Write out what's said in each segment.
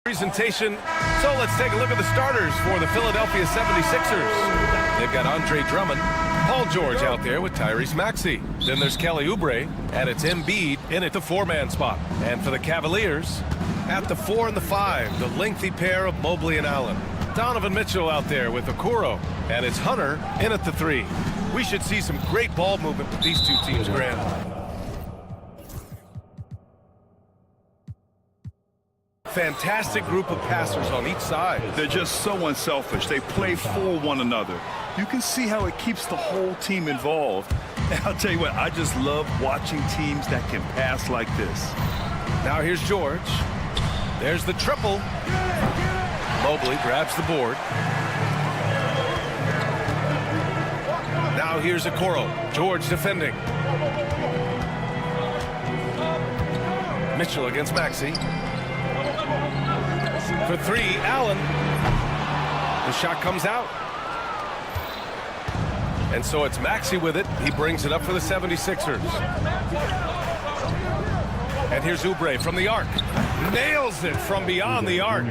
Presentation. So let's take a look at the starters for the Philadelphia 76ers. They've got Andre Drummond, Paul George out there with Tyrese Maxey. Then there's Kelly Oubre, and it's Embiid in at the four-man spot. And for the Cavaliers, at the 4 and the 5, the lengthy pair of Mobley and Allen. Donovan Mitchell out there with Okoro, and it's Hunter in at the 3. We should see some great ball movement with these two teams, Grant. Fantastic group of passers on each side. They're just so unselfish. They play for one another. You can see how it keeps the whole team involved. And I'll tell you what, I just love watching teams that can pass like this. Now here's George. There's the triple. Mobley grabs the board. Now here's Okoro. George defending. Mitchell against Maxey. For 3, Allen. The shot comes out. And so it's Maxey with it. He brings it up for the 76ers. And here's Oubre from the arc. Nails it from beyond the arc.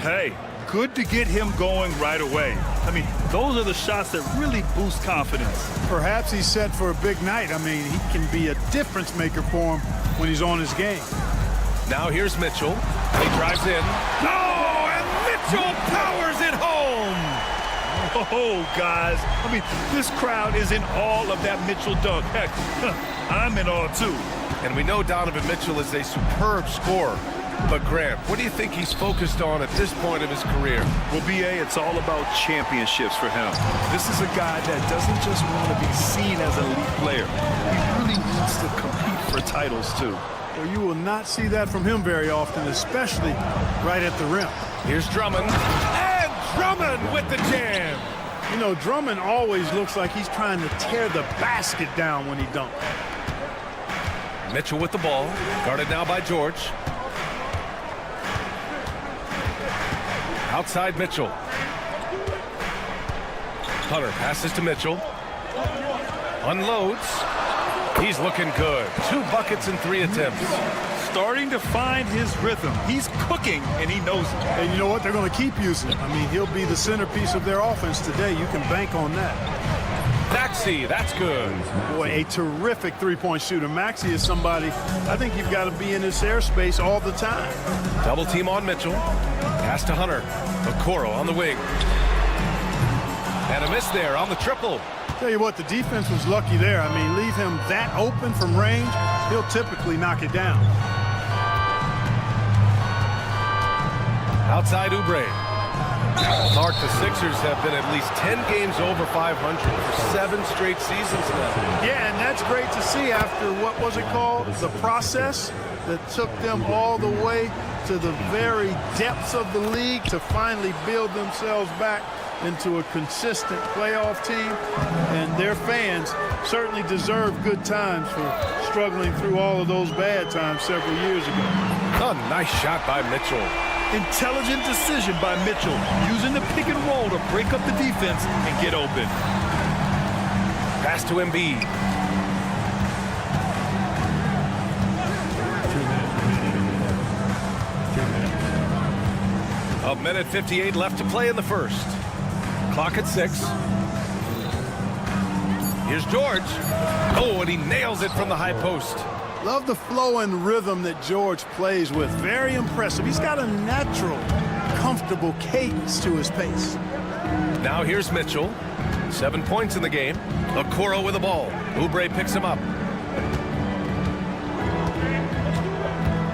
Hey, good to get him going right away. I mean, those are the shots that really boost confidence. Perhaps he's set for a big night. I mean, he can be a difference maker for him when he's on his game. Now here's Mitchell. He drives in. Oh, and Mitchell powers it home. Oh, guys. I mean, this crowd is in awe of that Mitchell dunk. Heck, I'm in awe, too. And we know Donovan Mitchell is a superb scorer. But, Grant, what do you think he's focused on at this point of his career? Well, B.A., it's all about championships for him. This is a guy that doesn't just want to be seen as an elite player. He really wants to compete for titles, too. Well, you will not see that from him very often, especially right at the rim. Here's Drummond. And Drummond with the jam. You know, Drummond always looks like he's trying to tear the basket down when he dunks. Mitchell with the ball. Guarded now by George. Outside Mitchell. Hunter passes to Mitchell. Unloads. He's looking good. 2 buckets in 3 attempts. Starting to find his rhythm. He's cooking, and he knows it. And you know what? They're going to keep using him. I mean, he'll be the centerpiece of their offense today. You can bank on that. Maxey, that's good. Boy, a terrific three-point shooter. Maxey is somebody I think you've got to be in his airspace all the time. Double team on Mitchell. Pass to Hunter. Okoro on the wing. And a miss there on the triple. Tell you what, the defense was lucky there. I mean, leave him that open from range, he'll typically knock it down. Outside Oubre. Clark, the Sixers have been at least 10 games over 500 for 7 straight seasons now. Yeah, and that's great to see after, what was it called? The process that took them all the way to the very depths of the league to finally build themselves back into a consistent playoff team. And their fans certainly deserve good times for struggling through all of those bad times several years ago. A nice shot by Mitchell. Intelligent decision by Mitchell, using the pick and roll to break up the defense and get open. Pass to Embiid. A minute 58 left to play in the first. Clock at 6. Here's George. Oh, and he nails it from the high post. Love the flow and rhythm that George plays with. Very impressive. He's got a natural, comfortable cadence to his pace. Now here's Mitchell. 7 points in the game. Okoro with the ball. Oubre picks him up.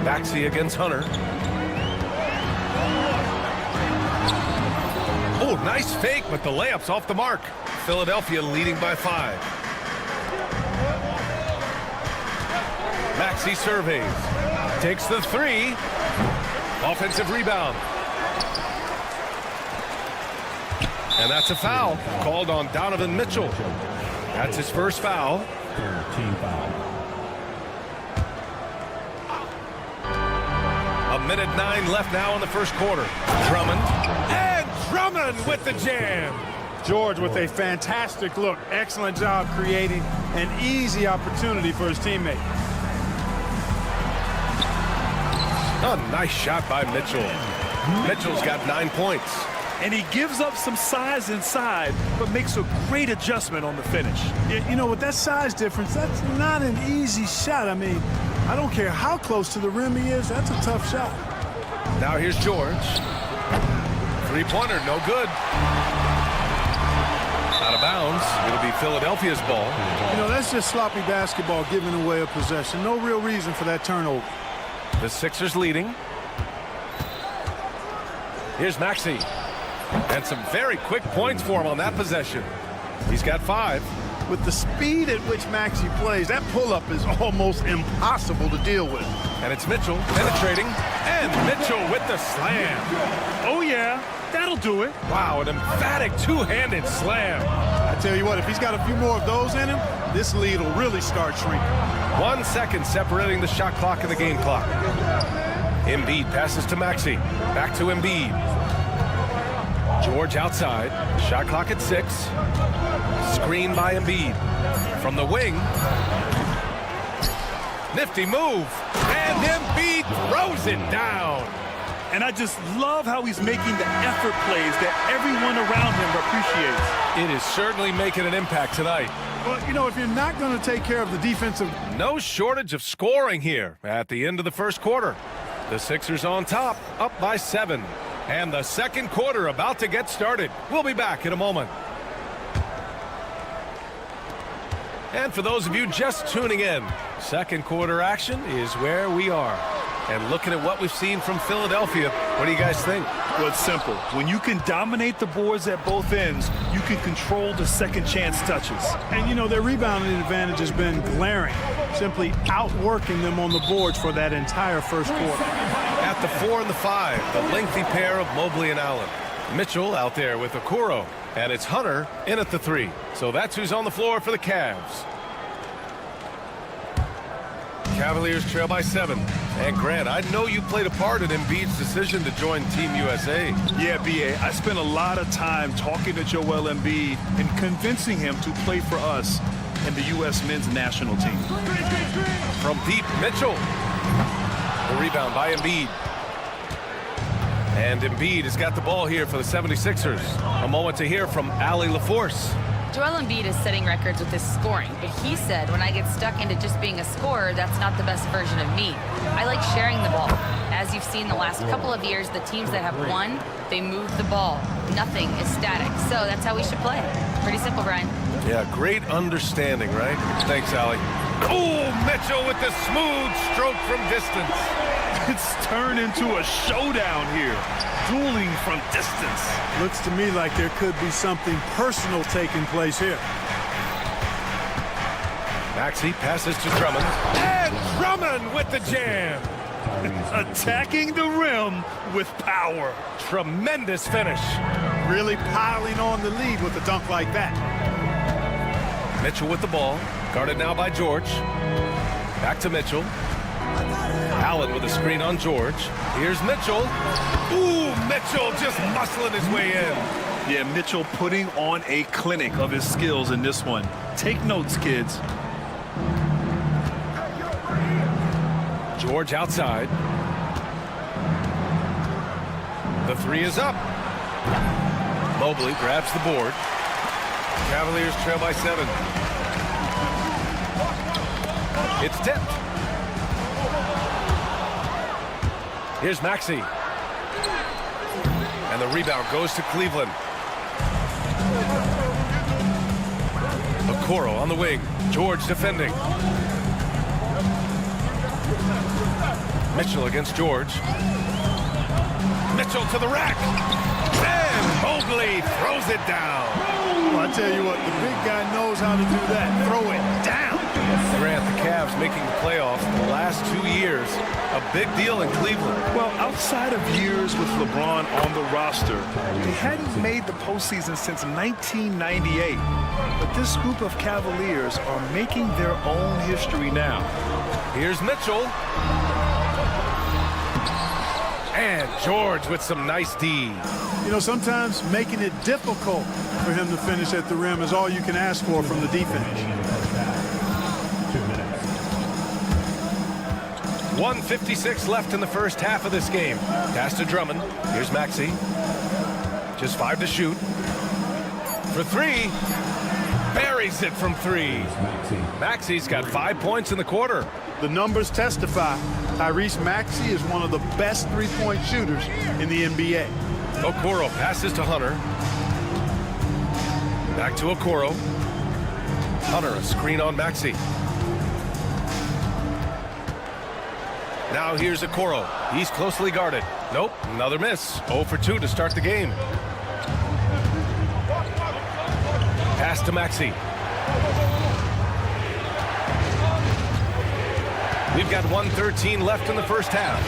Maxey against Hunter. Oh, nice fake, but the layup's off the mark. Philadelphia leading by 5. Maxey surveys. Takes the 3. Offensive rebound. And that's a foul called on Donovan Mitchell. That's his first foul. Team foul. A minute 9 left now in the first quarter. Drummond. And Drummond with the jam. George with a fantastic look. Excellent job creating an easy opportunity for his teammate. A nice shot by Mitchell. Mitchell's got 9 points. And he gives up some size inside, but makes a great adjustment on the finish. Yeah, you know, with that size difference, that's not an easy shot. I mean, I don't care how close to the rim he is, that's a tough shot. Now here's George. Three-pointer, no good. Out of bounds. It'll be Philadelphia's ball. You know, that's just sloppy basketball giving away a possession. No real reason for that turnover. The Sixers leading. Here's Maxey. And some very quick points for him on that possession. He's got 5. With the speed at which Maxey plays, that pull-up is almost impossible to deal with. And it's Mitchell penetrating. And Mitchell with the slam. Oh, yeah, that'll do it. Wow, an emphatic two-handed slam. I tell you what, if he's got a few more of those in him, this lead will really start shrinking. 1 second separating the shot clock and the game clock. Embiid passes to Maxey. Back to Embiid. George outside. Shot clock at 6. Screen by Embiid. From the wing. Nifty move. And Embiid throws it down. And I just love how he's making the effort plays that everyone around him appreciates. It is certainly making an impact tonight. Well, you know, if you're not going to take care of the defensive... No shortage of scoring here at the end of the first quarter. The Sixers on top, up by 7. And the second quarter about to get started. We'll be back in a moment. And for those of you just tuning in, second quarter action is where we are. And looking at what we've seen from Philadelphia, what do you guys think? Well, it's simple. When you can dominate the boards at both ends, you can control the second chance touches. And, you know, their rebounding advantage has been glaring, simply outworking them on the boards for that entire first quarter. At the 4 and the 5, the lengthy pair of Mobley and Allen. Mitchell out there with Okoro, and it's Hunter in at the 3. So that's who's on the floor for the Cavs. Cavaliers trail by 7. And Grant, I know you played a part in Embiid's decision to join Team USA. Yeah, B.A., I spent a lot of time talking to Joel Embiid and convincing him to play for us and the U.S. men's national team. From deep, Mitchell. The rebound by Embiid. And Embiid has got the ball here for the 76ers. A moment to hear from Allie LaForce. Joel Embiid is setting records with his scoring, but he said, when I get stuck into just being a scorer, that's not the best version of me. I like sharing the ball. As you've seen the last couple of years, the teams that have won, they move the ball. Nothing is static. So that's how we should play. Pretty simple, Brian. Yeah, great understanding, right? Thanks, Allie. Oh, Mitchell with the smooth stroke from distance. It's turned into a showdown here. Dueling from distance. Looks to me like there could be something personal taking place here. Maxey passes to Drummond. And Drummond with the jam. Attacking the rim with power. Tremendous finish. Really piling on the lead with a dunk like that. Mitchell with the ball. Guarded now by George. Back to Mitchell. Allen with a screen on George. Here's Mitchell. Ooh, Mitchell just muscling his way in. Yeah, Mitchell putting on a clinic of his skills in this one. Take notes, kids. George outside. The 3 is up. Mobley grabs the board. Cavaliers trail by 7. It's tipped. Here's Maxey. And the rebound goes to Cleveland. Okoro on the wing. George defending. Mitchell against George. Mitchell to the rack. And Mobley throws it down. Well, I tell you what, the big guy knows how to do that. Throw it down. Grant, the Cavs making the playoffs the last 2 years. A big deal in Cleveland. Well, outside of years with LeBron on the roster, they hadn't made the postseason since 1998. But this group of Cavaliers are making their own history now. Here's Mitchell. And George with some nice D. You know, sometimes making it difficult for him to finish at the rim is all you can ask for from the defense. 1:56 left in the first half of this game. Pass to Drummond. Here's Maxey. Just 5 to shoot. For 3. Buries it from 3. Maxey's got 5 points in the quarter. The numbers testify. Tyrese Maxey is one of the best three-point shooters in the NBA. Okoro passes to Hunter. Back to Okoro. Hunter, a screen on Maxey. Now here's Okoro. He's closely guarded. Nope, another miss. 0 for 2 to start the game. Pass to Maxey. We've got 1:13 left in the first half.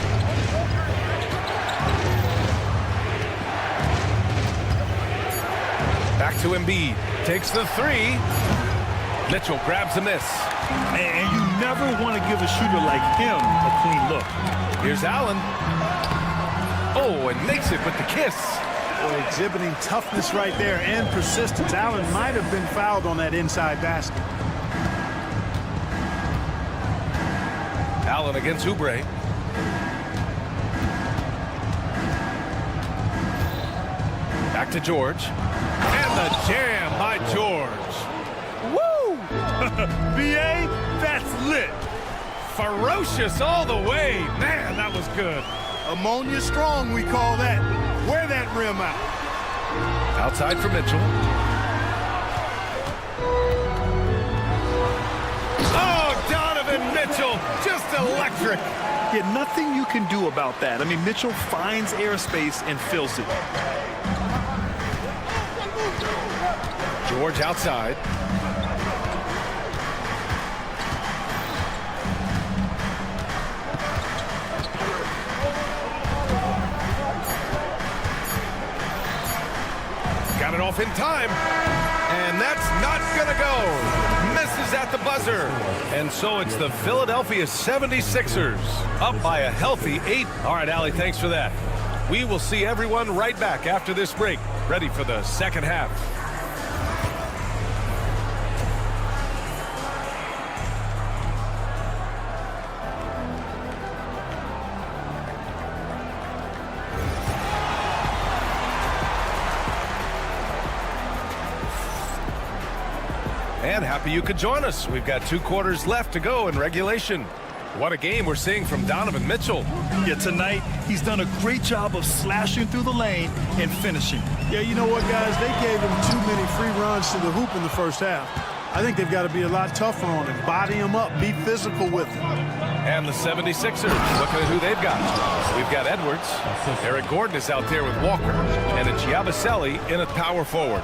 Back to Embiid. Takes the 3. Mitchell grabs the miss. And you never want to give a shooter like him a clean look. Here's Allen. Oh, and makes it with the kiss. Well, exhibiting toughness right there and persistence. Allen might have been fouled on that inside basket. Allen against Oubre. Back to George. And the jam by George. Woo! B.A., that's lit. Ferocious all the way. Man, that was good. Ammonia strong, we call that. Wear that rim out. Outside for Mitchell. Oh, Donovan Mitchell, just electric. Yeah, nothing you can do about that. I mean, Mitchell finds airspace and fills it. George outside. Got it off in time. And that's not going to go. Misses at the buzzer. And so it's the Philadelphia 76ers up by a healthy 8. All right, Allie, thanks for that. We will see everyone right back after this break. Ready for the second half. And happy you could join us. We've got 2 quarters left to go in regulation. What a game we're seeing from Donovan Mitchell. Yeah, tonight he's done a great job of slashing through the lane and finishing. Yeah, you know what, guys? They gave him too many free runs to the hoop in the first half. I think they've got to be a lot tougher on him. Body him up. Be physical with him. And the 76ers, looking at who they've got. We've got Edwards. Eric Gordon is out there with Walker. And it's Yabusele in at power forward.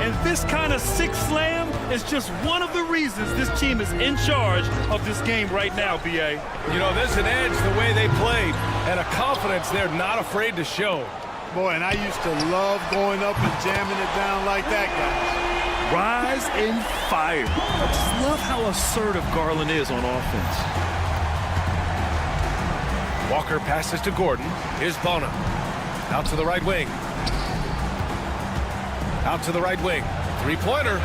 And this kind of six slam is just one of the reasons this team is in charge of this game right now, B.A. You know, there's an edge the way they played and a confidence they're not afraid to show. Boy, and I used to love going up and jamming it down like that, guys. Rise and fire. I just love how assertive Garland is on offense. Walker passes to Gordon. Here's Bona. Out to the right wing. Out to the right wing. Three-pointer.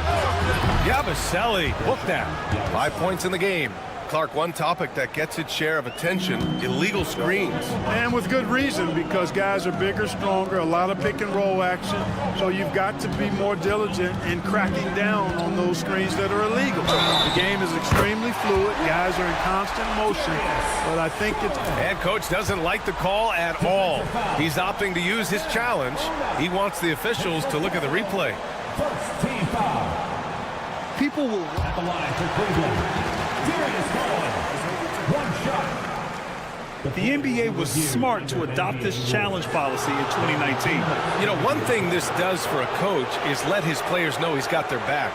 Yabusele. Book that. 5 points in the game. Clark, one topic that gets its share of attention, illegal screens. And with good reason, because guys are bigger, stronger, a lot of pick and roll action. So you've got to be more diligent in cracking down on those screens that are illegal. The game is extremely fluid. Guys are in constant motion. But I think it's... And coach doesn't like the call at all. He's opting to use his challenge. He wants the officials to look at the replay. First team foul. People will... At the line for Cleveland. One shot. The NBA was smart to adopt this challenge policy in 2019. You know, one thing this does for a coach is let his players know he's got their back.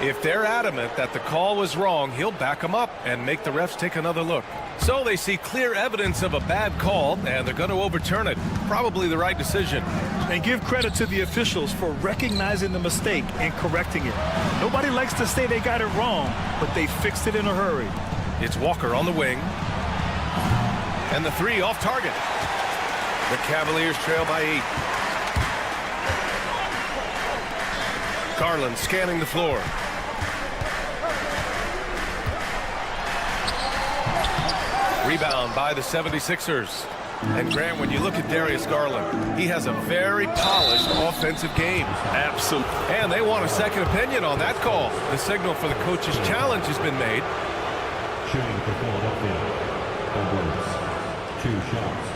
If they're adamant that the call was wrong, he'll back them up and make the refs take another look. So they see clear evidence of a bad call, and they're going to overturn it. Probably the right decision. And give credit to the officials for recognizing the mistake and correcting it. Nobody likes to say they got it wrong, but they fixed it in a hurry. It's Walker on the wing. And the 3 off target. The Cavaliers trail by 8. Garland scanning the floor. Rebound by the 76ers. And Graham, when you look at Darius Garland, he has a very polished offensive game. Absolutely. And they want a second opinion on that call. The signal for the coach's challenge has been made. Shooting for Philadelphia. Edwards. 2 shots.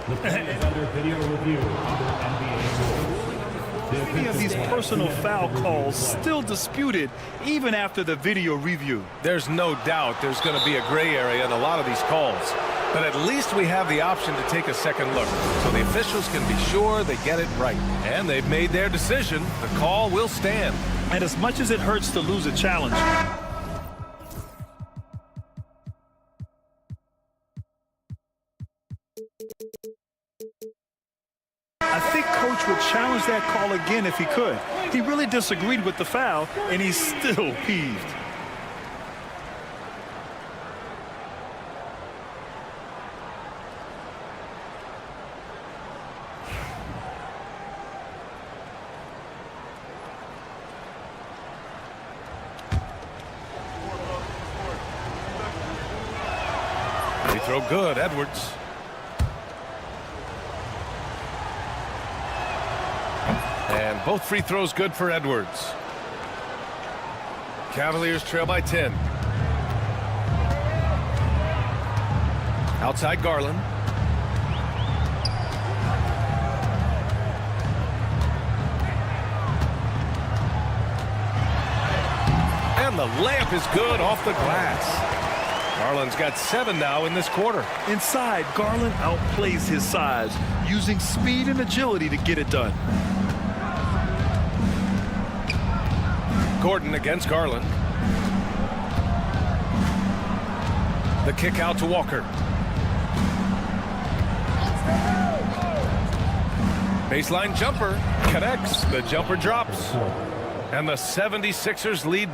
The play is under video review under NBA rules. Many of these personal foul calls still disputed even after the video review. There's no doubt there's going to be a gray area in a lot of these calls. But at least we have the option to take a second look, so the officials can be sure they get it right. And they've made their decision. The call will stand. And as much as it hurts to lose a challenge, I think Coach would challenge that call again if he could. He really disagreed with the foul, and he's still peeved. Free throw good, Edwards. And both free throws good for Edwards. Cavaliers trail by 10. Outside Garland. And the layup is good off the glass. Garland's got 7 now in this quarter. Inside, Garland outplays his size, using speed and agility to get it done. Gordon against Garland. The kick out to Walker. Baseline jumper connects. The jumper drops. And the 76ers lead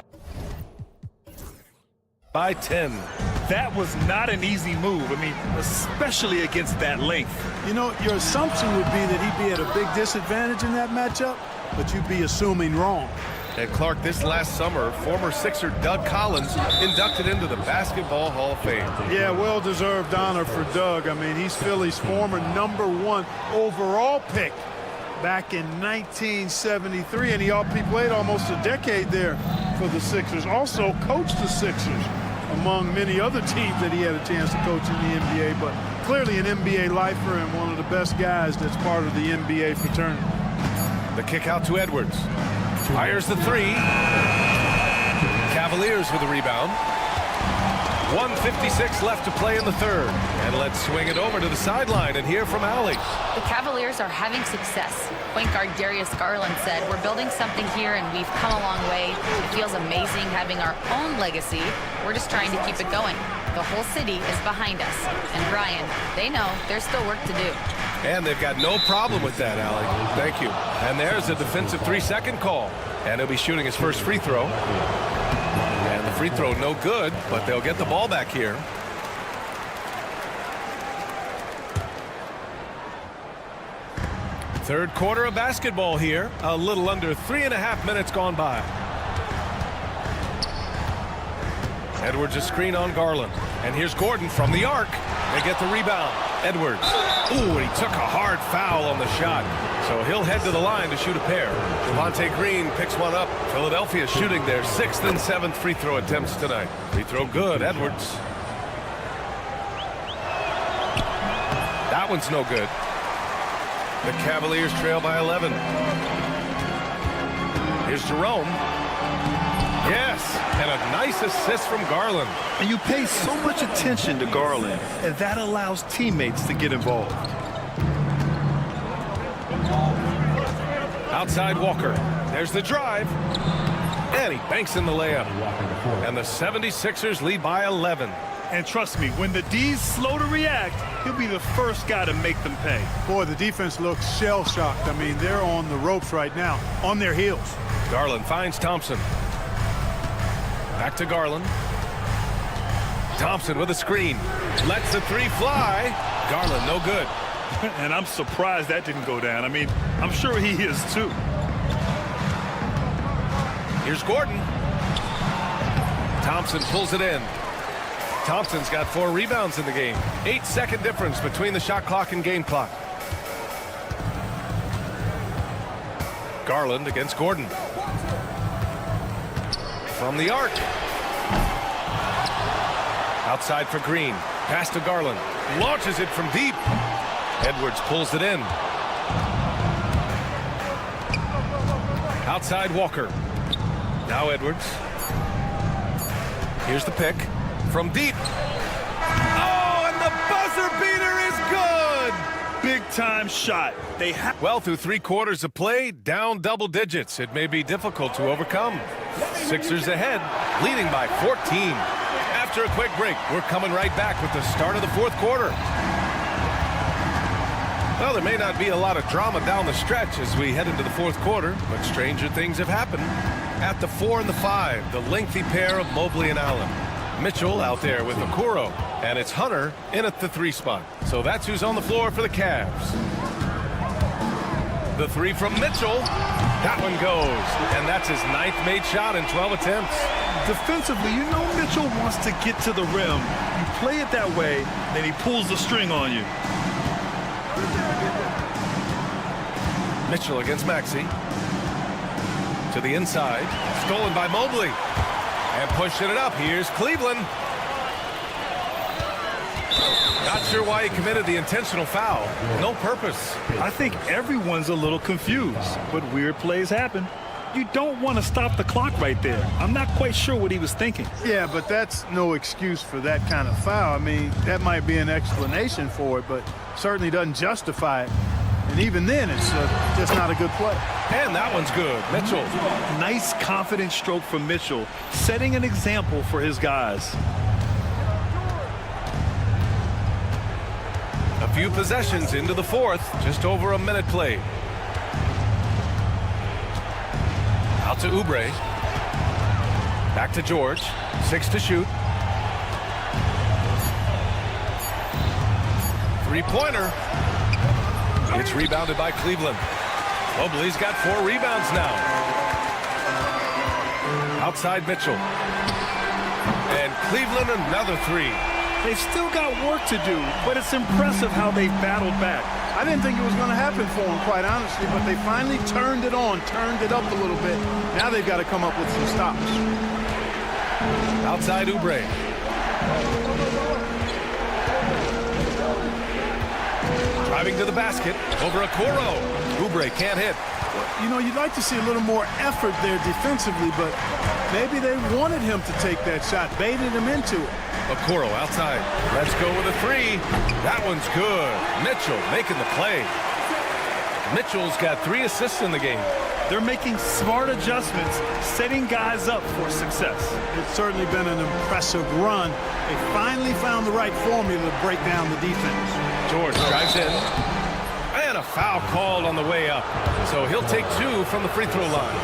by 10. That was not an easy move. I mean, especially against that length. You know, your assumption would be that he'd be at a big disadvantage in that matchup, but you'd be assuming wrong. And Clark, this last summer, former Sixer Doug Collins inducted into the Basketball Hall of Fame. Yeah, well-deserved honor for Doug. I mean, he's Philly's former #1 overall pick back in 1973, and he played almost a decade there for the Sixers. Also coached the Sixers, among many other teams that he had a chance to coach in the NBA, but clearly an NBA lifer and one of the best guys that's part of the NBA fraternity. The kick out to Edwards. Fires the 3. Cavaliers with the rebound. 1:56 left to play in the third. And let's swing it over to the sideline and hear from Allie. The Cavaliers are having success. Point guard Darius Garland said, "We're building something here and we've come a long way. It feels amazing having our own legacy. We're just trying to keep it going. The whole city is behind us." And Brian, they know there's still work to do. And they've got no problem with that, Allie. Thank you. And there's a defensive 3-second call. And he'll be shooting his first free throw. And the free throw no good, but they'll get the ball back here. Third quarter of basketball here. A little under 3.5 minutes gone by. Edwards a screen on Garland. And here's Gordon from the arc. They get the rebound. Edwards. Ooh, and he took a hard foul on the shot. So he'll head to the line to shoot a pair. Javonte Green picks one up. Philadelphia shooting their 6th and 7th free throw attempts tonight. Free throw good, Edwards. That one's no good. The Cavaliers trail by 11. Here's Jerome. Yes, and a nice assist from Garland. And you pay so much attention to Garland, and that allows teammates to get involved. Outside Walker. There's the drive. And he banks in the layup. And the 76ers lead by 11. And trust me, when the D's slow to react, he'll be the first guy to make them pay. Boy, the defense looks shell-shocked. I mean, they're on the ropes right now, on their heels. Garland finds Thompson. Back to Garland. Thompson with a screen. Lets the 3 fly. Garland no good. And I'm surprised that didn't go down. I mean, I'm sure he is too. Here's Gordon. Thompson pulls it in. Thompson's got 4 rebounds in the game. 8-second difference between the shot clock and game clock. Garland against Gordon. From the arc. Outside for Green. Pass to Garland. Launches it from deep. Edwards pulls it in. Outside Walker. Now Edwards. Here's the pick. From deep. Oh, and the buzzer beater is good! Big-time shot. They have. Well, through 3 quarters of play, down double digits. It may be difficult to overcome. Sixers ahead, leading by 14. After a quick break, we're coming right back with the start of the 4th quarter. Well, there may not be a lot of drama down the stretch as we head into the 4th quarter, but stranger things have happened. At the 4 and the 5, the lengthy pair of Mobley and Allen. Mitchell out there with Okoro, and it's Hunter in at the 3 spot. So that's who's on the floor for the Cavs. The 3 from Mitchell. That one goes, and that's his 9th made shot in 12 attempts. Defensively, you know Mitchell wants to get to the rim. You play it that way, then he pulls the string on you. Mitchell against Maxey. To the inside. Stolen by Mobley. And pushing it up. Here's Cleveland. Not sure why he committed the intentional foul. No purpose. I think everyone's a little confused, but weird plays happen. You don't want to stop the clock right there. I'm not quite sure what he was thinking. Yeah, but that's no excuse for that kind of foul. I mean, that might be an explanation for it, but certainly doesn't justify it. And even then, it's just not a good play. And that one's good. Mitchell. Nice, confident stroke from Mitchell, setting an example for his guys. A few possessions into the 4th. Just over a minute played. Out to Oubre. Back to George. 6 to shoot. 3-pointer. It's rebounded by Cleveland. Mobley's got 4 rebounds now. Outside Mitchell. And Cleveland another 3. They've still got work to do, but it's impressive how they've battled back. I didn't think it was going to happen for them, quite honestly, but they finally turned it on, turned it up a little bit. Now they've got to come up with some stops. Outside Oubre. Driving to the basket over Okoro. Oubre can't hit. You know, you'd like to see a little more effort there defensively, but maybe they wanted him to take that shot, baited him into it. Okoro outside. Let's go with a 3. That one's good. Mitchell making the play. Mitchell's got 3 assists in the game. They're making smart adjustments, setting guys up for success. It's certainly been an impressive run. They finally found the right formula to break down the defense. George drives in. And a foul called on the way up. So he'll take 2 from the free throw line.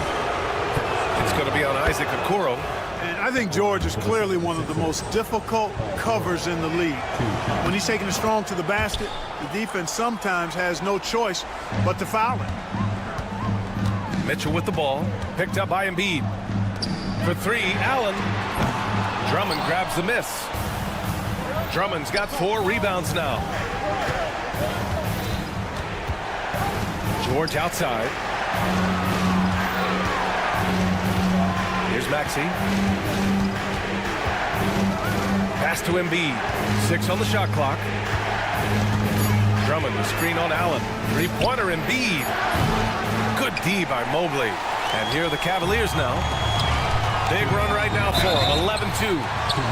It's going to be on Isaac Okoro. And I think George is clearly one of the most difficult covers in the league. When he's taking it strong to the basket, the defense sometimes has no choice but to foul him. Mitchell with the ball. Picked up by Embiid. For 3, Allen. Drummond grabs the miss. Drummond's got 4 rebounds now. George outside. Here's Maxey. Pass to Embiid. 6 on the shot clock. Drummond, the screen on Allen. 3-pointer Embiid. Good D by Mobley. And here are the Cavaliers now. Big run right now for them, 11-2.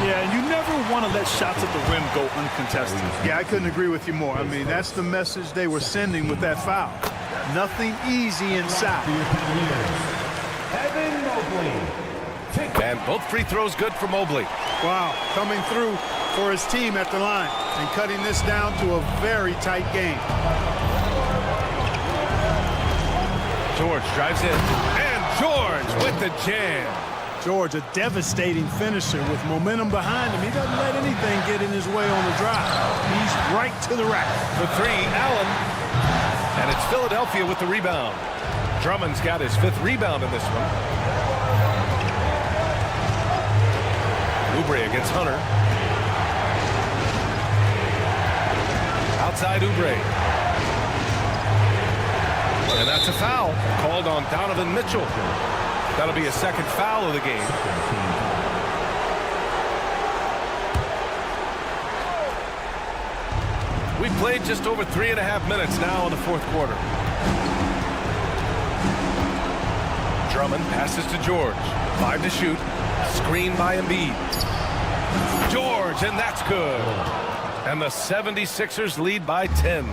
Yeah, and you never want to let shots at the rim go uncontested. Yeah, I couldn't agree with you more. I mean, that's the message they were sending with that foul. Nothing easy inside. And both free throws good for Mobley. Wow, coming through for his team at the line and cutting this down to a very tight game. George drives in. And George with the jam. George, a devastating finisher with momentum behind him. He doesn't let anything get in his way on the drive. He's right to the rack. For 3, Allen. And it's Philadelphia with the rebound. Drummond's got his 5th rebound in this one. Oubre against Hunter. Outside Oubre. And that's a foul called on Donovan Mitchell. That'll be a second foul of the game. We've played just over 3.5 minutes now in the fourth quarter. Drummond passes to George. 5 to shoot. Screen by Embiid. George, and that's good. And the 76ers lead by 10.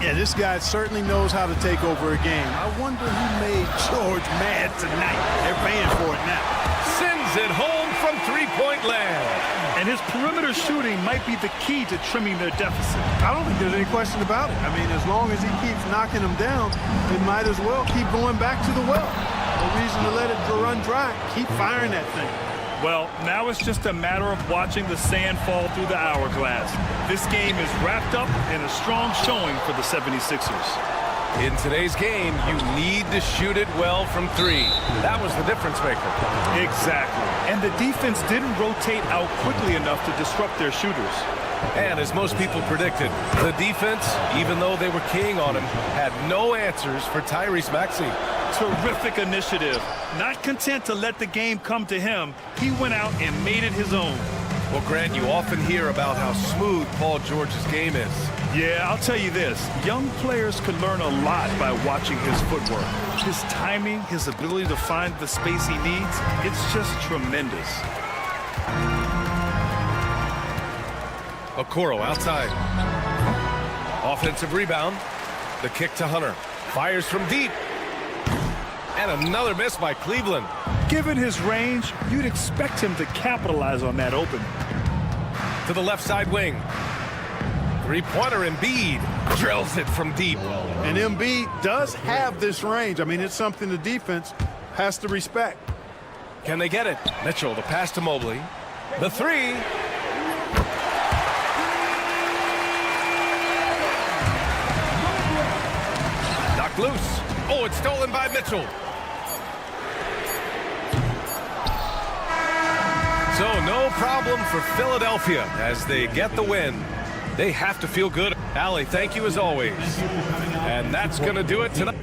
Yeah, this guy certainly knows how to take over a game. I wonder who made George mad tonight. They're paying for it now. Sends it home from three-point land. And his perimeter shooting might be the key to trimming their deficit. I don't think there's any question about it. I mean, as long as he keeps knocking them down, they might as well keep going back to the well. No reason to let it run dry. Keep firing that thing. Well, now it's just a matter of watching the sand fall through the hourglass. This game is wrapped up in a strong showing for the 76ers. In today's game, you need to shoot it well from three. That was the difference maker. Exactly. And the defense didn't rotate out quickly enough to disrupt their shooters. And as most people predicted, the defense, even though they were keying on him, had no answers for Tyrese Maxey. Terrific initiative. Not content to let the game come to him, he went out and made it his own. Well, Grant, you often hear about how smooth Paul George's game is. Yeah, I'll tell you this. Young players could learn a lot by watching his footwork. His timing, his ability to find the space he needs, it's just tremendous. Okoro outside. Offensive rebound. The kick to Hunter. Fires from deep. And another miss by Cleveland. Given his range, you'd expect him to capitalize on that opening. To the left side wing. Three-pointer Embiid drills it from deep. And Embiid does have this range. I mean, it's something the defense has to respect. Can they get it? Mitchell, the pass to Mobley. The three. Knocked loose. Oh, it's stolen by Mitchell. So no problem for Philadelphia as they get the win. They have to feel good. Allie, thank you as always. And that's going to do it tonight.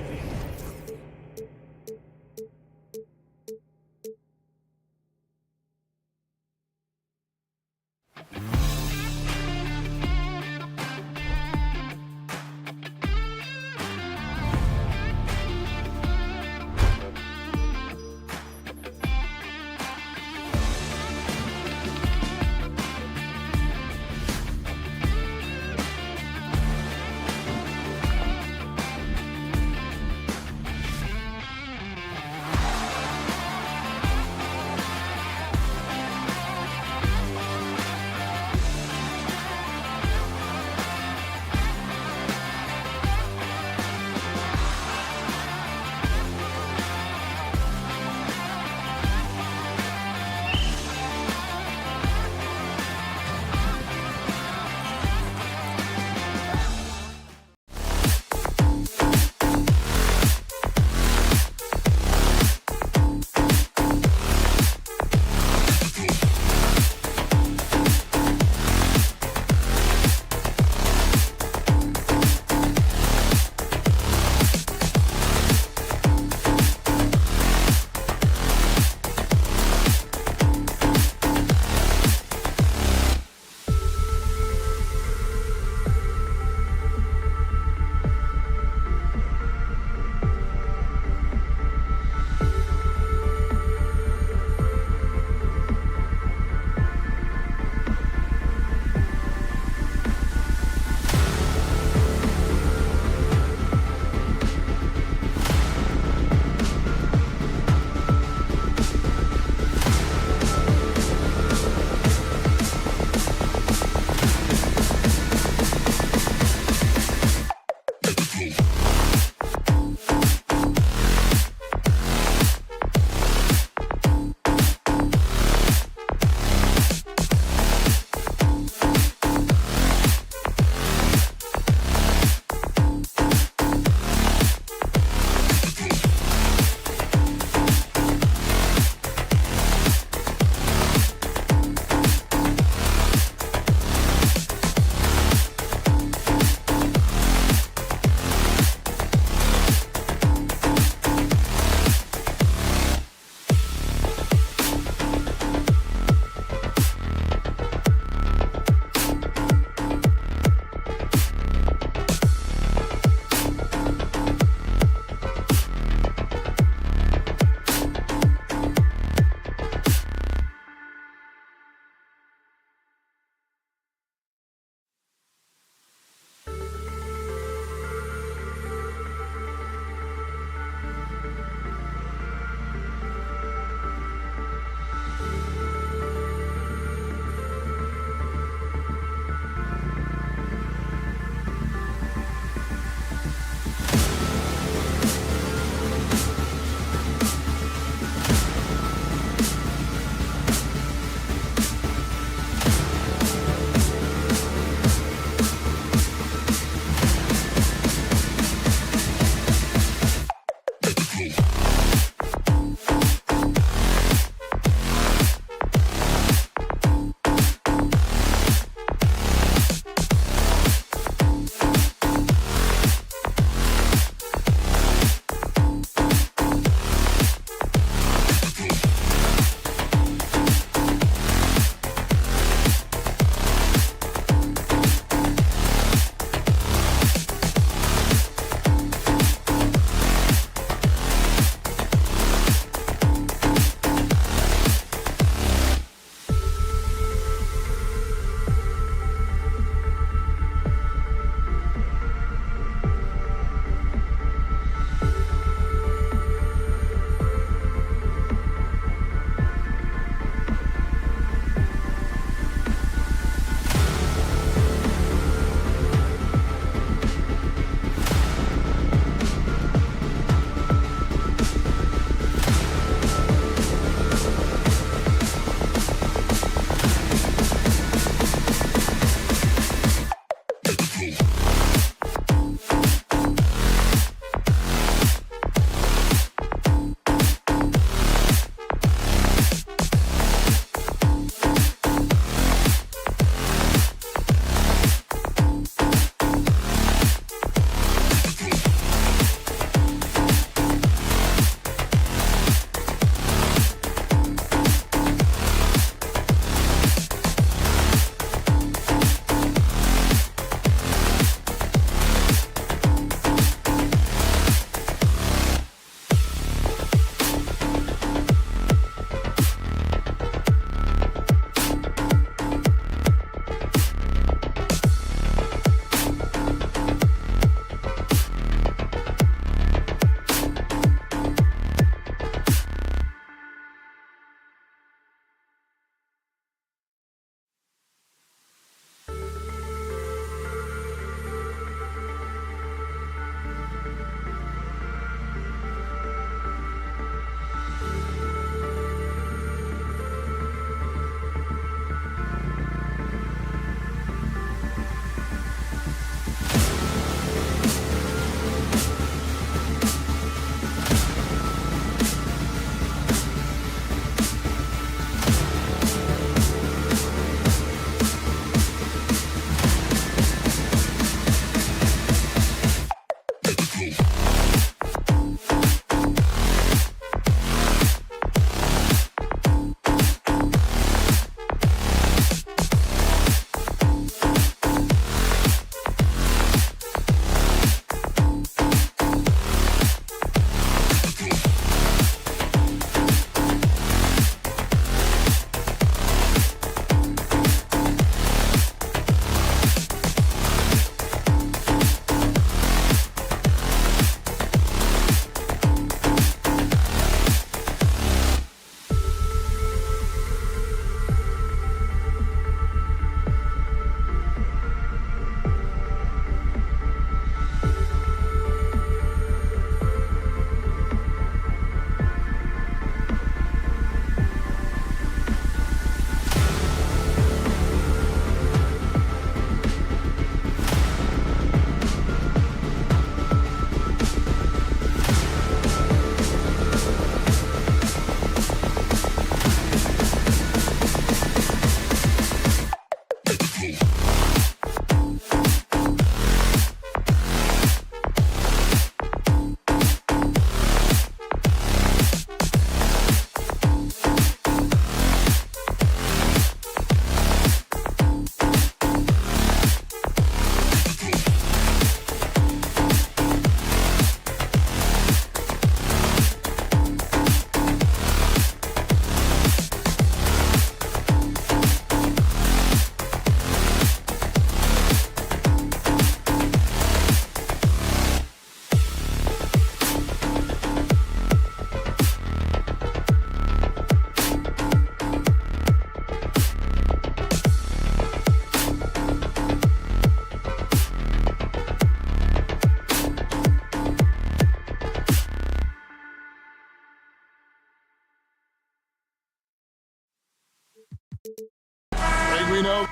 we know.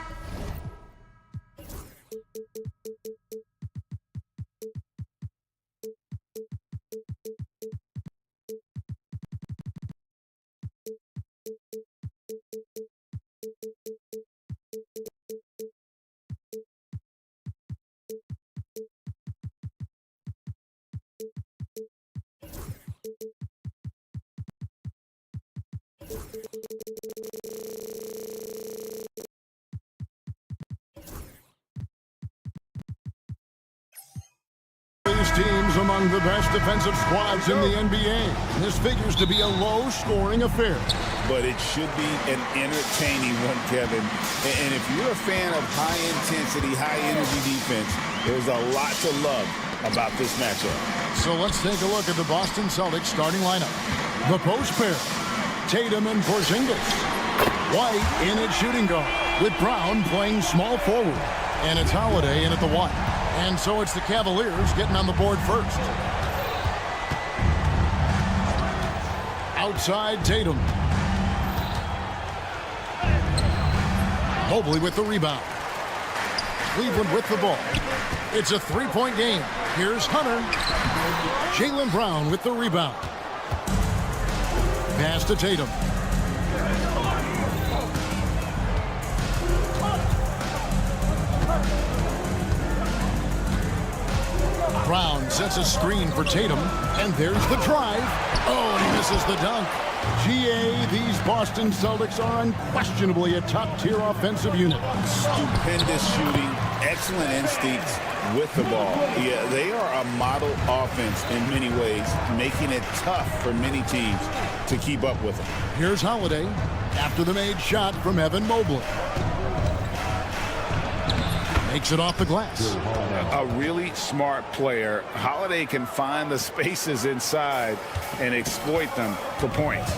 These teams among the best defensive squads in the NBA. This figures to be a low-scoring affair. But it should be an entertaining one, Kevin. And if you're a fan of high-intensity, high-energy defense, there's a lot to love about this matchup. So let's take a look at the Boston Celtics starting lineup. The post pair, Tatum and Porzingis. White in at shooting guard, with Brown playing small forward. And it's Holiday in at the one. And so it's the Cavaliers getting on the board first. Outside Tatum. Mobley with the rebound. Cleveland with the ball. It's a three-point game. Here's Hunter. Jaylen Brown with the rebound. Pass to Tatum. Brown sets a screen for Tatum, and there's the drive. Oh, and he misses the dunk. GA, these Boston Celtics are unquestionably a top-tier offensive unit. Stupendous shooting, excellent instincts with the ball. Yeah, they are a model offense in many ways, making it tough for many teams to keep up with them. Here's Holiday after the made shot from Evan Mobley. Makes it off the glass. A really smart player. Holiday can find the spaces inside and exploit them for points.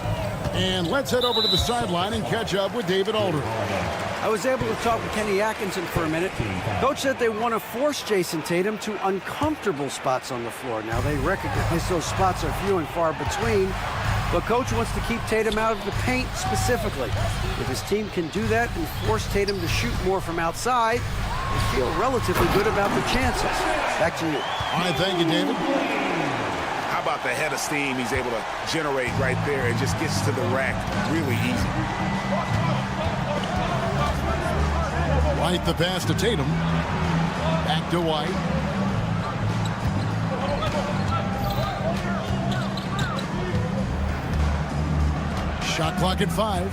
And let's head over to the sideline and catch up with David Aldridge. I was able to talk with Kenny Atkinson for a minute. Coach said they want to force Jason Tatum to uncomfortable spots on the floor. Now, they recognize those spots are few and far between, but Coach wants to keep Tatum out of the paint specifically. If his team can do that and force Tatum to shoot more from outside, they feel relatively good about their chances. Back to you. All right, thank you, David. How about the head of steam he's able to generate right there and just gets to the rack really easy. White the pass to Tatum. Back to White. Shot clock at 5.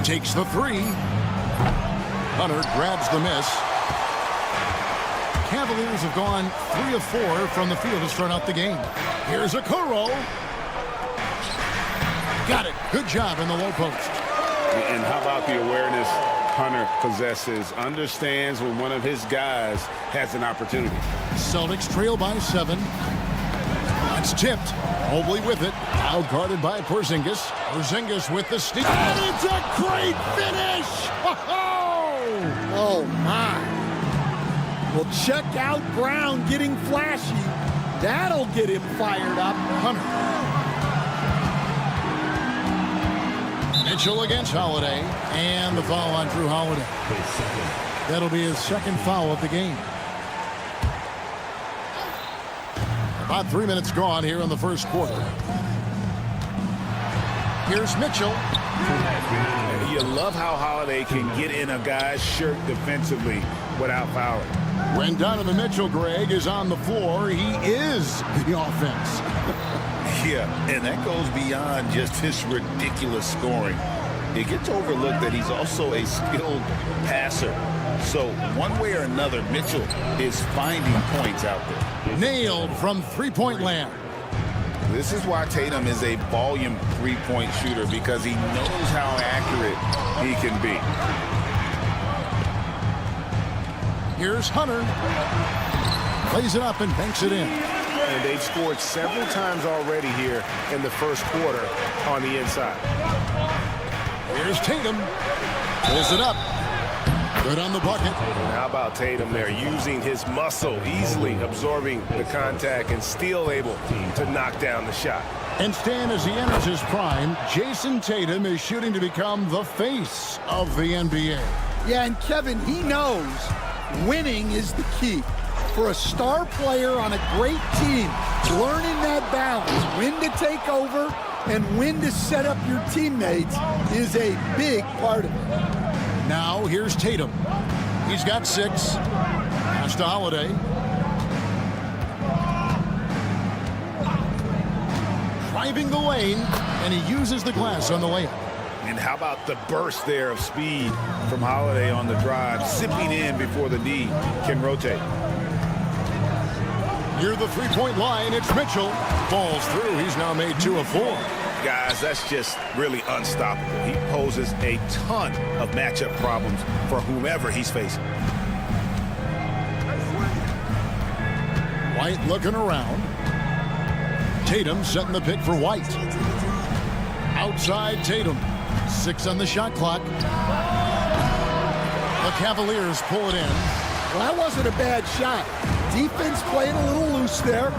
Takes the 3. Hunter grabs the miss. Cavaliers have gone 3 of 4 from the field to start out the game. Here's a Okoro. Got it. Good job in the low post. And how about the awareness Hunter possesses? Understands when one of his guys has an opportunity. Celtics trail by 7. That's tipped. Mobley with it. Now guarded by Porzingis. Porzingis with the steal. And it's a great finish! Oh, my. Well, check out Brown getting flashy. That'll get him fired up. Hunter. Mitchell against Holiday. And the foul on Drew Holiday. That'll be his second foul of the game. About 3 minutes gone here in the first quarter. Here's Mitchell. You love how Holiday can get in a guy's shirt defensively without fouling. When Donovan Mitchell, Greg, is on the floor, he is the offense. Yeah, and that goes beyond just his ridiculous scoring. It gets overlooked that he's also a skilled passer. So one way or another, Mitchell is finding points out there. Nailed from three-point land. This is why Tatum is a volume three-point shooter, because he knows how accurate he can be. Here's Hunter. Plays it up and banks it in. And they've scored several times already here in the first quarter on the inside. Here's Tatum. Pulls it up. Good on the bucket. And how about Tatum there, using his muscle, easily absorbing the contact and still able to knock down the shot. And Stan, as he enters his prime, Jason Tatum is shooting to become the face of the NBA. Yeah, and Kevin, he knows winning is the key. For a star player on a great team, learning that balance, when to take over and when to set up your teammates is a big part of it. Now here's Tatum. He's got 6. Pass to Holiday. Driving the lane, and he uses the glass on the layup. And how about the burst there of speed from Holiday on the drive, zipping in before the knee can rotate. Near the three-point line, it's Mitchell. Falls through. He's now made 2 of 4. Guys, that's just really unstoppable. He poses a ton of matchup problems for whomever he's facing. White looking around. Tatum setting the pick for White. Outside Tatum. 6 on the shot clock. The Cavaliers pull it in. Well, that wasn't a bad shot. Defense playing a little loose there.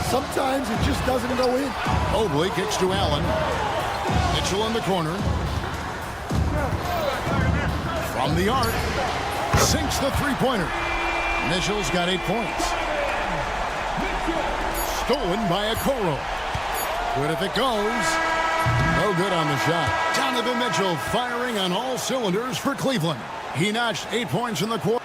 Sometimes it just doesn't go in. Mobley kicks to Allen. Mitchell in the corner. From the arc. Sinks the three-pointer. Mitchell's got 8 points. Stolen by Okoro. Good if it goes. No good on the shot. Donovan Mitchell firing on all cylinders for Cleveland. He notched 8 points in the quarter.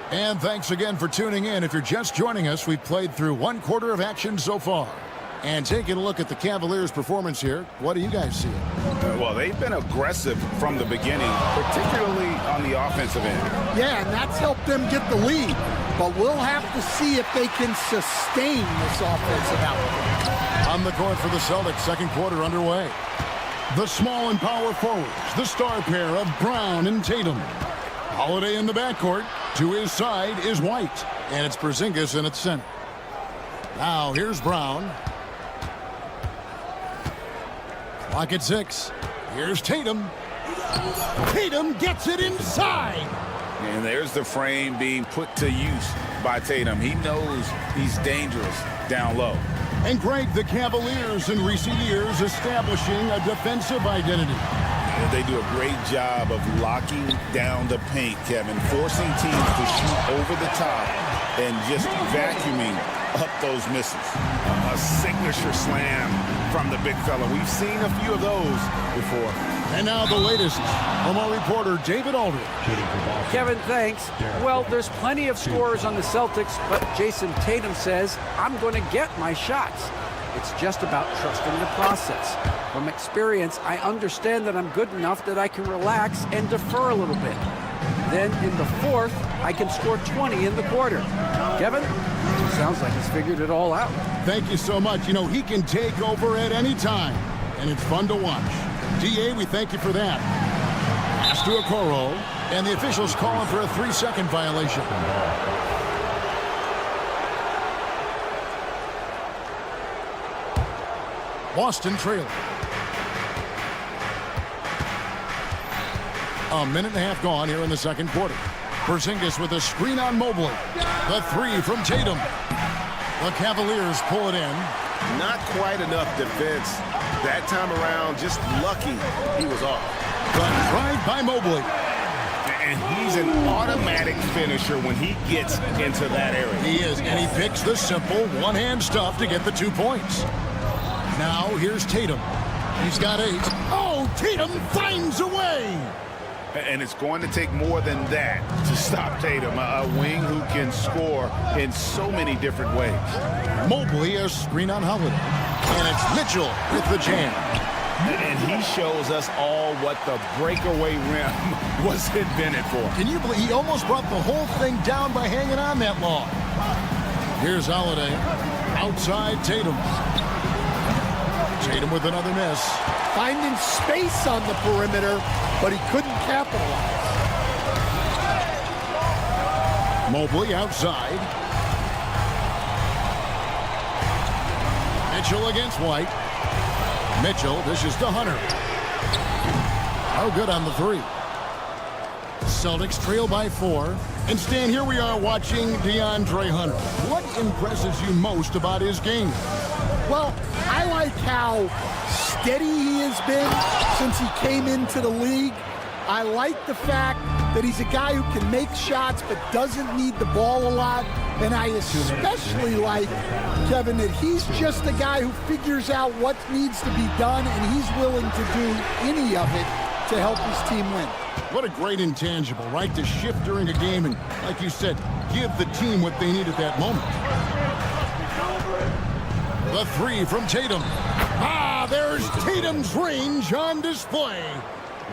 And thanks again for tuning in. If you're just joining us, we've played through 1 quarter of action so far. And taking a look at the Cavaliers' performance here, what do you guys see? Well, they've been aggressive from the beginning, particularly on the offensive end. Yeah, and that's helped them get the lead. But we'll have to see if they can sustain this offensive output. On the court for the Celtics, second quarter underway. The small and power forwards, the star pair of Brown and Tatum. Holiday in the backcourt. To his side is White. And it's Porzingis in its center. Now here's Brown. Clock at 6. Here's Tatum. Tatum gets it inside. And there's the frame being put to use by Tatum. He knows he's dangerous down low. And Greg, the Cavaliers in recent years establishing a defensive identity. They do a great job of locking down the paint, Kevin, forcing teams to shoot over the top and just vacuuming up those misses. A signature slam from the big fella. We've seen a few of those before. And now the latest from our reporter, David Aldridge. Kevin, thanks. Well, there's plenty of scorers on the Celtics, but Jason Tatum says, I'm going to get my shots. It's just about trusting the process. From experience, I understand that I'm good enough that I can relax and defer a little bit. Then in the fourth, I can score 20 in the quarter. Kevin, sounds like he's figured it all out. Thank you so much. You know, he can take over at any time, and it's fun to watch. DA, we thank you for that. Pass to Okoro, and the officials call him for a 3-second violation. Boston trailing. A minute and a half gone here in the second quarter. Porzingis with a screen on Mobley. The 3 from Tatum. The Cavaliers pull it in. Not quite enough defense that time around. Just lucky he was off. The drive by Mobley. And he's an automatic finisher when he gets into that area. He is, and he picks the simple one-hand stuff to get the 2 points. Now here's Tatum. He's got 8. Oh, Tatum finds a way. And it's going to take more than that to stop Tatum, a wing who can score in so many different ways. Mobley, a screen on Holiday. And it's Mitchell with the jam. And he shows us all what the breakaway rim was invented for. Can you believe he almost brought the whole thing down by hanging on that long? Here's Holiday. Outside Tatum. Tatum with another miss. Finding space on the perimeter, but he couldn't capitalize. Mobley outside. Mitchell against White. Mitchell dishes to Hunter. No good on the 3. Celtics trail by 4. And Stan, here we are watching DeAndre Hunter. What impresses you most about his game? Well, I like how steady he has been since he came into the league. I like the fact that he's a guy who can make shots but doesn't need the ball a lot. And I especially like, Kevin, that he's just a guy who figures out what needs to be done, and he's willing to do any of it to help his team win. What a great intangible, right? To shift during a game and, like you said, give the team what they need at that moment. The three from Tatum. There's Tatum's range on display.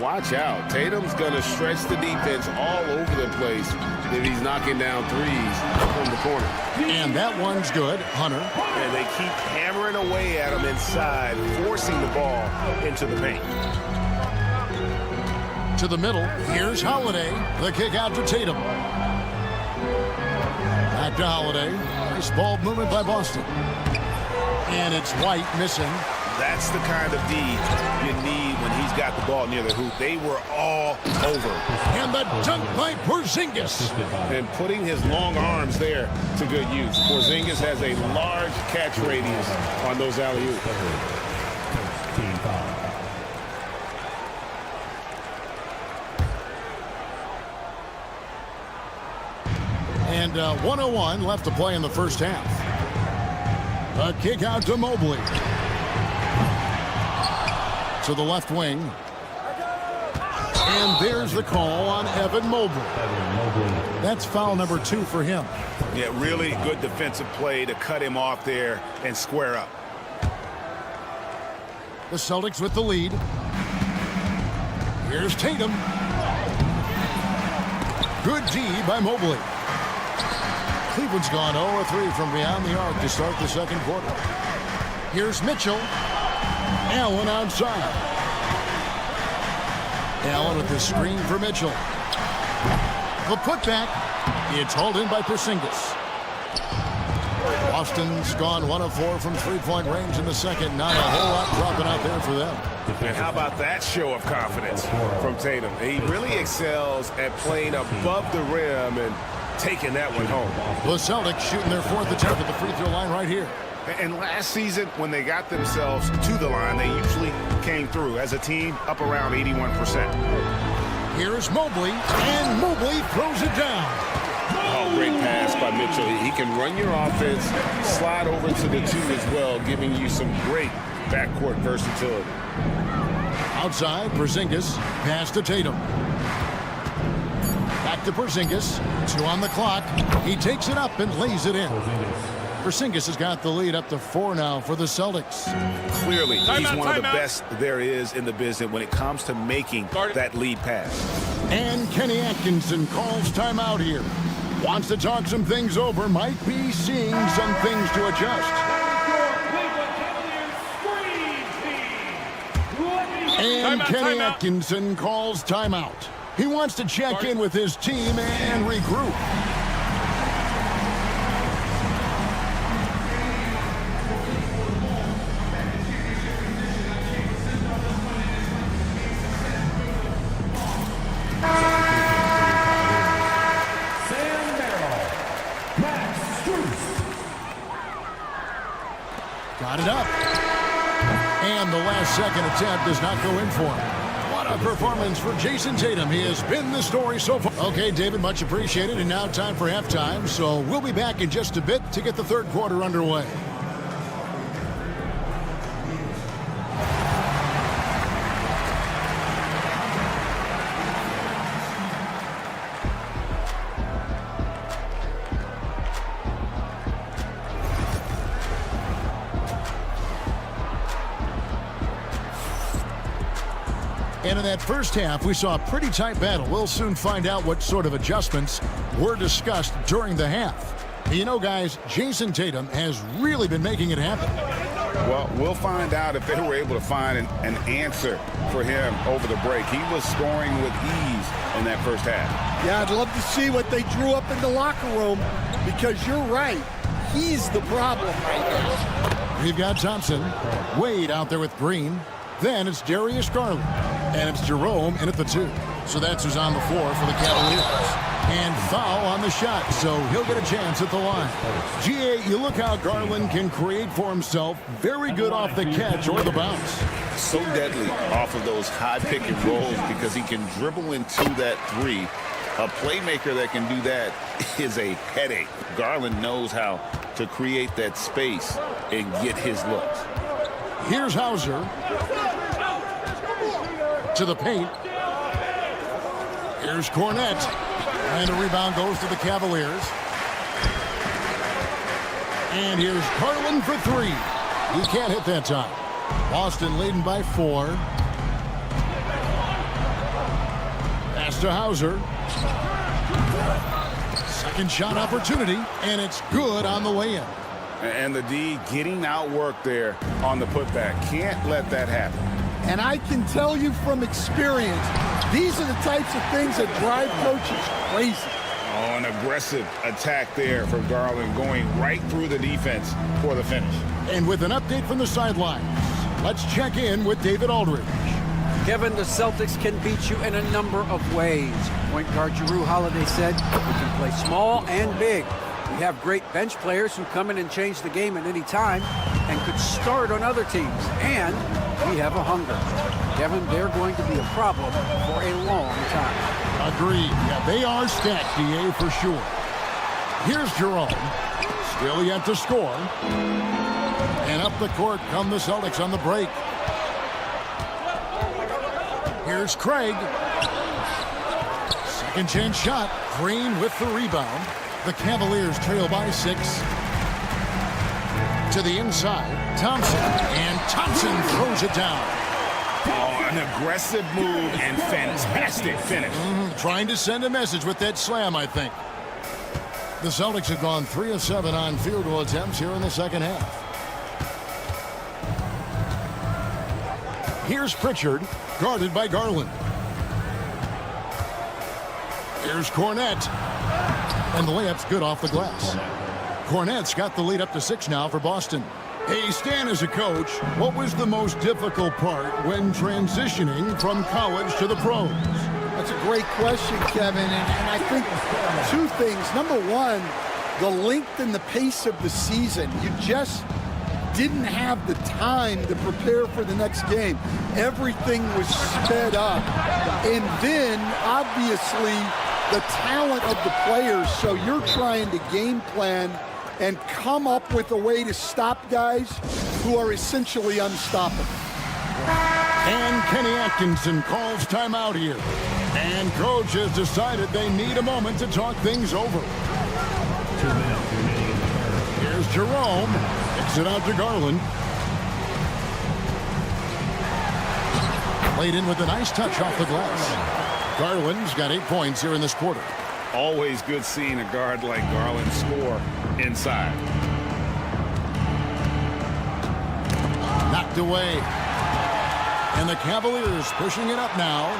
Watch out. Tatum's going to stretch the defense all over the place if he's knocking down threes from the corner. And that one's good. Hunter. And they keep hammering away at him inside, forcing the ball into the paint. To the middle. Here's Holiday. The kick out to Tatum. Back to Holiday. Nice ball movement by Boston. And it's White missing. That's the kind of D you need when he's got the ball near the hoop. They were all over. And the dunk by Porzingis. And putting his long arms there to good use. Porzingis has a large catch radius on those alley-oops. And 1:01 left to play in the first half. A kick out to Mobley. To the left wing. And there's the call on Evan Mobley. That's foul number 2 for him. Yeah, really good defensive play to cut him off there and square up. The Celtics with the lead. Here's Tatum. Good D by Mobley. Cleveland's gone 0-3 from beyond the arc to start the second quarter. Here's Mitchell. Allen outside. Allen with the screen for Mitchell. The putback. It's hauled in by Porzingis. Boston's gone 1 of 4 from three-point range in the second. Not a whole lot dropping out there for them. And how about that show of confidence from Tatum? He really excels at playing above the rim and taking that one home. The Celtics shooting their 4th attempt at the free throw line right here. And last season, when they got themselves to the line, they usually came through as a team up around 81%. Here's Mobley, and Mobley throws it down. Oh, great pass by Mitchell. He can run your offense, slide over to the 2 as well, giving you some great backcourt versatility. Outside, Porzingis, pass to Tatum. Back to Porzingis, 2 on the clock. He takes it up and lays it in. Porzingis has got the lead up to 4 now for the Celtics. Clearly, he's one of the best there is in the business when it comes to making that lead pass. And Kenny Atkinson calls timeout here. Wants to talk some things over, might be seeing some things to adjust. And Kenny Atkinson calls timeout. He wants to check in with his team and regroup. Got it up. And the last second attempt does not go in for him. What a performance for Jason Tatum. He has been the story so far. Okay, David, much appreciated. And now time for halftime. So we'll be back in just a bit to get the third quarter underway. And in that first half, we saw a pretty tight battle. We'll soon find out what sort of adjustments were discussed during the half. You know, guys, Jason Tatum has really been making it happen. Well, we'll find out if they were able to find an answer for him over the break. He was scoring with ease in that first half. Yeah, I'd love to see what they drew up in the locker room, because you're right. He's the problem right now. We've got Thompson. Wade out there with Green. Then it's Darius Garland. And it's Jerome in at the 2. So that's who's on the floor for the Cavaliers. And foul on the shot, so he'll get a chance at the line. GA, you look how Garland can create for himself. Very good off the catch or the bounce. So deadly off of those high pick and rolls because he can dribble into that three. A playmaker that can do that is a headache. Garland knows how to create that space and get his looks. Here's Hauser. To the paint. Here's Cornette. And a rebound goes to the Cavaliers. And here's Garland for three. He can't hit that time. Boston leading by 4. Pass to Hauser. Second shot opportunity, and it's good on the way in. And the D getting outworked there on the putback. Can't let that happen. And I can tell you from experience, these are the types of things that drive coaches crazy. Oh, an aggressive attack there for Garland, going right through the defense for the finish. And with an update from the sidelines, let's check in with David Aldridge. Kevin, the Celtics can beat you in a number of ways. Point guard Jrue Holiday said, we can play small and big. We have great bench players who come in and change the game at any time and could start on other teams. And we have a hunger. Kevin, they're going to be a problem for a long time. Agreed. Yeah, they are stacked, DA, for sure. Here's Jerome. Still yet to score. And up the court come the Celtics on the break. Here's Craig. Second chance shot. Green with the rebound. The Cavaliers trail by 6. To the inside. Thompson. And Thompson throws it down. Oh, an aggressive move and fantastic finish. Trying to send a message with that slam, I think. The Celtics have gone 3 of 7 on field goal attempts here in the second half. Here's Pritchard, guarded by Garland. Here's Cornette. And the layup's good off the glass. Cornette's got the lead up to 6 now for Boston. Hey, Stan, as a coach, what was the most difficult part when transitioning from college to the pros? That's a great question, Kevin, and I think 2 things. Number one, the length and the pace of the season. You just didn't have the time to prepare for the next game. Everything was sped up. And then, obviously, the talent of the players, so you're trying to game plan and come up with a way to stop guys who are essentially unstoppable. And Kenny Atkinson calls timeout here. And coach has decided they need a moment to talk things over. 2 minutes remaining in the third. Here's Jerome. Kicks it out to Garland. Played in with a nice touch off the glass. Garland's got 8 points here in this quarter. Always good seeing a guard like Garland score inside. Knocked away. And the Cavaliers pushing it up now.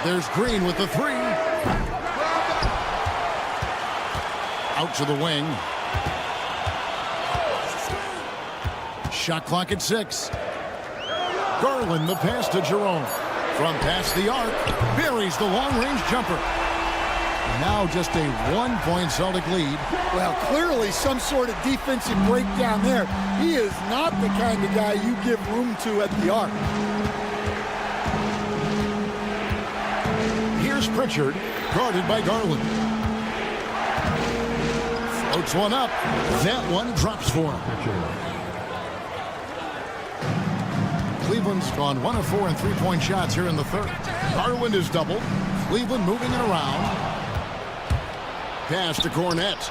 There's Green with the 3. Out to the wing. Shot clock at 6. Garland the pass to Jerome. From past the arc, buries the long-range jumper. Now just a 1-point Celtic lead. Well, clearly some sort of defensive breakdown there. He is not the kind of guy you give room to at the arc. Here's Pritchard, guarded by Garland. Floats one up. That one drops for him. Cleveland's gone 1 of 4 in 3-point shots here in the third. Garland is doubled. Cleveland moving it around. Pass to Cornette.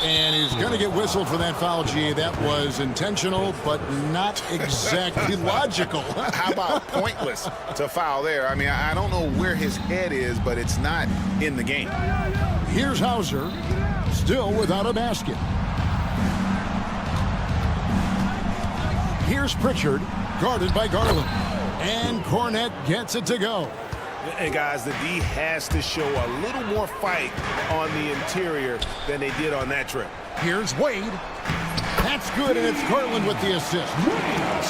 And he's going to get whistled for that foul, G. That was intentional, but not exactly logical. How about pointless to foul there? I mean, I don't know where his head is, but it's not in the game. Here's Hauser, still without a basket. Here's Pritchard, guarded by Garland. And Cornette gets it to go. And guys, the D has to show a little more fight on the interior than they did on that trip. Here's Wade. That's good, and it's Garland with the assist.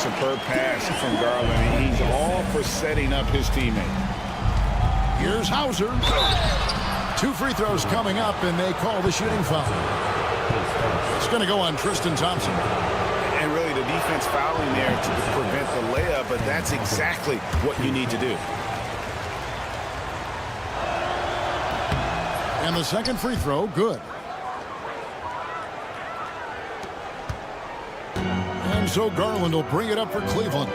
Superb pass from Garland. He's all for setting up his teammate. Here's Hauser. 2 free throws coming up, and they call the shooting foul. It's going to go on Tristan Thompson. And really the defense fouling there to prevent the layup, but that's exactly what you need to do. And the second free throw, good. And so Garland will bring it up for Cleveland.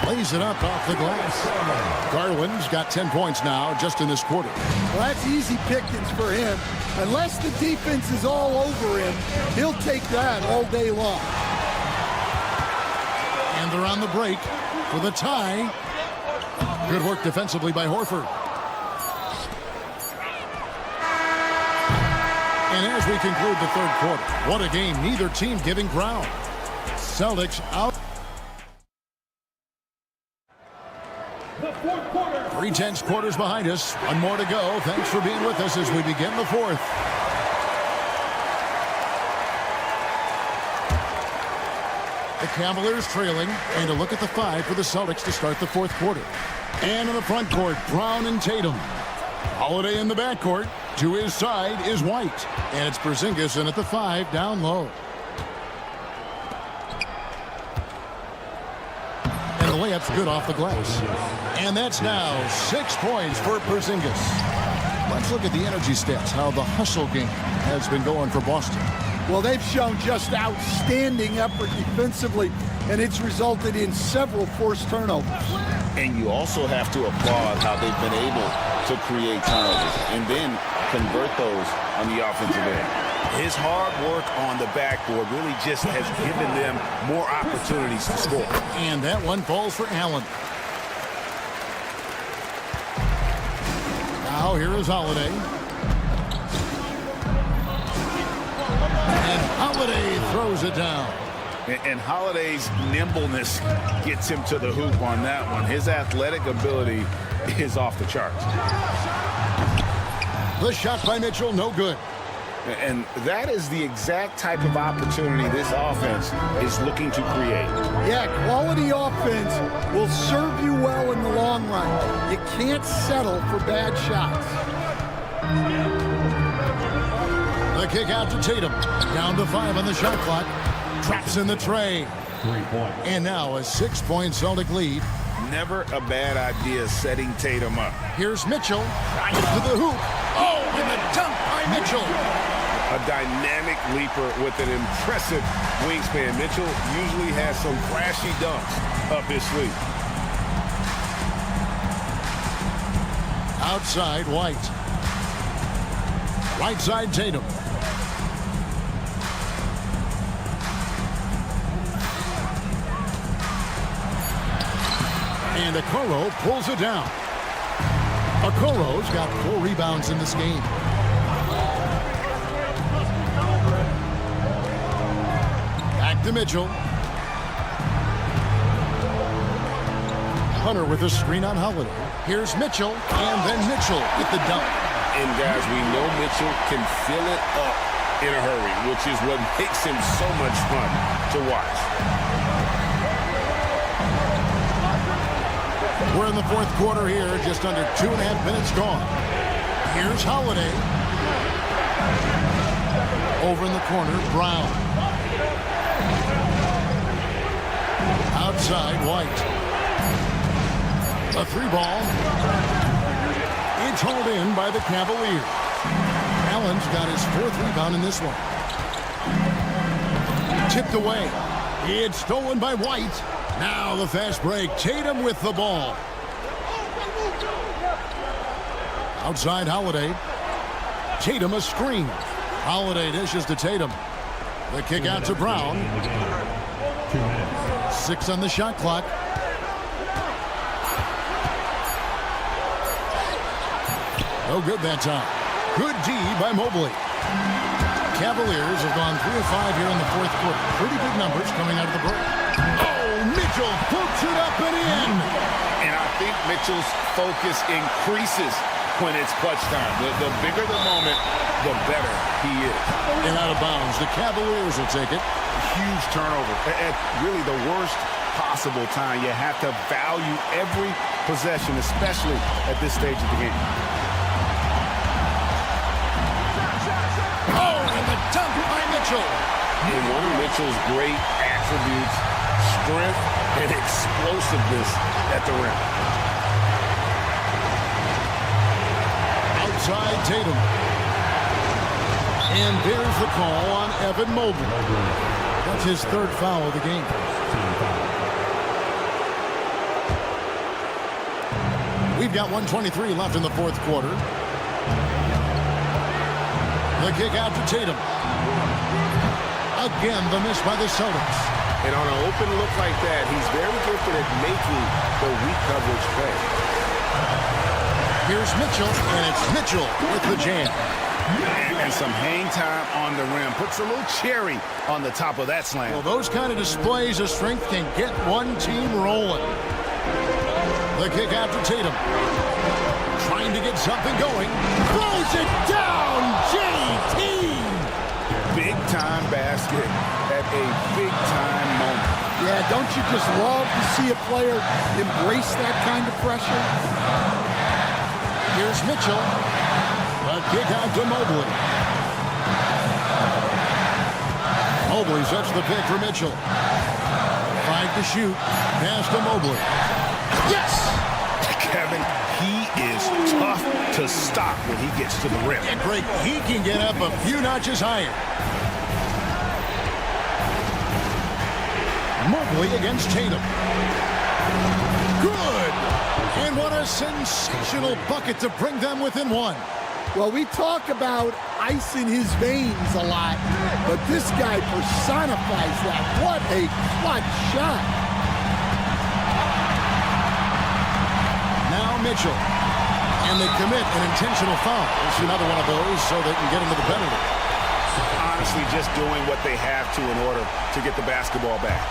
Lays it up off the glass. Garland's got 10 points now just in this quarter. Well, that's easy pickings for him. Unless the defense is all over him, he'll take that all day long. And they're on the break for the tie. Good work defensively by Horford. And as we conclude the third quarter, what a game. Neither team giving ground. Celtics out. 3/10 quarters behind us. One more to go. Thanks for being with us as we begin the fourth. The Cavaliers trailing, and a look at the 5 for the Celtics to start the fourth quarter. And in the front court, Brown and Tatum. Holiday in the backcourt. To his side is White. And it's Porzingis in at the 5 down low. And the layup's good off the glass. And that's now 6 points for Porzingis. Let's look at the energy stats, how the hustle game has been going for Boston. Well, they've shown just outstanding effort defensively, and it's resulted in several forced turnovers. And you also have to applaud how they've been able to create turnovers and then convert those on the offensive end. His hard work on the backboard really just has given them more opportunities to score. And that one falls for Allen. Now here is Holiday. And Holiday throws it down. And Holiday's nimbleness gets him to the hoop on that one. His athletic ability is off the charts. The shot by Mitchell, no good. And that is the exact type of opportunity this offense is looking to create. Yeah, quality offense will serve you well in the long run. You can't settle for bad shots. The kick out to Tatum. Down to 5 on the shot clock. Traps in the tray. 3 points. And now a 6-point Celtic lead. Never a bad idea setting Tatum up. Here's Mitchell. Trying to the hoop. Oh, and the dunk by Mitchell. A dynamic leaper with an impressive wingspan. Mitchell usually has some flashy dunks up his sleeve. Outside, White. Right side, Tatum. And Okoro pulls it down. Okoro's got 4 rebounds in this game. Back to Mitchell. Hunter with a screen on Holiday. Here's Mitchell, and then Mitchell with the dunk. And guys, we know Mitchell can fill it up in a hurry, which is what makes him so much fun to watch. We're in the fourth quarter here, just under 2.5 minutes gone. Here's Holiday. Over in the corner, Brown. Outside, White. A 3-ball. It's hauled in by the Cavaliers. Allen's got his 4th rebound in this one. Tipped away. It's stolen by White. Now the fast break. Tatum with the ball. Outside Holiday. Tatum a screen. Holiday dishes to Tatum. The kick out to Brown. 6 on the shot clock. No good that time. Good D by Mobley. Cavaliers have gone 3 of 5 here in the fourth quarter. Pretty good numbers coming out of the break. Oh, Mitchell hooks it up and in. And I think Mitchell's focus increases when it's clutch time. The bigger the moment, the better he is. And out of bounds, the Cavaliers will take it. Huge turnover. At really the worst possible time. You have to value every possession, especially at this stage of the game. Oh, and the dunk by Mitchell. And one of Mitchell's great attributes, strength and explosiveness at the rim. Outside Tatum. And there's the call on Evan Mobley. That's his third foul of the game. We've got 1:23 left in the fourth quarter. The kick out to Tatum. Again, the miss by the Celtics. And on an open look like that, he's very gifted at making the weak coverage play. Here's Mitchell, and it's Mitchell with the jam. And some hang time on the rim. Puts a little cherry on the top of that slam. Well, those kind of displays of strength can get one team rolling. The kick out to Tatum. Trying to get something going. Throws it down, JT! Big-time basket at a big-time moment. Yeah, don't you just love to see a player embrace that kind of pressure? Here's Mitchell. A kick out to Mobley. Mobley sets the pick for Mitchell. 5 to shoot. Pass to Mobley. Yes! Kevin, he is tough to stop when he gets to the rim. Yeah, Greg, he can get up a few notches higher. Mobley against Tatum. Good! And what a sensational bucket to bring them within one. Well, we talk about ice in his veins a lot, but this guy personifies that. What a clutch shot. Now Mitchell. And they commit an intentional foul. It's another one of those so they can get into the penalty. Honestly, just doing what they have to in order to get the basketball back.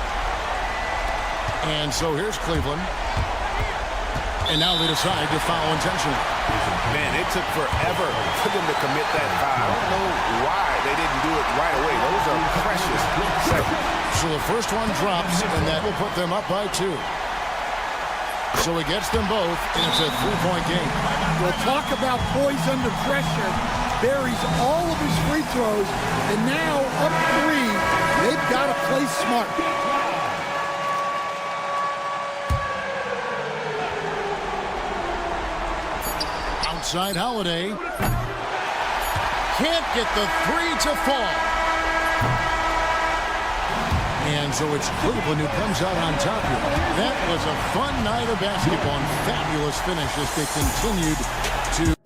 And so here's Cleveland. And now they decide to foul intentionally. Man, it took forever for them to commit that foul. I don't know why they didn't do it right away. Those are precious seconds. So the first one drops, and that will put them up by 2. So he gets them both, and it's a 3-point game. Well, talk about poise under pressure. Buries all of his free throws, and now up 3. They've got to play smart. Outside Holiday. Can't get the 3 to fall. And so it's Cleveland who comes out on top here. That was a fun night of basketball and fabulous finish as they continued to...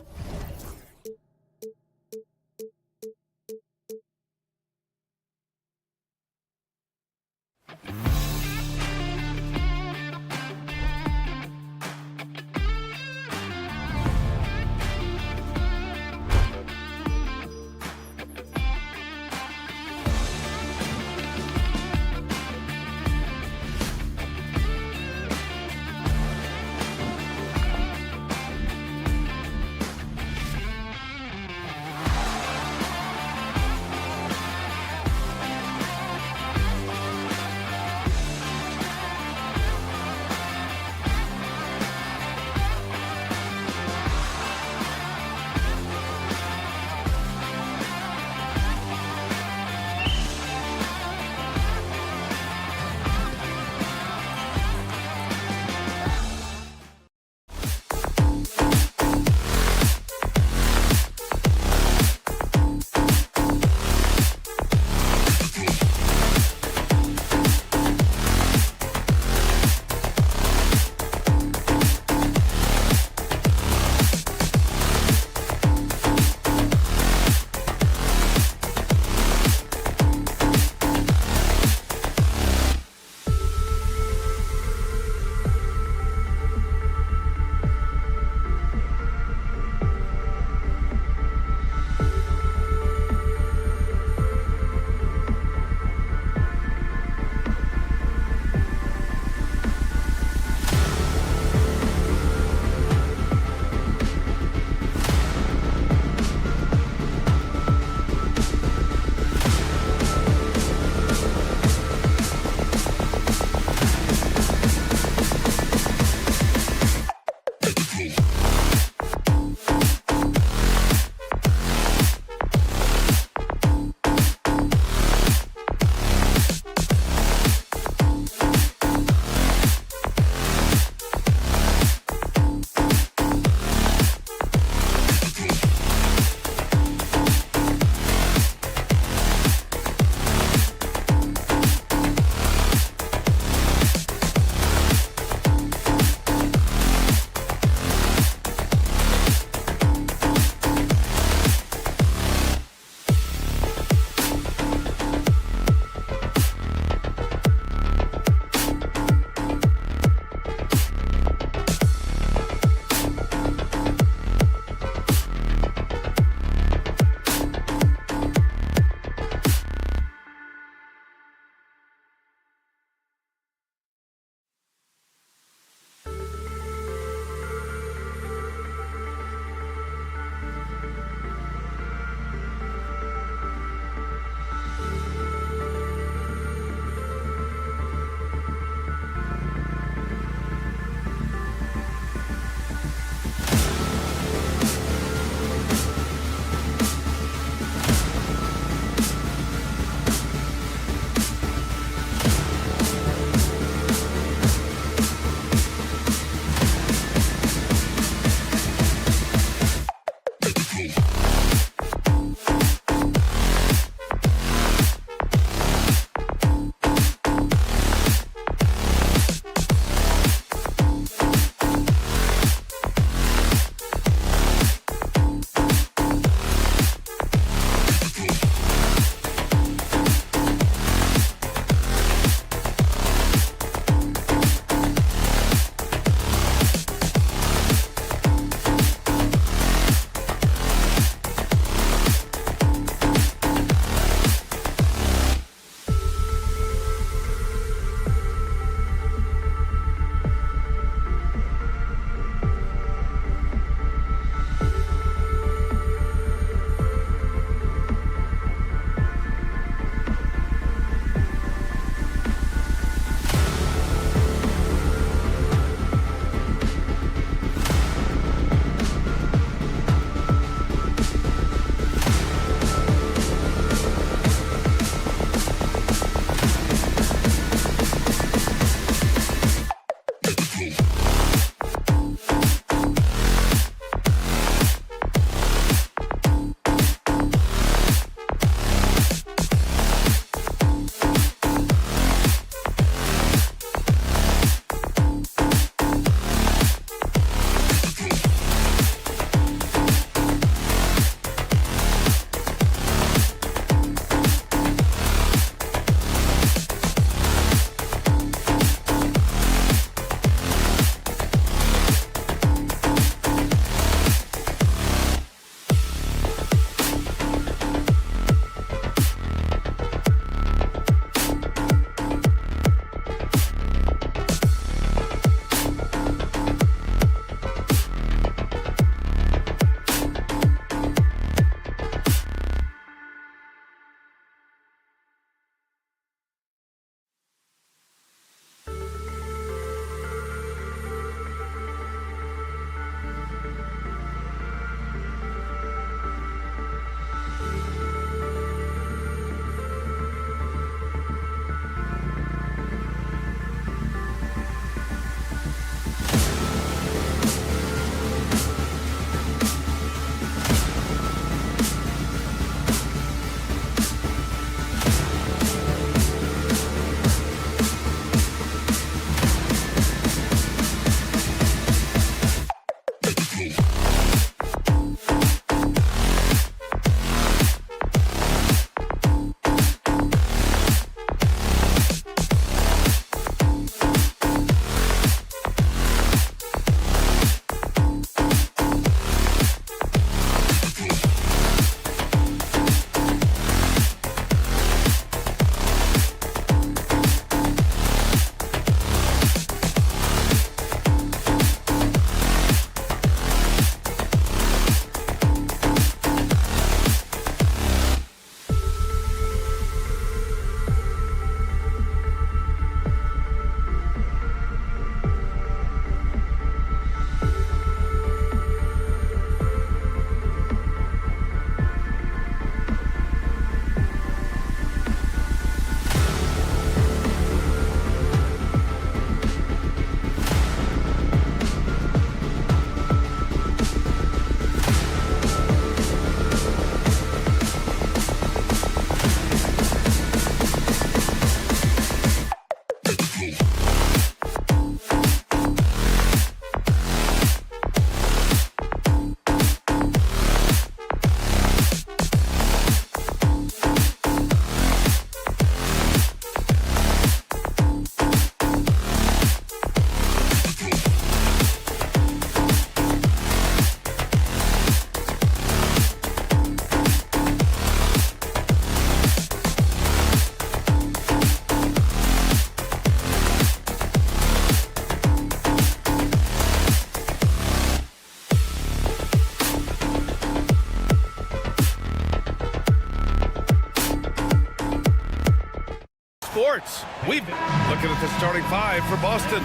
sports. We've been looking at the starting five for Boston.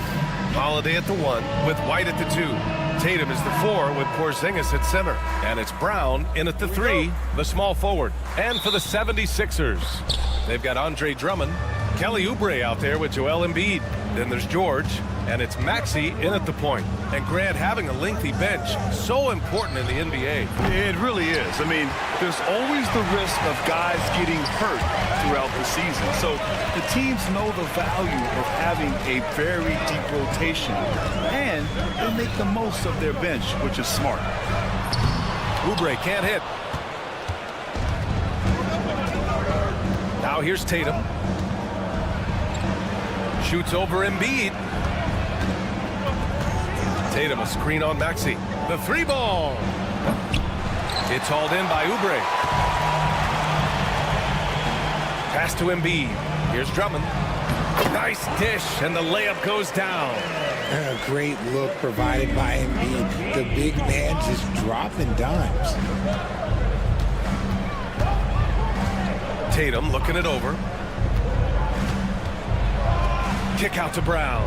Holiday at the 1 with White at the 2. Tatum is the 4 with Porzingis at center. And it's Brown in at the 3, the small forward. And for the 76ers, they've got Andre Drummond, Kelly Oubre out there with Joel Embiid. Then there's George, and it's Maxey in at the point. And Grant, having a lengthy bench, so important in the NBA. It really is. I mean, there's always the risk of guys getting hurt throughout the season. So the teams know the value of having a very deep rotation, and they make the most of their bench, which is smart. Oubre can't hit. Now here's Tatum. Shoots over Embiid. Tatum, a screen on Maxey. The 3 ball. It's hauled in by Oubre. Pass to Embiid. Here's Drummond. Nice dish, and the layup goes down. A great look provided by Embiid. The big man just dropping dimes. Tatum looking it over. Kick out to Brown.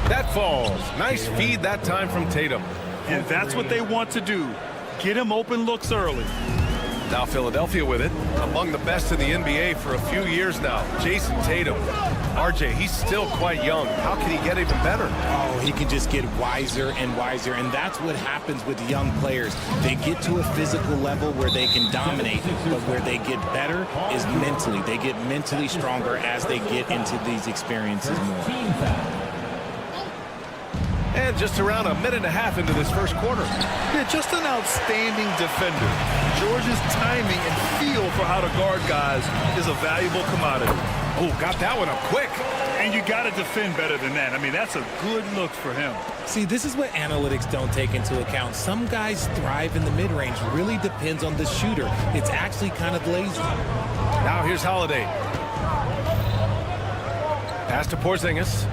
That falls. Nice feed that time from Tatum. And that's what they want to do. Get him open looks early. Now Philadelphia with it. Among the best in the NBA for a few years now. Jason Tatum. RJ, he's still quite young. How can he get even better? Oh, he can just get wiser and wiser, and that's what happens with young players. They get to a physical level where they can dominate, but where they get better is mentally. They get mentally stronger as they get into these experiences more. And just around a minute and a half into this first quarter. Yeah, just an outstanding defender. George's timing and feel for how to guard guys is a valuable commodity. Oh, got that one up quick. And you got to defend better than that. I mean, that's a good look for him. See, this is what analytics don't take into account. Some guys thrive in the mid-range. Really depends on the shooter. It's actually kind of lazy. Now here's Holiday. Pass to Porzingis.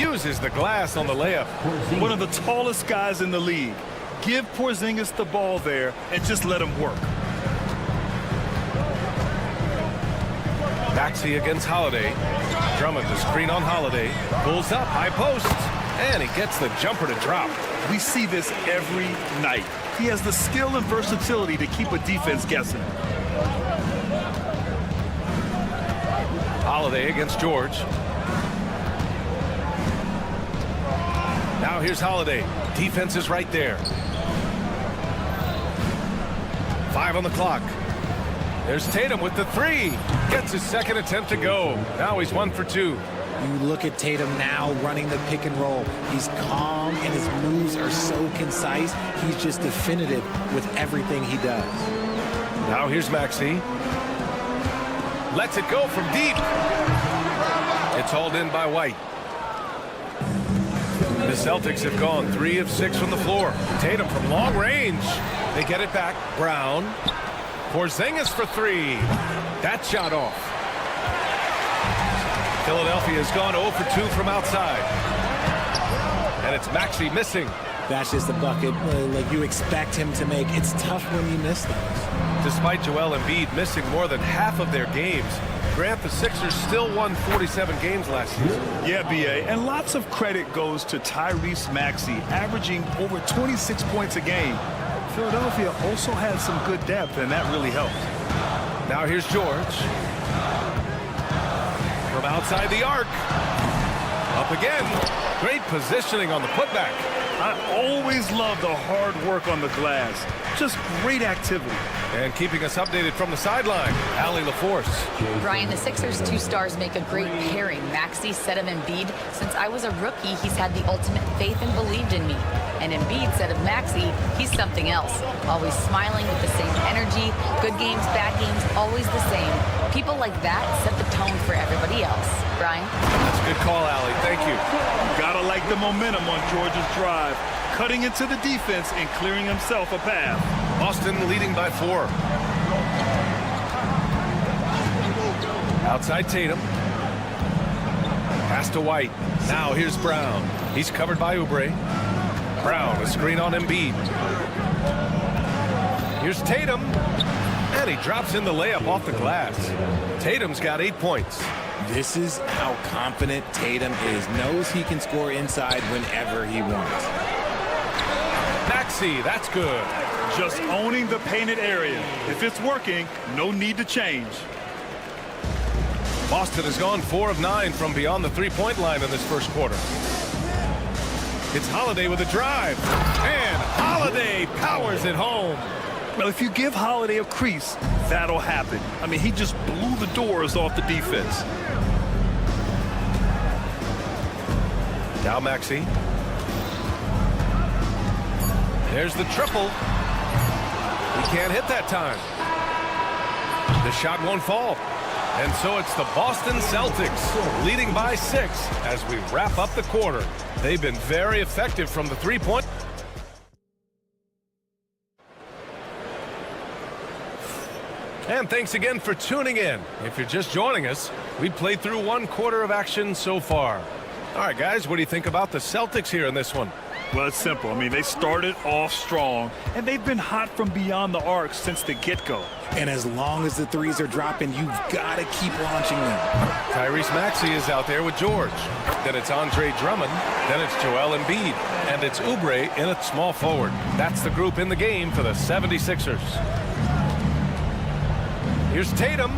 Uses the glass on the layup. One of the tallest guys in the league. Give Porzingis the ball there and just let him work. Maxey against Holiday. Drummond to screen on Holiday. Pulls up, high post. And he gets the jumper to drop. We see this every night. He has the skill and versatility to keep a defense guessing. Holiday against George. Now here's Holiday. Defense is right there. 5 on the clock. There's Tatum with the 3. Gets his second attempt to go. Now he's 1 for 2. You look at Tatum now running the pick and roll. He's calm and his moves are so concise. He's just definitive with everything he does. Now here's Maxey. Lets it go from deep. It's hauled in by White. The Celtics have gone 3 of 6 from the floor. Tatum from long range. They get it back. Brown. Porzingis for 3. That shot off. Philadelphia has gone 0 for 2 from outside. And it's Maxey missing. That's just a bucket like you expect him to make. It's tough when you miss those. Despite Joel Embiid missing more than half of their games, Grant, the Sixers still won 47 games last season. Yeah, B.A., and lots of credit goes to Tyrese Maxey, averaging over 26 points a game. Philadelphia also had some good depth, and that really helped. Now here's George. From outside the arc. Up again. Great positioning on the putback. I always love the hard work on the glass. Just great activity. And keeping us updated from the sideline, Allie LaForce. Brian, the Sixers' 2 stars make a great pairing. Maxey said of Embiid, since I was a rookie, he's had the ultimate faith and believed in me. And Embiid said of Maxey, he's something else. Always smiling with the same energy. Good games, bad games, always the same. People like that set the tone for everybody else. Brian? That's a good call, Allie. Thank you. Gotta like the momentum on George's drive. Cutting into the defense and clearing himself a path. Boston leading by 4. Outside Tatum. Pass to White. Now here's Brown. He's covered by Oubre. Brown, a screen on Embiid. Here's Tatum. And he drops in the layup off the glass. Tatum's got 8 points. This is how confident Tatum is. Knows he can score inside whenever he wants. Maxey, that's good. Just owning the painted area. If it's working, no need to change. Boston has gone 4 of 9 from beyond the three-point line in this first quarter. It's Holiday with a drive. And Holiday powers it home. Well, if you give Holiday a crease, that'll happen. I mean, he just blew the doors off the defense. Now Maxey. There's the triple. He can't hit that time. The shot won't fall. And so it's the Boston Celtics leading by 6 as we wrap up the quarter. They've been very effective from the three-point. And thanks again for tuning in. If you're just joining us, we played through 1 quarter of action so far. All right, guys, what do you think about the Celtics here in this one? Well, it's simple. I mean, they started off strong, and they've been hot from beyond the arc since the get-go. And as long as the threes are dropping, you've got to keep launching them. Tyrese Maxey is out there with George. Then it's Andre Drummond. Then it's Joel Embiid. And it's Oubre in at small forward. That's the group in the game for the 76ers. Here's Tatum.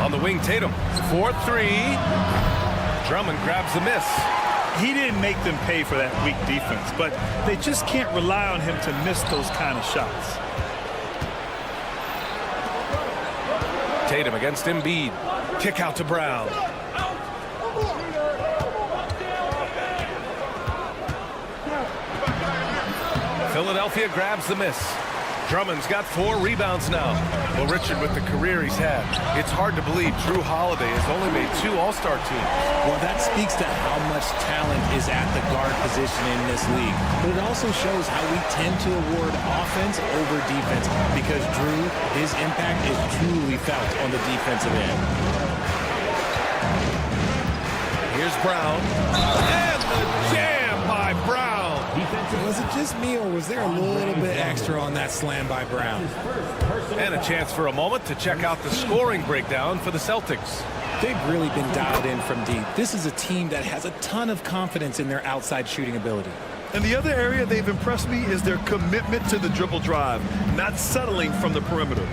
On the wing, Tatum. 4-3. Drummond grabs the miss. He didn't make them pay for that weak defense, but they just can't rely on him to miss those kind of shots. Tatum against Embiid. Kick out to Brown. Philadelphia grabs the miss. Drummond's got 4 rebounds now. Well, Richard, with the career he's had, it's hard to believe Drew Holiday has only made 2 All-Star teams. Well, that speaks to how much talent is at the guard position in this league. But it also shows how we tend to award offense over defense because Drew, his impact is truly felt on the defensive end. Here's Brown. And the jam by Brown. Was it just me, or was there a little bit extra on that slam by Brown? And a chance for a moment to check out the scoring breakdown for the Celtics. They've really been dialed in from deep. This is a team that has a ton of confidence in their outside shooting ability. And the other area they've impressed me is their commitment to the dribble drive, not settling from the perimeter.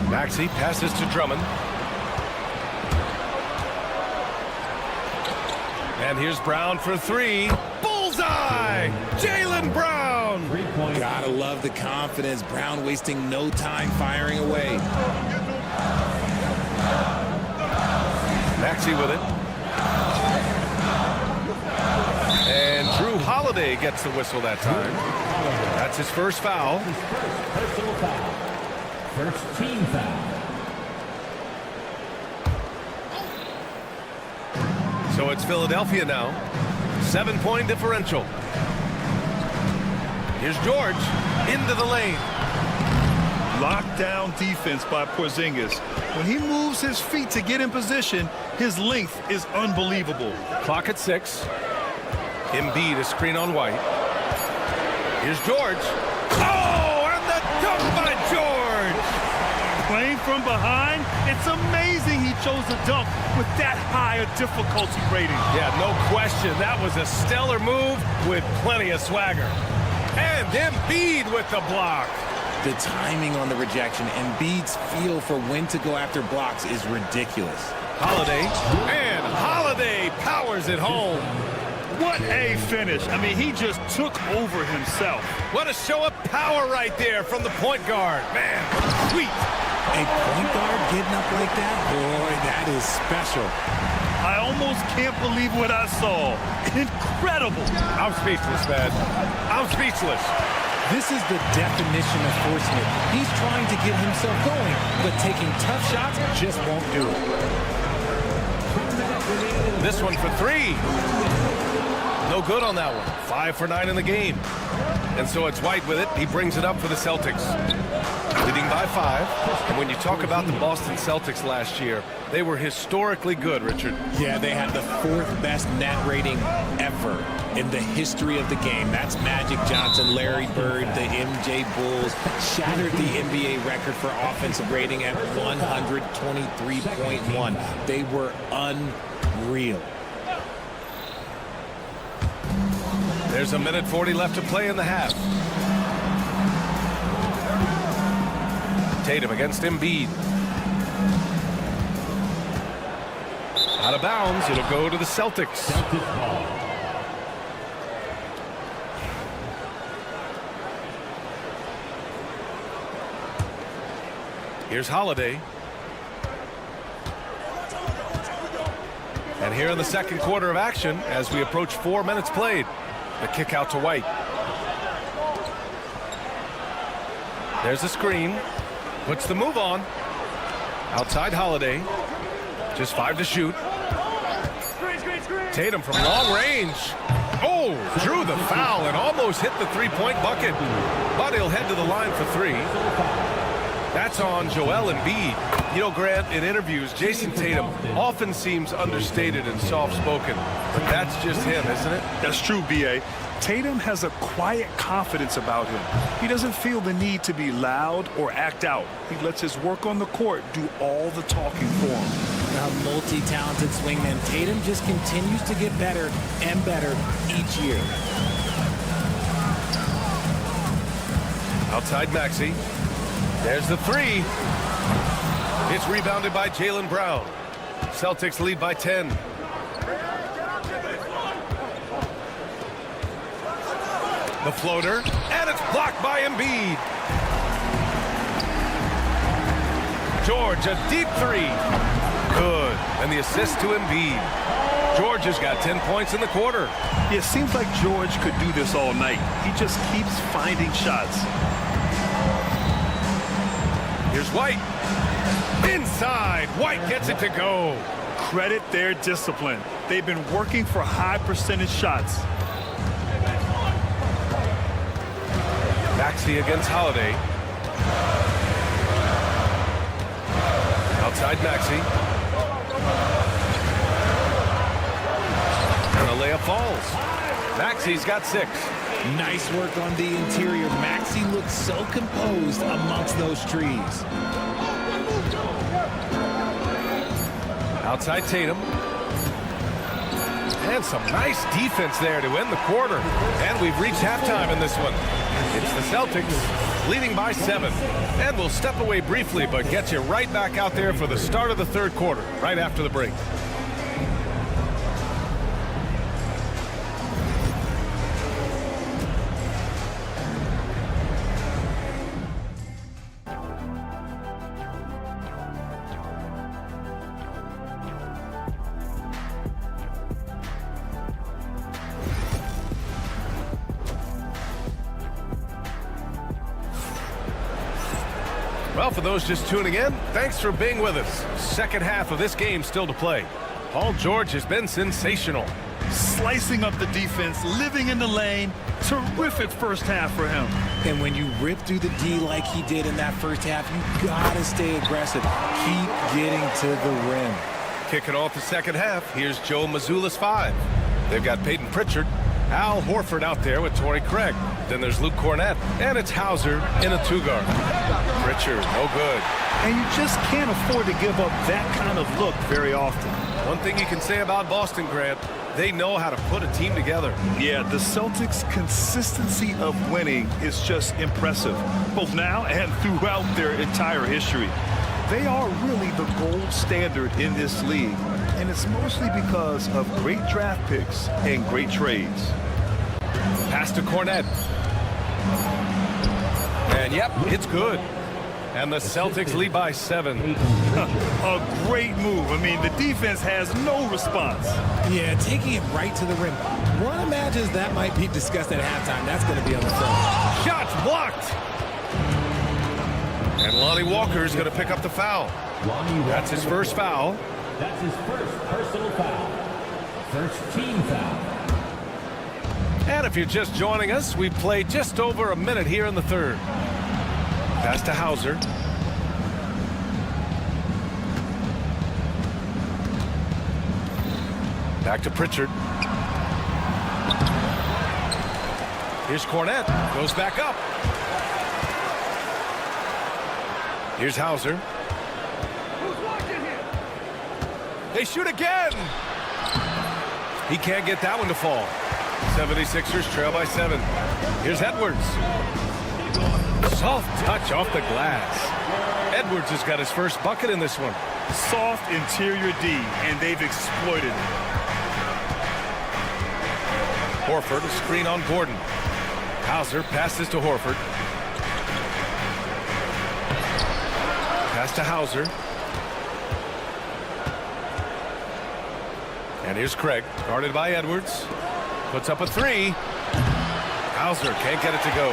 Maxey passes to Drummond. And here's Brown for 3. Bullseye! Jaylen Brown! Gotta love the confidence. Brown wasting no time firing away. Maxey with it. And Drew Holiday gets the whistle that time. That's his first foul. Personal foul. First team foul. So it's Philadelphia now. 7-point differential. Here's George into the lane. Lockdown defense by Porzingis. When he moves his feet to get in position, his length is unbelievable. Clock at 6. Embiid, a screen on White. Here's George. Oh, and the dunk by George! Playing from behind, it's amazing he chose to dunk with that high a difficulty rating. Yeah, no question. That was a stellar move with plenty of swagger. And Embiid with the block. The timing on the rejection, Embiid's feel for when to go after blocks is ridiculous. Holiday, and Holiday powers it home. What a finish. I mean, he just took over himself. What a show of power right there from the point guard. Man, sweet. A point guard getting up like that? Boy, that is special. I almost can't believe what I saw. Incredible. I'm speechless, man. I'm speechless. This is the definition of forcing it. He's trying to get himself going, but taking tough shots just won't do it. This one for 3. No good on that one. 5 for 9 in the game. And so it's White with it. He brings it up for the Celtics. Leading by 5. And when you talk about the Boston Celtics last year, they were historically good, Richard. Yeah, they had the 4th best net rating ever in the history of the game. That's Magic Johnson, Larry Bird, the MJ Bulls. Shattered the NBA record for offensive rating at 123.1. They were unreal. There's a minute 40 left to play in the half. Tatum against Embiid. Out of bounds. It'll go to the Celtics. Here's Holiday. And here in the second quarter of action, as we approach 4 minutes played, the kick out to White. There's a screen. Puts the move on. Outside Holiday. Just 5 to shoot. Tatum from long range. Oh, drew the foul and almost hit the three-point bucket. But he'll head to the line for 3. That's on Joel Embiid. You know, Grant, in interviews, Jason Tatum often seems understated and soft-spoken. But that's just him, isn't it? That's true, B.A. Tatum has a quiet confidence about him. He doesn't feel the need to be loud or act out. He lets his work on the court do all the talking for him. A multi-talented swingman, Tatum just continues to get better and better each year. Outside Maxey. There's the 3. It's rebounded by Jaylen Brown. Celtics lead by 10. The floater, and it's blocked by Embiid. George, a deep 3. Good. And the assist to Embiid. George has got 10 points in the quarter. Yeah, it seems like George could do this all night. He just keeps finding shots. Here's White. Inside. White gets it to go. Credit their discipline. They've been working for high percentage shots. Maxey against Holiday. Outside Maxey. And the layup falls. Maxey's got 6. Nice work on the interior. Maxey looks so composed amongst those trees. Outside Tatum. And some nice defense there to end the quarter. And we've reached halftime in this one. It's the Celtics leading by 7. And we'll step away briefly, but get you right back out there for the start of the third quarter, right after the break. Well, for those just tuning in, thanks for being with us. Second half of this game still to play. Paul George has been sensational. Slicing up the defense, living in the lane. Terrific first half for him. And when you rip through the D like he did in that first half, you gotta stay aggressive. Keep getting to the rim. Kicking off the second half, here's Joe Mazzulla's 5. They've got Peyton Pritchard, Al Horford out there with Torrey Craig. Then there's Luke Cornett, and it's Hauser in a 2-guard. Pritchard, no good. And you just can't afford to give up that kind of look very often. One thing you can say about Boston, Grant, they know how to put a team together. Yeah, the Celtics' consistency of winning is just impressive, both now and throughout their entire history. They are really the gold standard in this league, and it's mostly because of great draft picks and great trades. Pass to Cornett. And yep, it's good. And the Celtics lead by 7. A great move. I mean, the defense has no response. Yeah, taking it right to the rim. One imagines that might be discussed at halftime. That's going to be on the film. Shots blocked. And Lonnie Walker's going to pick up the foul. That's his first foul. That's his first personal foul. First team foul. And if you're just joining us, we've played just over a minute here in the third. Pass to Hauser. Back to Pritchard. Here's Cornette. Goes back up. Here's Hauser. They shoot again. He can't get that one to fall. 76ers trail by 7. Here's Edwards. Soft touch off the glass. Edwards has got his first bucket in this one. Soft interior D, and they've exploited it. Horford, a screen on Gordon. Hauser passes to Horford. Pass to Hauser. And here's Craig, guarded by Edwards. Puts up a 3. Hauser can't get it to go.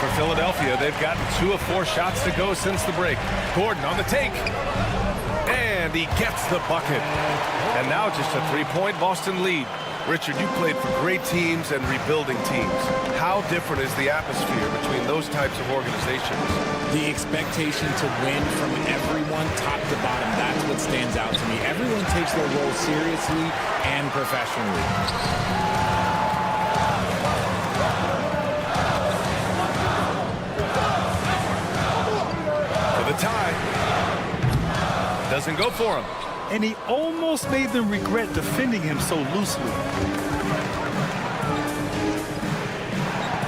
For Philadelphia, they've gotten 2 of 4 shots to go since the break. Gordon on the take. And he gets the bucket. And now just a 3-point Boston lead. Richard, you played for great teams and rebuilding teams. How different is the atmosphere between those types of organizations? The expectation to win from everyone, top to bottom, that's what stands out to me. Everyone takes their role seriously and professionally. For the tie. Doesn't go for him. And he almost made them regret defending him so loosely.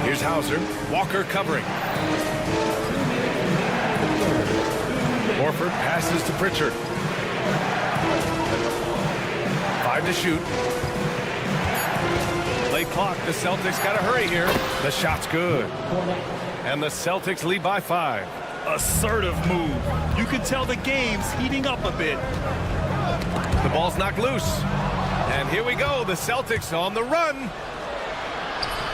Here's Hauser. Walker covering. Horford passes to Pritchard. 5 to shoot. Late clock. The Celtics got to hurry here. The shot's good. And the Celtics lead by 5. Assertive move. You can tell the game's heating up a bit. The ball's knocked loose. And here we go. The Celtics on the run.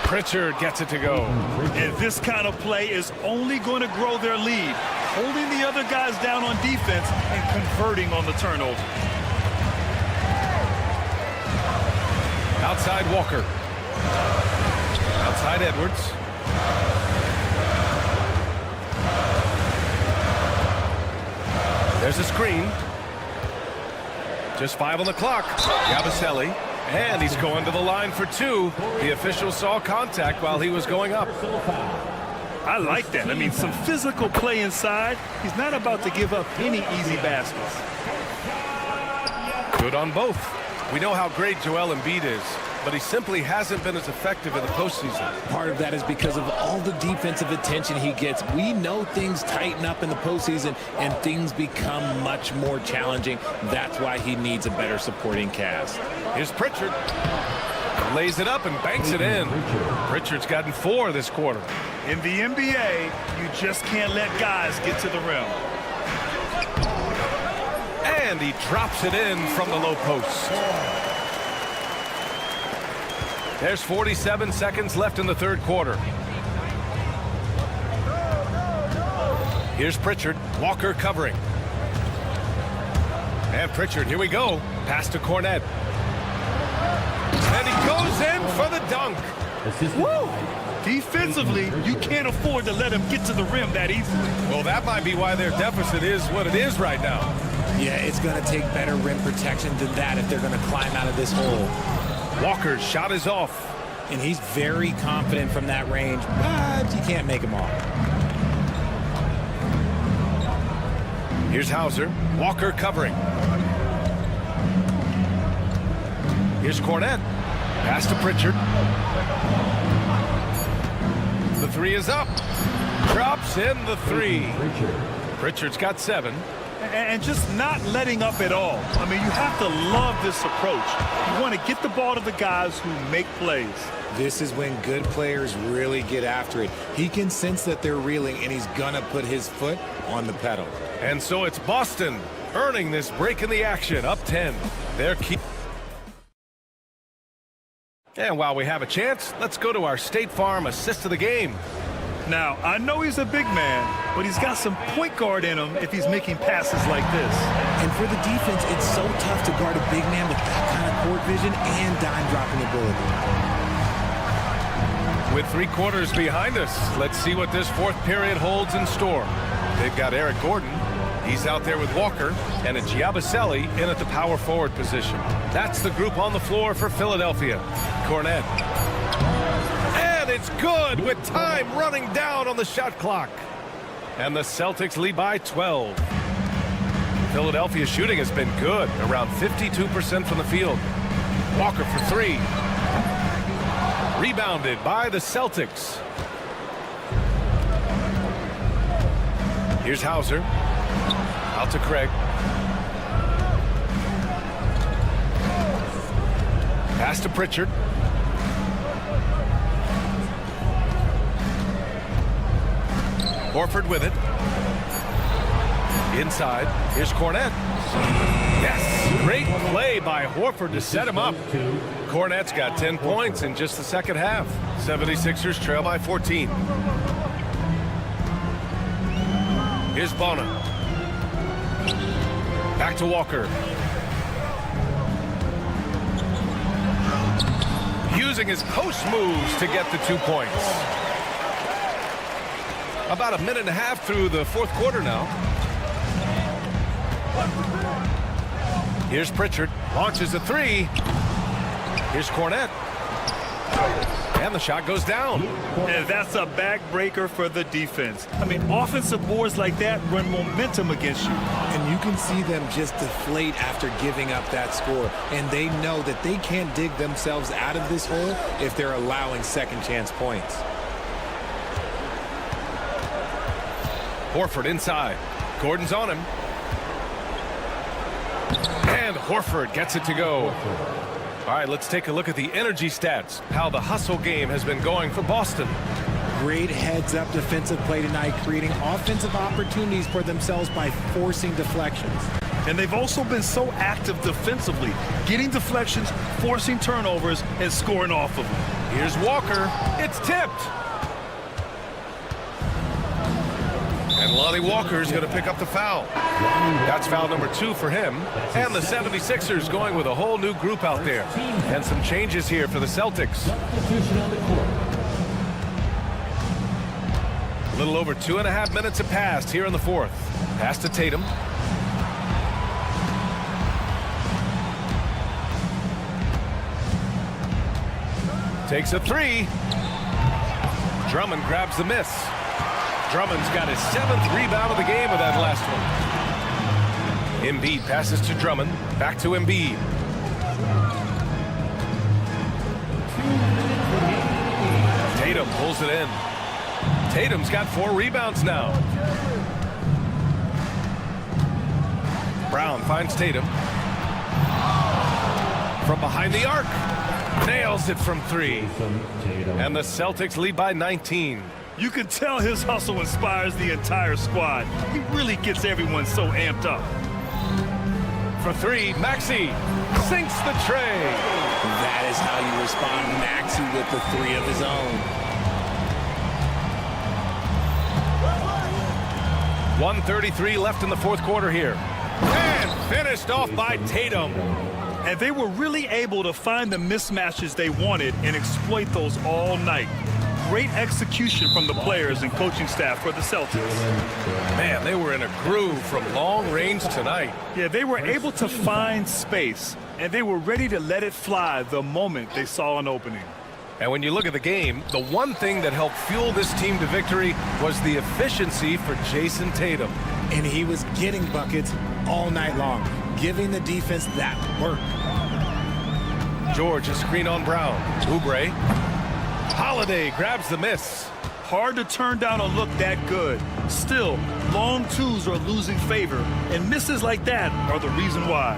Pritchard gets it to go. And this kind of play is only going to grow their lead. Holding the other guys down on defense and converting on the turnover. Outside Walker. Outside Edwards. There's a screen. Just 5 on the clock. Yabusele. And he's going to the line for 2. The official saw contact while he was going up. I like that. I mean, some physical play inside. He's not about to give up any easy baskets. Good on both. We know how great Joel Embiid is, but he simply hasn't been as effective in the postseason. Part of that is because of all the defensive attention he gets. We know things tighten up in the postseason and things become much more challenging. That's why he needs a better supporting cast. Here's Pritchard. Lays it up and banks it in. Pritchard's gotten 4 this quarter. In the NBA, you just can't let guys get to the rim. And he drops it in from the low post. There's 47 seconds left in the third quarter. Here's Pritchard. Walker covering. And Pritchard, here we go. Pass to Cornette. And he goes in for the dunk. Woo! Defensively, you can't afford to let him get to the rim that easily. Well, that might be why their deficit is what it is right now. Yeah, it's going to take better rim protection than that if they're going to climb out of this hole. Walker's shot is off. And he's very confident from that range, but you can't make him off. Here's Hauser. Walker covering. Here's Cornette. Pass to Pritchard. The 3 is up. Drops in the 3. Pritchard's got 7. And just not letting up at all. I mean, you have to love this approach. You want to get the ball to the guys who make plays. This is when good players really get after it. He can sense that they're reeling, and he's going to put his foot on the pedal. And so it's Boston earning this break in the action, up 10. They're key. And while we have a chance, let's go to our State Farm assist of the game. Now, I know he's a big man, but he's got some point guard in him if he's making passes like this. And for the defense, it's so tough to guard a big man with that kind of court vision and dime-dropping ability. With 3 quarters behind us, let's see what this fourth period holds in store. They've got Eric Gordon. He's out there with Walker and a Giabaselli in at the power forward position. That's the group on the floor for Philadelphia. Cornet. And it's good with time running down on the shot clock. And the Celtics lead by 12. Philadelphia's shooting has been good, around 52% from the field. Walker for three. Rebounded by the Celtics. Here's Hauser. Out to Craig. Pass to Pritchard. Horford with it. Inside. Here's Cornet. Yes. Great play by Horford to set him up. Cornet's got 10 points in just the second half. 76ers trail by 14. Here's Bona. Back to Walker. Using his post moves to get the 2 points. About a minute and a half through the fourth quarter now. Here's Pritchard. Launches a three. Here's Cornet. And the shot goes down. And that's a backbreaker for the defense. I mean, offensive boards like that run momentum against you. And you can see them just deflate after giving up that score. And they know that they can't dig themselves out of this hole if they're allowing second chance points. Horford inside. Gordon's on him. And Horford gets it to go. All right, let's take a look at the energy stats. How the hustle game has been going for Boston. Great heads-up defensive play tonight, creating offensive opportunities for themselves by forcing deflections. And they've also been so active defensively, getting deflections, forcing turnovers, and scoring off of them. Here's Walker. It's tipped. And Lonnie Walker's going to pick up the foul. That's foul number 2 for him. And the 76ers going with a whole new group out there. And some changes here for the Celtics. A little over 2.5 minutes have passed here in the fourth. Pass to Tatum. Takes a three. Drummond grabs the miss. Drummond's got his 7th rebound of the game with that last one. Embiid passes to Drummond. Back to Embiid. Tatum pulls it in. Tatum's got 4 rebounds now. Brown finds Tatum. From behind the arc. Nails it from 3. And the Celtics lead by 19. You can tell his hustle inspires the entire squad. He really gets everyone so amped up. For 3, Maxey sinks the tray. That is how you respond. Maxey with the 3 of his own. 1:33 left in the fourth quarter here. And finished off by Tatum. And they were really able to find the mismatches they wanted and exploit those all night. Great execution from the players and coaching staff for the Celtics. Man, they were in a groove from long range tonight. Yeah, they were able to find space, and they were ready to let it fly the moment they saw an opening. And when you look at the game, the one thing that helped fuel this team to victory was the efficiency for Jason Tatum. And he was getting buckets all night long, giving the defense that work. George, a screen on Brown. Oubre. Holiday grabs the miss. Hard to turn down a look that good. Still, long twos are losing favor, and misses like that are the reason why.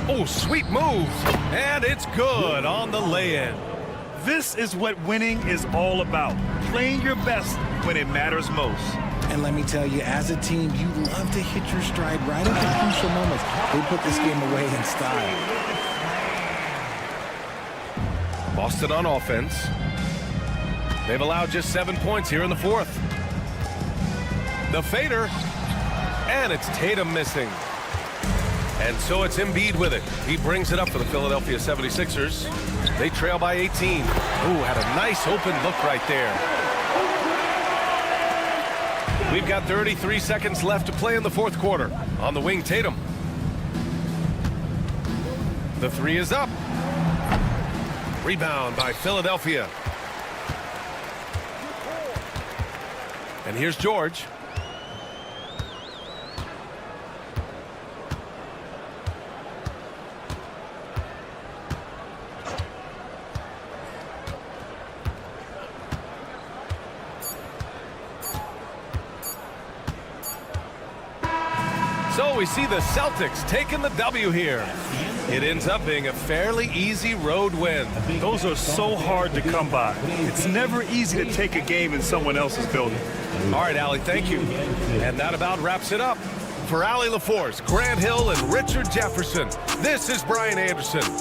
Oh, sweet move. And it's good on the lay-in. This is what winning is all about. Playing your best when it matters most. And let me tell you, as a team, you love to hit your stride right at the crucial moments. They put this game away in style. Boston on offense. They've allowed just 7 points here in the fourth. The fader. And it's Tatum missing. And so it's Embiid with it. He brings it up for the Philadelphia 76ers. They trail by 18. Ooh, had a nice open look right there. We've got 33 seconds left to play in the fourth quarter. On the wing, Tatum. The three is up. Rebound by Philadelphia. And here's George. So we see the Celtics taking the W here. It ends up being a fairly easy road win. Those are so hard to come by. It's never easy to take a game in someone else's building. All right, Allie, thank you. And that about wraps it up. For Allie LaForce, Grant Hill, and Richard Jefferson, this is Brian Anderson.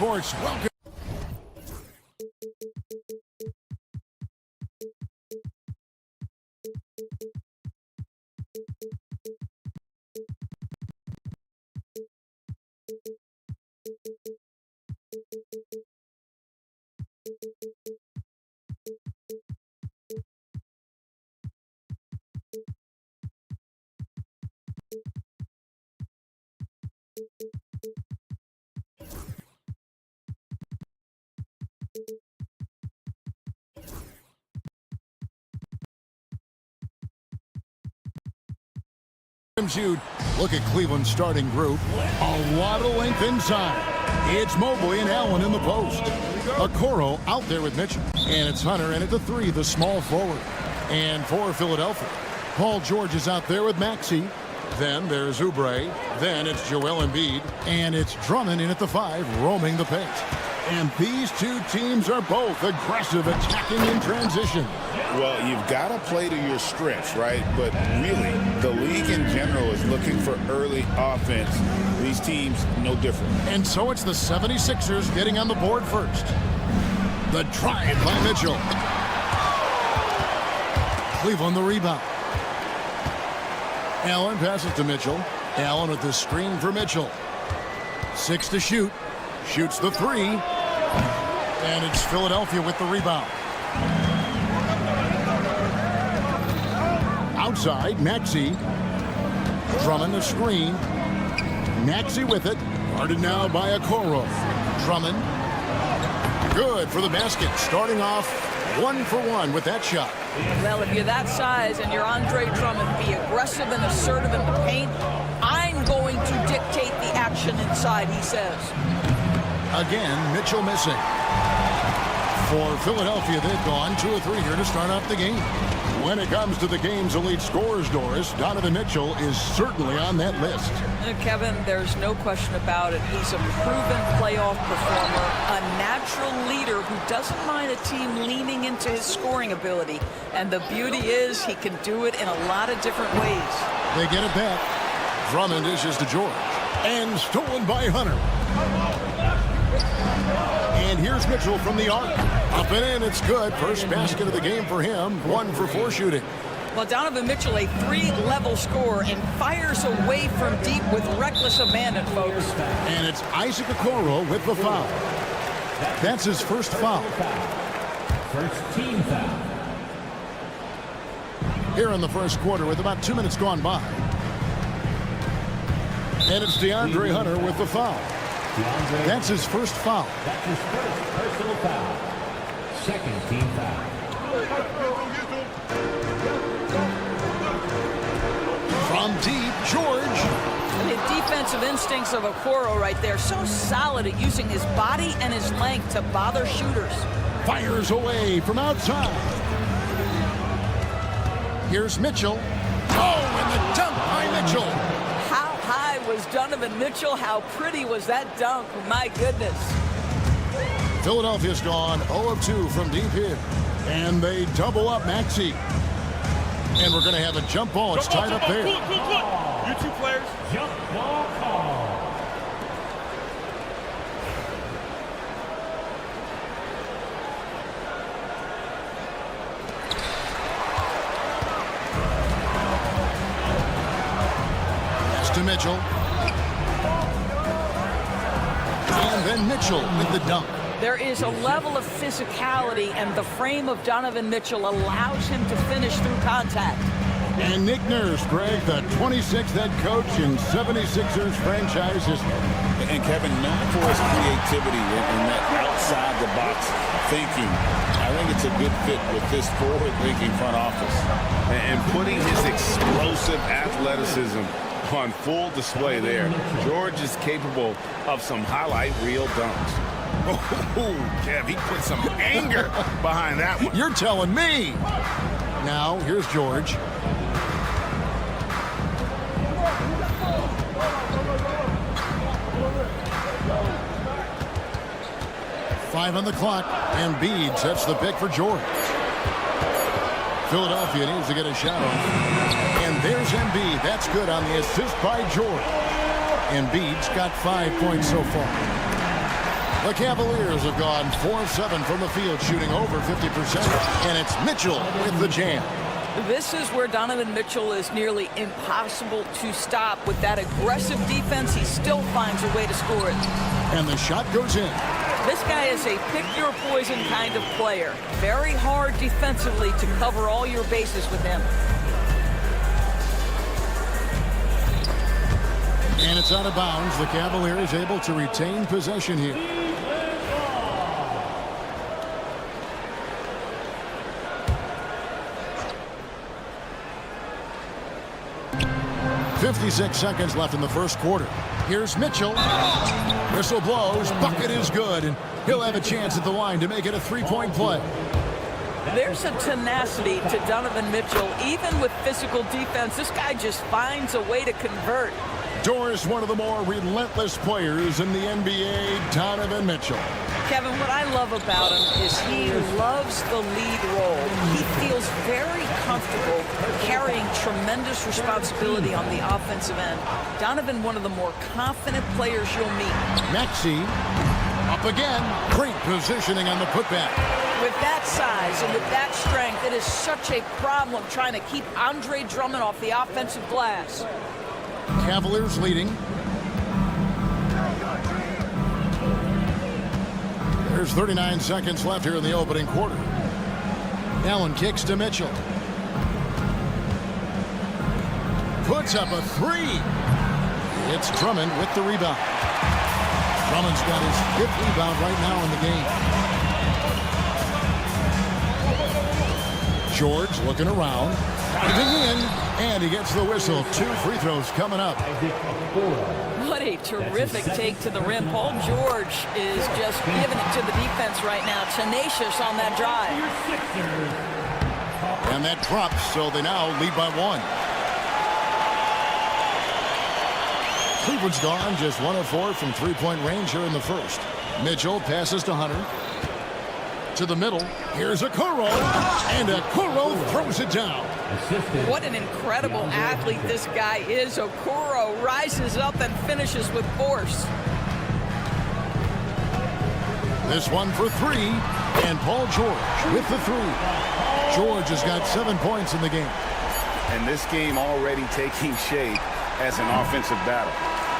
Sports. Welcome. Jude. Look at Cleveland's starting group. A lot of length inside. It's Mobley and Allen in the post. Okoro out there with Mitchell. And it's Hunter in at the 3, the small forward. And for Philadelphia, Paul George is out there with Maxey. Then there's Oubre. Then it's Joel Embiid. And it's Drummond in at the 5, roaming the paint. And these two teams are both aggressive, attacking in transition. Well, you've got to play to your strengths, right? But really, the league in general is looking for early offense. These teams, no different. And so it's the 76ers getting on the board first. The drive by Mitchell. Cleveland the rebound. Allen passes to Mitchell. Allen with the screen for Mitchell. 6 to shoot. Shoots the 3. And it's Philadelphia with the rebound. Outside, Maxey. Drummond the screen. Maxey with it. Guarded now by Okoro. Drummond. Good for the basket. Starting off 1 for 1 with that shot. Well, if you're that size and you're Andre Drummond, be aggressive and assertive in the paint. I'm going to dictate the action inside, he says. Again, Mitchell missing. For Philadelphia, they've gone 2 or 3 here to start off the game. When it comes to the game's elite scorers, Doris, Donovan Mitchell is certainly on that list. Kevin, there's no question about it. He's a proven playoff performer, a natural leader who doesn't mind a team leaning into his scoring ability. And the beauty is he can do it in a lot of different ways. They get it back. Drummond dishes to George. And stolen by Hunter. And here's Mitchell from the arc. Up and in, it's good. First basket of the game for him. 1 for 4 shooting. Well, Donovan Mitchell, a 3-level scorer, and fires away from deep with reckless abandon, folks. And it's Isaac Okoro with the foul. That's his first foul. First team foul. Here in the first quarter with about 2 minutes gone by. And it's DeAndre Hunter with the foul. That's his first foul. That's his first personal foul. Second team foul. From deep, George. The defensive instincts of Okoro right there. So solid at using his body and his length to bother shooters. Fires away from outside. Here's Mitchell. Oh, and the dunk by Mitchell. How high was Donovan Mitchell? How pretty was that dunk? My goodness. Philadelphia's gone 0 of 2 from deep here. And they double up Maxey. And we're going to have a jump ball. It's tied up there. You two players. Jump ball call. Pass to Mitchell. And then Mitchell with the dunk. There is a level of physicality, and the frame of Donovan Mitchell allows him to finish through contact. And Nick Nurse, Greg, the 26th head coach in 76ers franchise history. And Kevin, known for his creativity and that outside-the-box thinking, I think it's a good fit with this forward-thinking front office. And putting his explosive athleticism on full display there. George is capable of some highlight reel dunks. Oh, Kev, he put some anger behind that one. You're telling me. Now, here's George. Five on the clock, and Embiid sets the pick for George. Philadelphia needs to get a shot off. And there's Embiid. That's good on the assist by George. Embiid's got 5 points so far. The Cavaliers have gone 4-7 from the field, shooting over 50%. And it's Mitchell with the jam. This is where Donovan Mitchell is nearly impossible to stop. With that aggressive defense, he still finds a way to score it. And the shot goes in. This guy is a pick-your-poison kind of player. Very hard defensively to cover all your bases with him. And it's out of bounds. The Cavaliers able to retain possession here. .56 seconds left in the first quarter. Here's Mitchell. Whistle blows. Bucket is good. And he'll have a chance at the line to make it a three-point play. There's a tenacity to Donovan Mitchell. Even with physical defense, this guy just finds a way to convert. Doris, one of the more relentless players in the NBA, Donovan Mitchell. Kevin, what I love about him is he loves the lead role. He feels very comfortable carrying tremendous responsibility on the offensive end. Donovan, one of the more confident players you'll meet. Maxey up again. Great positioning on the putback. With that size and with that strength, it is such a problem trying to keep Andre Drummond off the offensive glass. Cavaliers leading. There's 39 seconds left here in the opening quarter. Allen kicks to Mitchell. Puts up a three. It's Drummond with the rebound. Drummond's got his 5th rebound right now in the game. George looking around. Diving in, and he gets the whistle. 2 free throws coming up. What a terrific take to the rim. Paul George is just giving it to the defense right now. Tenacious on that drive. And that drops, so they now lead by 1. Cleveland's gone just 1 of 4 from three-point range here in the first. Mitchell passes to Hunter. To the middle. Here's Okoro. And Okoro throws it down. What an incredible athlete this guy is. Okoro rises up and finishes with force. This one for 3. And Paul George with the 3. George has got 7 points in the game. And this game already taking shape as an offensive battle.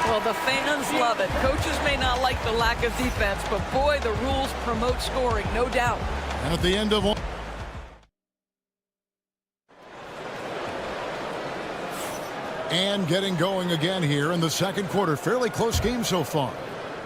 Well, the fans love it. Coaches may not like the lack of defense, but boy, the rules promote scoring, no doubt. And at the end of one. And getting going again here in the second quarter. Fairly close game so far.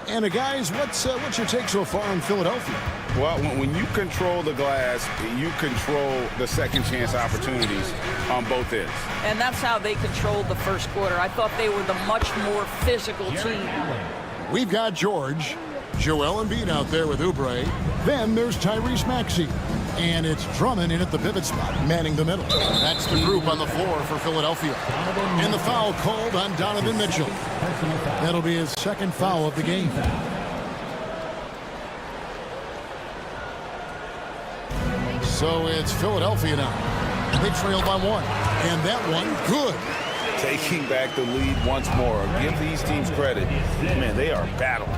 And guys, what's your take so far on Philadelphia? Well, when you control the glass, you control the second chance opportunities on both ends. And that's how they controlled the first quarter. I thought they were the much more physical team. We've got George, Joel Embiid out there with Oubre. Then there's Tyrese Maxey. And it's Drummond in at the pivot spot, manning the middle. That's the group on the floor for Philadelphia. And the foul called on Donovan Mitchell. That'll be his 2nd foul of the game. So it's Philadelphia now. They trail by 1. And that one, good. Taking back the lead once more. Give these teams credit. Man, they are battling.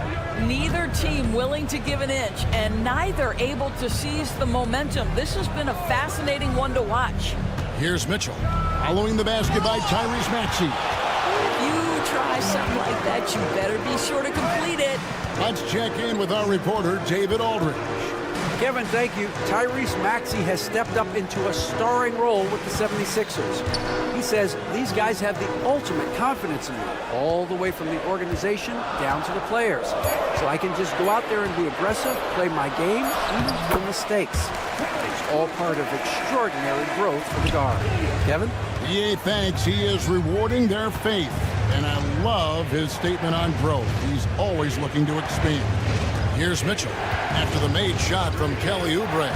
Neither team willing to give an inch, and neither able to seize the momentum. This has been a fascinating one to watch. Here's Mitchell. Following the basket by Tyrese Maxey. If you try something like that, you better be sure to complete it. Let's check in with our reporter, David Aldridge. Kevin, thank you. Tyrese Maxey has stepped up into a starring role with the 76ers. He says these guys have the ultimate confidence in me, all the way from the organization down to the players. So I can just go out there and be aggressive, play my game, even through mistakes. It's all part of extraordinary growth for the guard. Kevin? Yeah, thanks. He is rewarding their faith. And I love his statement on growth. He's always looking to expand. Here's Mitchell after the made shot from Kelly Oubre.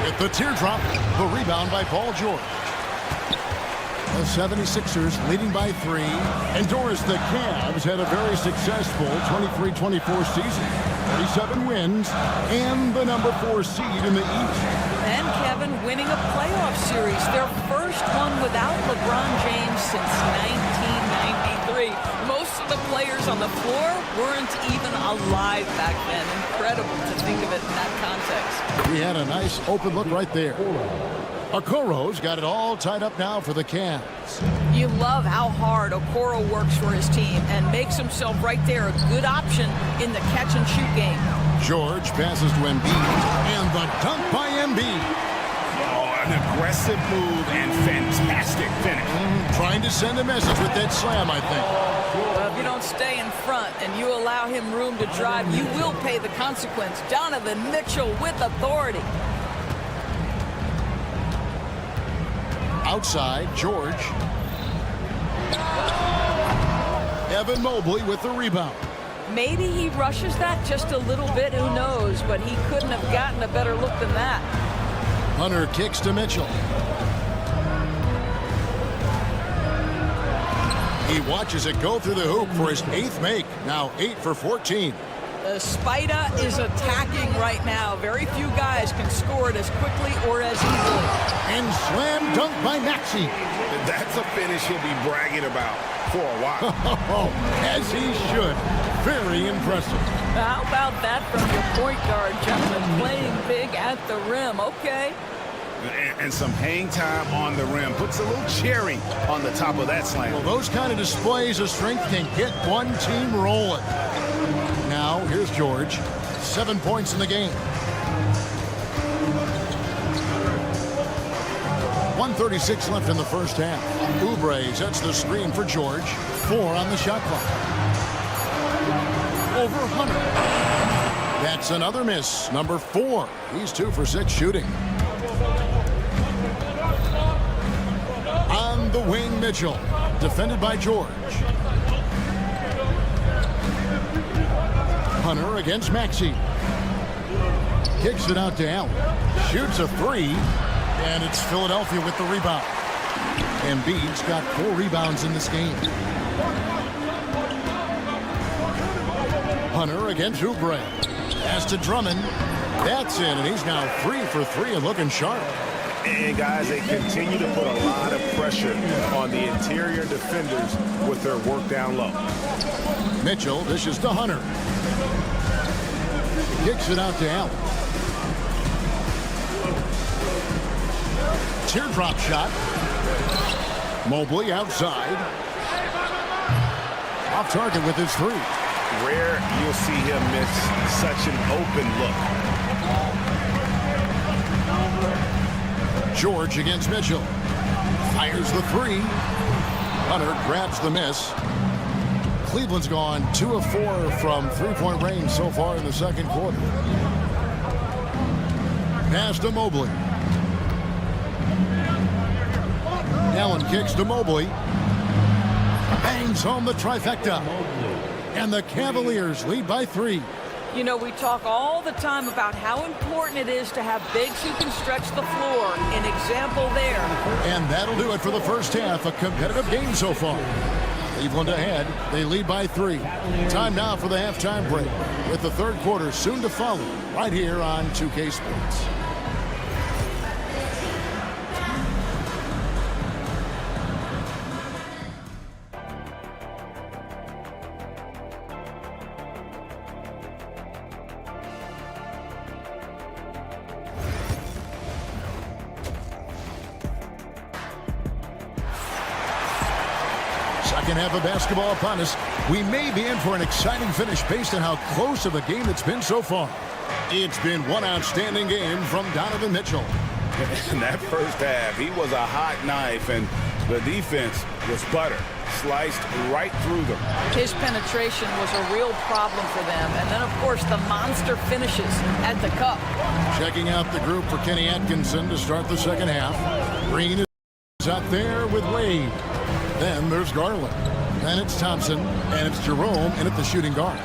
With the teardrop, the rebound by Paul George. The 76ers leading by 3. And Doris, the Cavs had a very successful 23-24 season. 37 wins and the number 4 seed in the East. And Kevin winning a playoff series, their first one without LeBron James since 1993. Most of the players on the floor weren't even alive back then. Incredible to think of it in that context. He had a nice open look right there. Okoro's got it all tied up now for the Cavs. You love how hard Okoro works for his team and makes himself right there a good option in the catch-and-shoot game. George passes to Embiid, and the dunk by Embiid. Oh, an aggressive move and fantastic finish. Trying to send a message with that slam, I think. Well, if you don't stay in front and you allow him room to drive, you will pay the consequence. Donovan Mitchell with authority. Outside, George. Evan Mobley with the rebound. Maybe he rushes that just a little bit, who knows, but he couldn't have gotten a better look than that. Hunter kicks to Mitchell. He watches it go through the hoop for his 8th make. Now 8 for 14. The Spider is attacking right now. Very few guys can score it as quickly or as easily. And slam dunk by Maxey. That's a finish he'll be bragging about for a while. As he should. Very impressive. How about that from your point guard, gentlemen? Playing big at the rim. Okay. And some hang time on the rim. Puts a little cherry on the top of that slam. Well, those kind of displays of strength can get one team rolling. Now, here's George. 7 points in the game. 1:36 left in the first half. Oubre sets the screen for George. 4 on the shot clock. Over Hunter. That's another miss. Number 4. He's 2 for 6 shooting. On the wing, Mitchell. Defended by George. Hunter against Maxey. Kicks it out to Allen. Shoots a 3. And it's Philadelphia with the rebound. Embiid's got 4 rebounds in this game. Hunter against Oubre. Pass to Drummond. That's in, and he's now 3 for 3 and looking sharp. And guys, they continue to put a lot of pressure on the interior defenders with their work down low. Mitchell dishes to Hunter. Kicks it out to Allen. Teardrop shot. Mobley outside. Off target with his 3. Rare you'll see him miss such an open look. George against Mitchell. Fires the 3. Hunter grabs the miss. Cleveland's gone 2 of 4 from three-point range so far in the second quarter. Pass to Mobley. Allen kicks to Mobley. Bangs home the trifecta. And the Cavaliers lead by 3. You know, we talk all the time about how important it is to have bigs who can stretch the floor. An example there. And that'll do it for the first half. A competitive game so far. Cleveland ahead. They lead by 3. Time now for the halftime break, with the third quarter soon to follow right here on 2K Sports. Second half of basketball upon us. We may be in for an exciting finish based on how close of a game it's been so far. It's been one outstanding game from Donovan Mitchell. In that first half, he was a hot knife, and the defense was butter. Sliced right through them. His penetration was a real problem for them. And then, of course, the monster finishes at the cup. Checking out the group for Kenny Atkinson to start the second half. Green is out there with Wade. Then there's Garland. Then it's Thompson. And it's Jerome in at the shooting guard.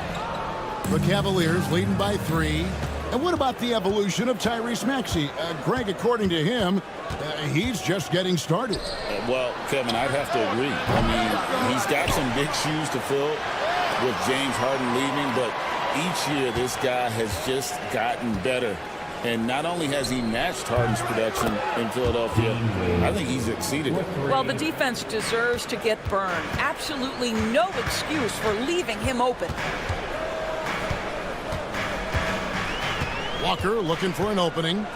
The Cavaliers leading by 3. And what about the evolution of Tyrese Maxey? Greg, according to him, he's just getting started. Well, Kevin, I'd have to agree. I mean, he's got some big shoes to fill with James Harden leaving, but each year this guy has just gotten better And not only has he matched Harden's production in Philadelphia, I think he's exceeded it. Well, the defense deserves to get burned. Absolutely no excuse for leaving him open. Walker looking for an opening.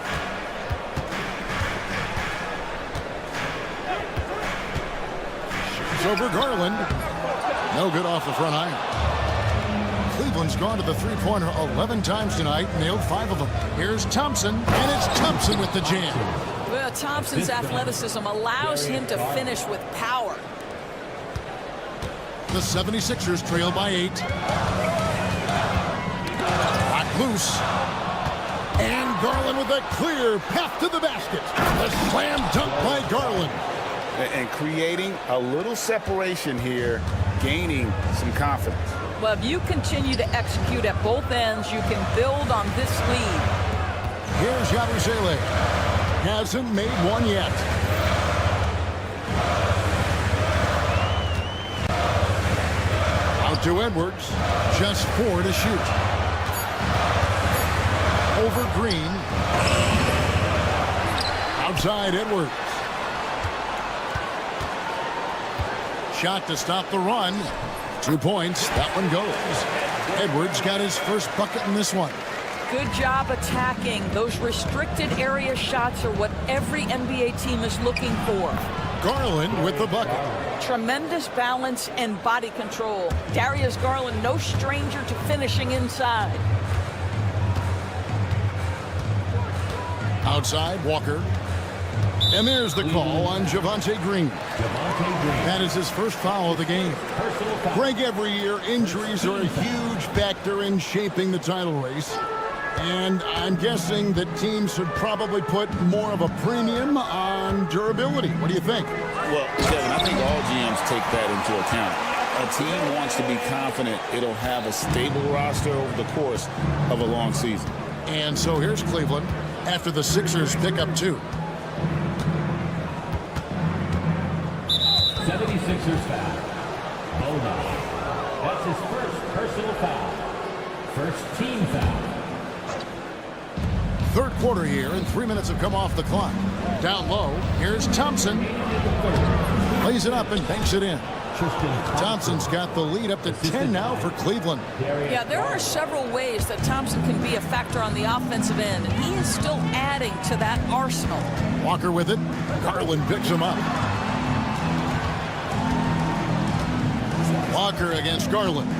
Shoots over Garland. No good off the front iron. Cleveland's gone to the three-pointer 11 times tonight, nailed 5 of them. Here's Thompson, and it's Thompson with the jam. Well, Thompson's athleticism allows him to finish with power. The 76ers trail by 8. Lock loose. And Garland with a clear path to the basket. The slam dunk by Garland. And creating a little separation here, gaining some confidence. Well, if you continue to execute at both ends, you can build on this lead. Here's Yabusele. Hasn't made one yet. Out to Edwards. Just 4 to shoot. Over Green. Outside Edwards. Shot to stop the run. 2 points. That one goes. Edwards got his first bucket in this one. Good job attacking. Those restricted area shots are what every NBA team is looking for. Garland with the bucket. Tremendous balance and body control. Darius Garland, no stranger to finishing inside. Outside, Walker. And there's the call on Javonte Green. That is his first foul of the game. Greg, every year, injuries are a huge factor in shaping the title race. And I'm guessing that teams should probably put more of a premium on durability. What do you think? Well, Kevin, I think all GMs take that into account. A team wants to be confident it'll have a stable roster over the course of a long season. And so here's Cleveland after the Sixers pick up 2. 76ers foul. Bola. That's his first personal foul. First team foul. Third quarter here, and 3 minutes have come off the clock. Down low, here's Thompson. Lays it up and banks it in. Thompson's got the lead up to 10 now for Cleveland. Yeah, there are several ways that Thompson can be a factor on the offensive end, and he is still adding to that arsenal. Walker with it. Garland picks him up. Walker against Garland.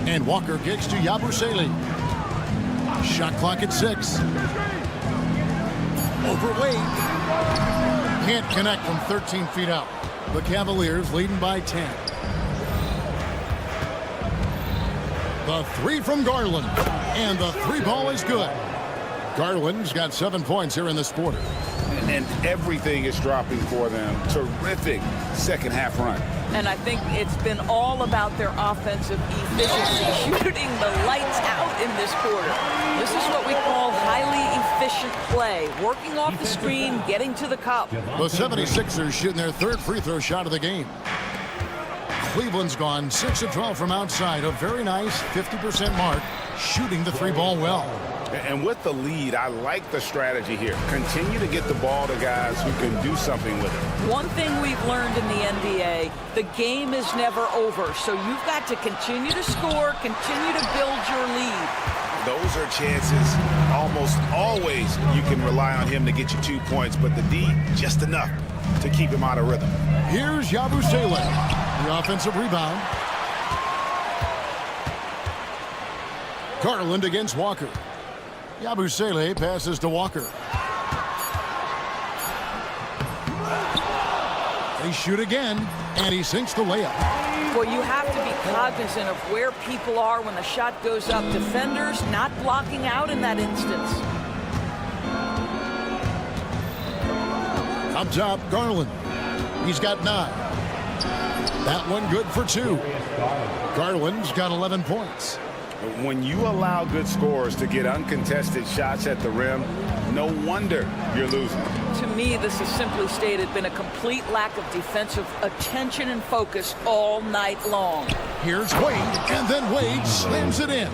And Walker gets to Yabusele. Shot clock at 6. Over Wade. Can't connect from 13 feet out. The Cavaliers leading by 10. The 3 from Garland. And the 3 ball is good. Garland's got 7 points here in this quarter. And everything is dropping for them. Terrific second half run. And I think it's been all about their offensive efficiency, shooting the lights out in this quarter. This is what we call highly efficient play, working off the screen, getting to the cup. The 76ers shooting their 3rd free throw shot of the game. Cleveland's gone 6 of 12 from outside, a very nice 50% mark, shooting the 3 ball well. And with the lead, I like the strategy here. Continue to get the ball to guys who can do something with it. One thing we've learned in the NBA, the game is never over. So you've got to continue to score, continue to build your lead. Those are chances almost always you can rely on him to get you 2 points, but the D, just enough to keep him out of rhythm. Here's Yabusele. The offensive rebound. Garland against Walker. Yabusele passes to Walker. They shoot again, and he sinks the layup. Well, you have to be cognizant of where people are when the shot goes up. Defenders not blocking out in that instance. Up top, Garland. He's got 9. That one good for 2. Garland's got 11 points. When you allow good scorers to get uncontested shots at the rim, no wonder you're losing. To me, this has simply stated been a complete lack of defensive attention and focus all night long. Here's Wade, and then Wade slams it in.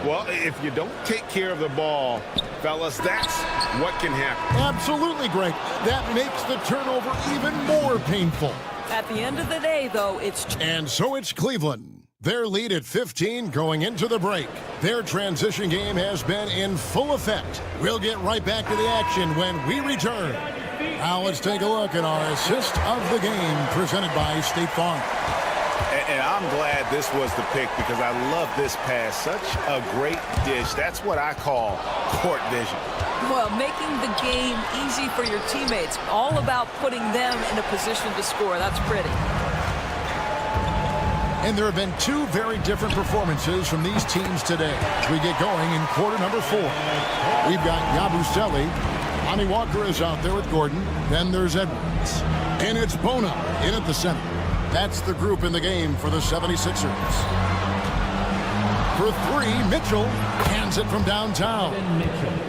Well, if you don't take care of the ball, fellas, that's what can happen. Absolutely, Greg. That makes the turnover even more painful. At the end of the day, though, And so it's Cleveland. Their lead at 15 going into the break. Their transition game has been in full effect. We'll get right back to the action when we return. Now let's take a look at our assist of the game presented by State Farm. And I'm glad this was the pick because I love this pass. Such a great dish. That's what I call court vision. well, making the game easy for your teammates. All about putting them in a position to score. That's pretty. And there have been two very different performances from these teams today as we get going in quarter number 4. We've got Yabusele. Lonnie Walker is out there with Gordon. Then there's Edwards. And it's Bona in at the center. That's the group in the game for the 76ers. For 3, Mitchell hands it from downtown.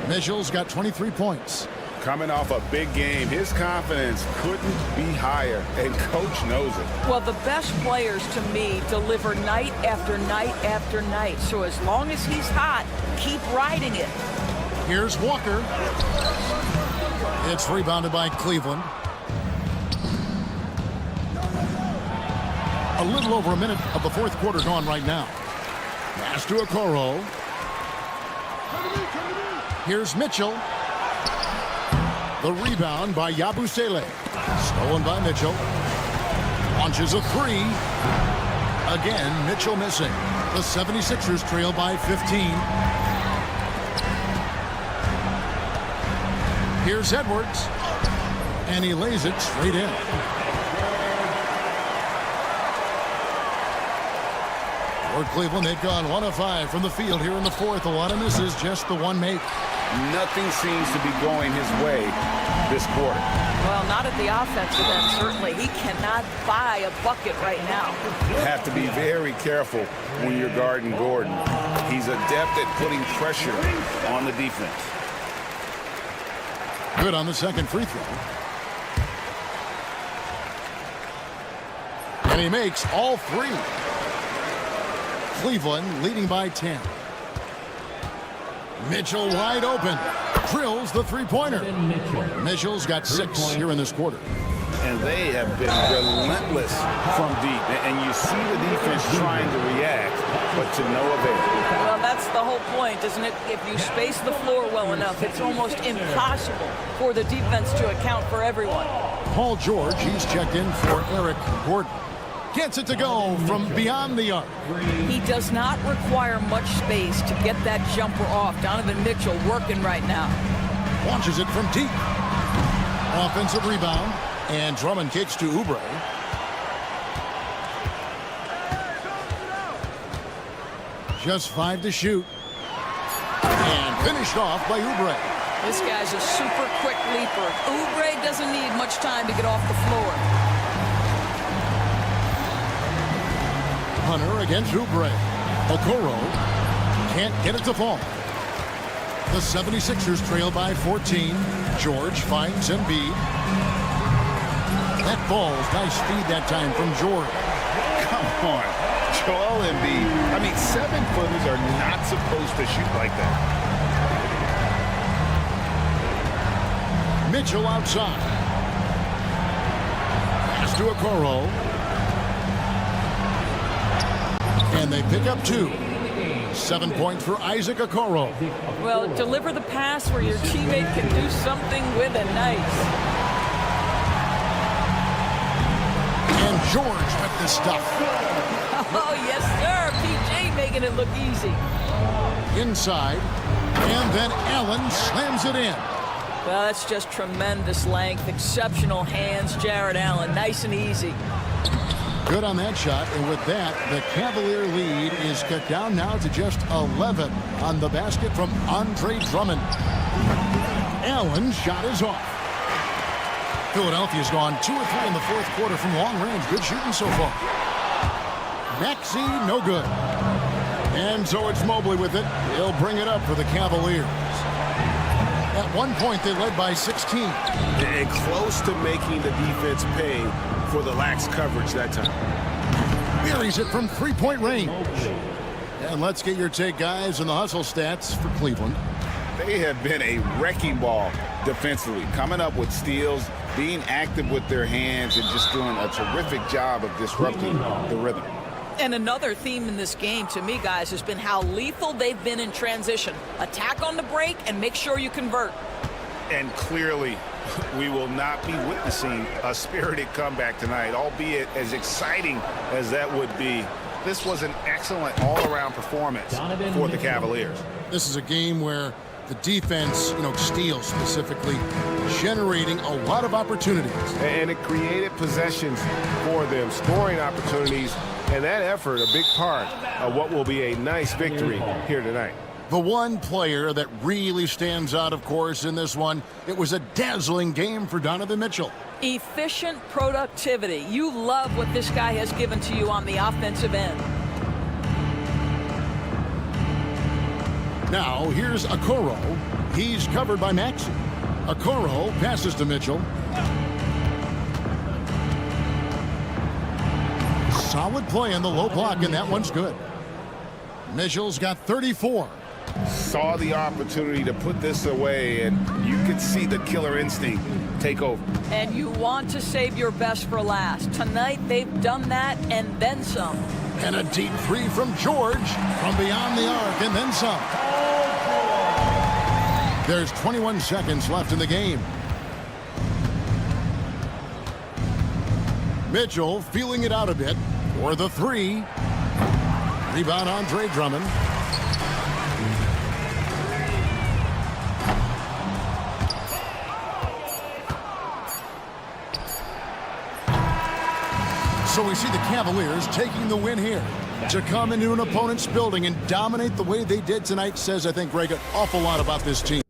Mitchell's got 23 points. Coming off a big game, his confidence couldn't be higher, and Coach knows it. Well, the best players, to me, deliver night after night after night. So as long as he's hot, keep riding it. Here's Walker. It's rebounded by Cleveland. A little over a minute of the fourth quarter gone right now. Pass to Okoro. Here's Mitchell. The rebound by Yabusele. Stolen by Mitchell. Launches a 3. Again, Mitchell missing. The 76ers trail by 15. Here's Edwards. And he lays it straight in. For Cleveland, they've gone 1 of 5 from the field here in the fourth. A lot of misses, just the one make. Nothing seems to be going his way this quarter. Well, not at the offensive end, certainly. He cannot buy a bucket right now. You have to be very careful when you're guarding Gordon. He's adept at putting pressure on the defense. Good on the second free throw. And he makes all 3. Cleveland leading by 10. Mitchell wide open. Drills the three-pointer. Mitchell's got 6 here in this quarter. And they have been relentless from deep. And you see the defense trying to react, but to no avail. Well, that's the whole point, isn't it? If you space the floor well enough, it's almost impossible for the defense to account for everyone. Paul George, he's checked in for Eric Gordon. Gets it to go from beyond the arc. He does not require much space to get that jumper off. Donovan Mitchell working right now. Launches it from deep. Offensive rebound. And Drummond kicks to Oubre. Just 5 to shoot. And finished off by Oubre. This guy's a super quick leaper. Oubre doesn't need much time to get off the floor. Hunter against Oubre. Okoro can't get it to fall. The 76ers trail by 14. George finds Embiid. That ball's nice speed that time from George. Come on. Joel Embiid. I mean, 7-footers are not supposed to shoot like that. Mitchell outside. Pass to Okoro. And they pick up 2. 7 points for Isaac Okoro. Well, deliver the pass where your teammate can do something with it. Nice. And George with the stuff. Oh, yes, sir. PJ making it look easy. Inside. And then Allen slams it in. Well, that's just tremendous length. Exceptional hands, Jared Allen. Nice and easy. Good on that shot, and with that, the Cavalier lead is cut down now to just 11 on the basket from Andre Drummond. Allen's shot is off. Philadelphia's gone 2 or 3 in the fourth quarter from long range. Good shooting so far. Maxey, no good. And so it's Mobley with it. He'll bring it up for the Cavaliers. At one point, they led by 16. And close to making the defense pay for the lax coverage that time. Buries it from 3-point range. And let's get your take, guys, on the hustle stats for Cleveland. They have been a wrecking ball defensively, coming up with steals, being active with their hands, and just doing a terrific job of disrupting the rhythm. And another theme in this game, to me, guys, has been how lethal they've been in transition. Attack on the break and make sure you convert. And clearly, we will not be witnessing a spirited comeback tonight, albeit as exciting as that would be. This was an excellent all-around performance for the Cavaliers. This is a game where the defense, steals specifically, generating a lot of opportunities. And it created possessions for them, scoring opportunities, and that effort a big part of what will be a nice victory here tonight. The one player that really stands out, of course, in this one, it was a dazzling game for Donovan Mitchell. Efficient productivity. You love what this guy has given to you on the offensive end. Now, here's Okoro. He's covered by Maxey. Okoro passes to Mitchell. Solid play in the low block, and that one's good. Mitchell's got 34. Saw the opportunity to put this away, and you could see the killer instinct take over. And you want to save your best for last. Tonight, they've done that and then some. And a deep three from George from beyond the arc, and then some. There's 21 seconds left in the game. Mitchell feeling it out a bit for the three. Rebound, Andre Drummond. So we see the Cavaliers taking the win here. To come into an opponent's building and dominate the way they did tonight says, I think, Greg, an awful lot about this team.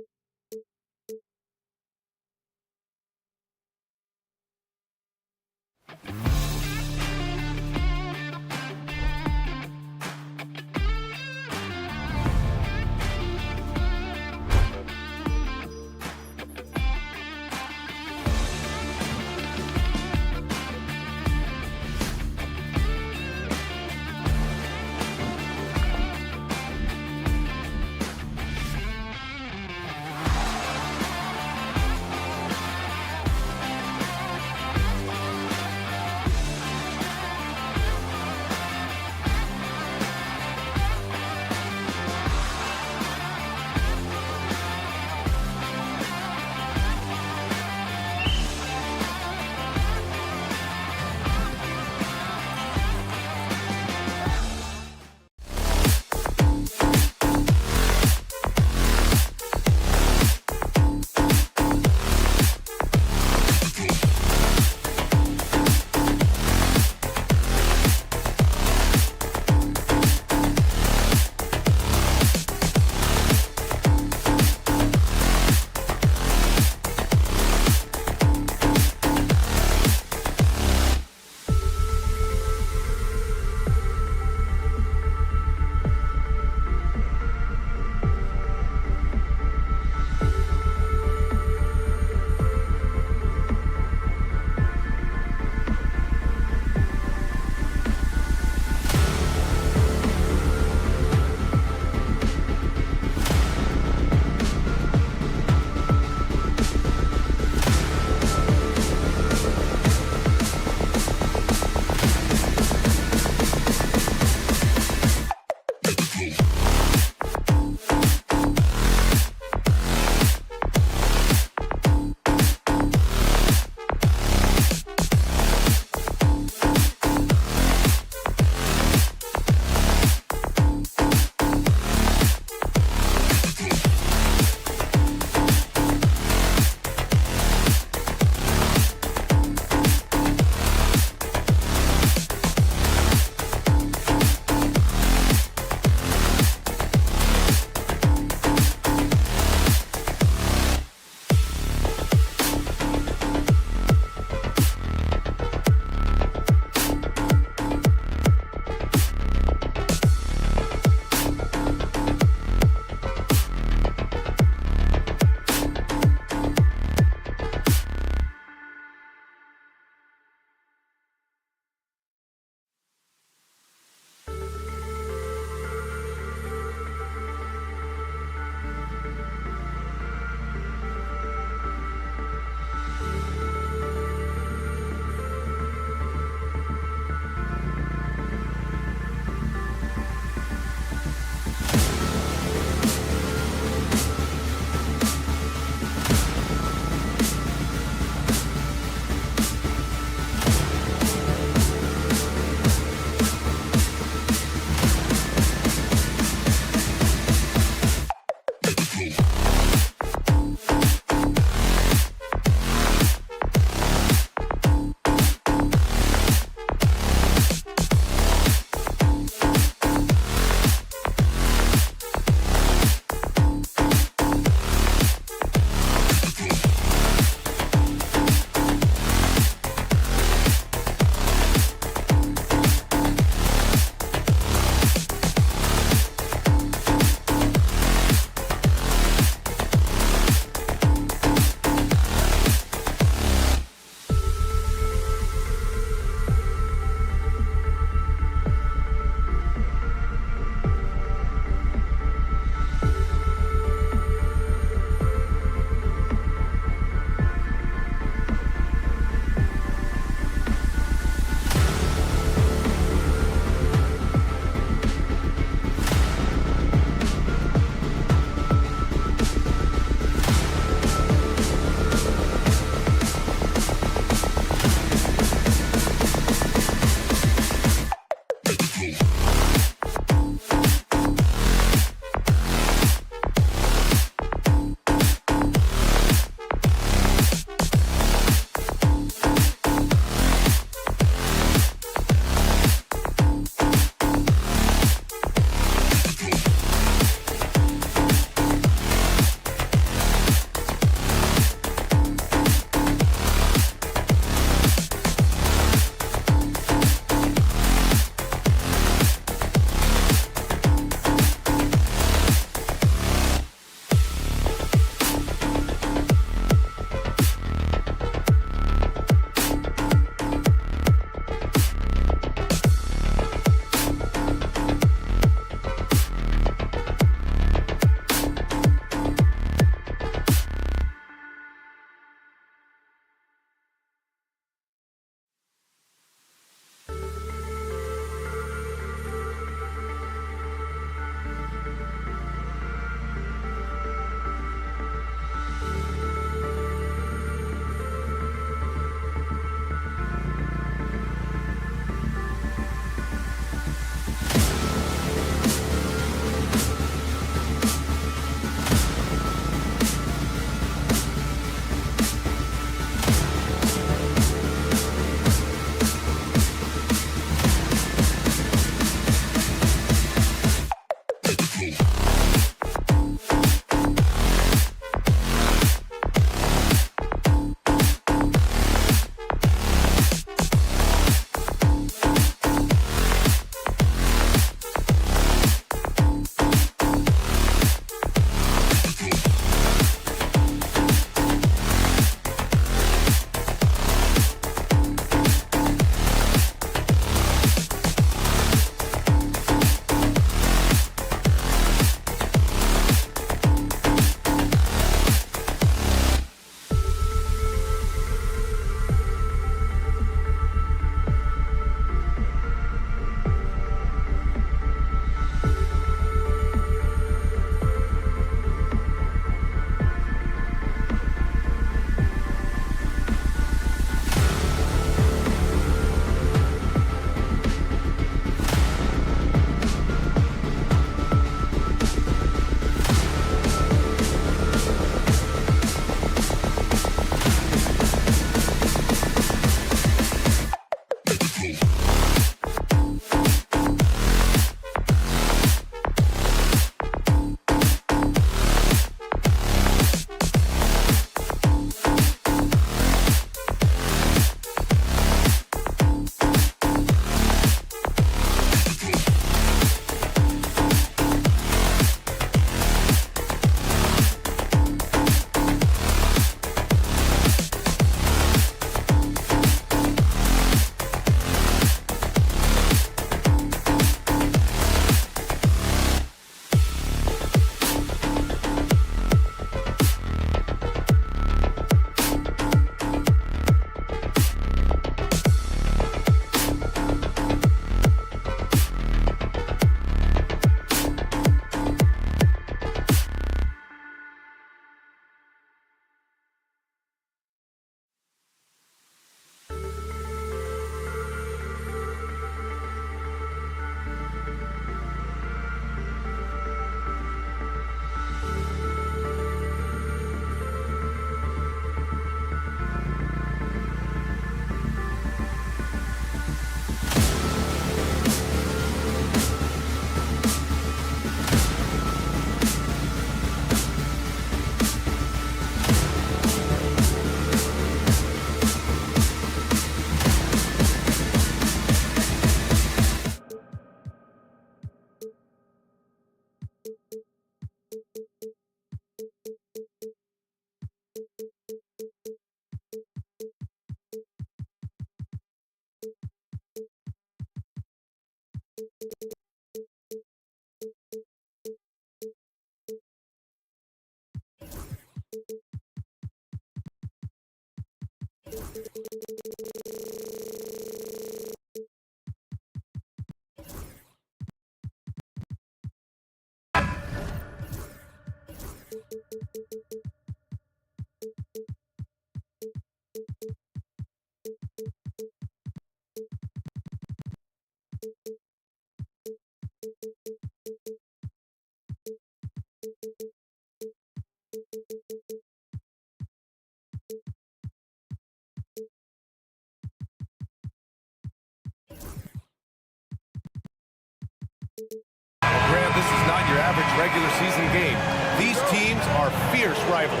Graham, this is not your average regular season game. These teams are fierce rivals.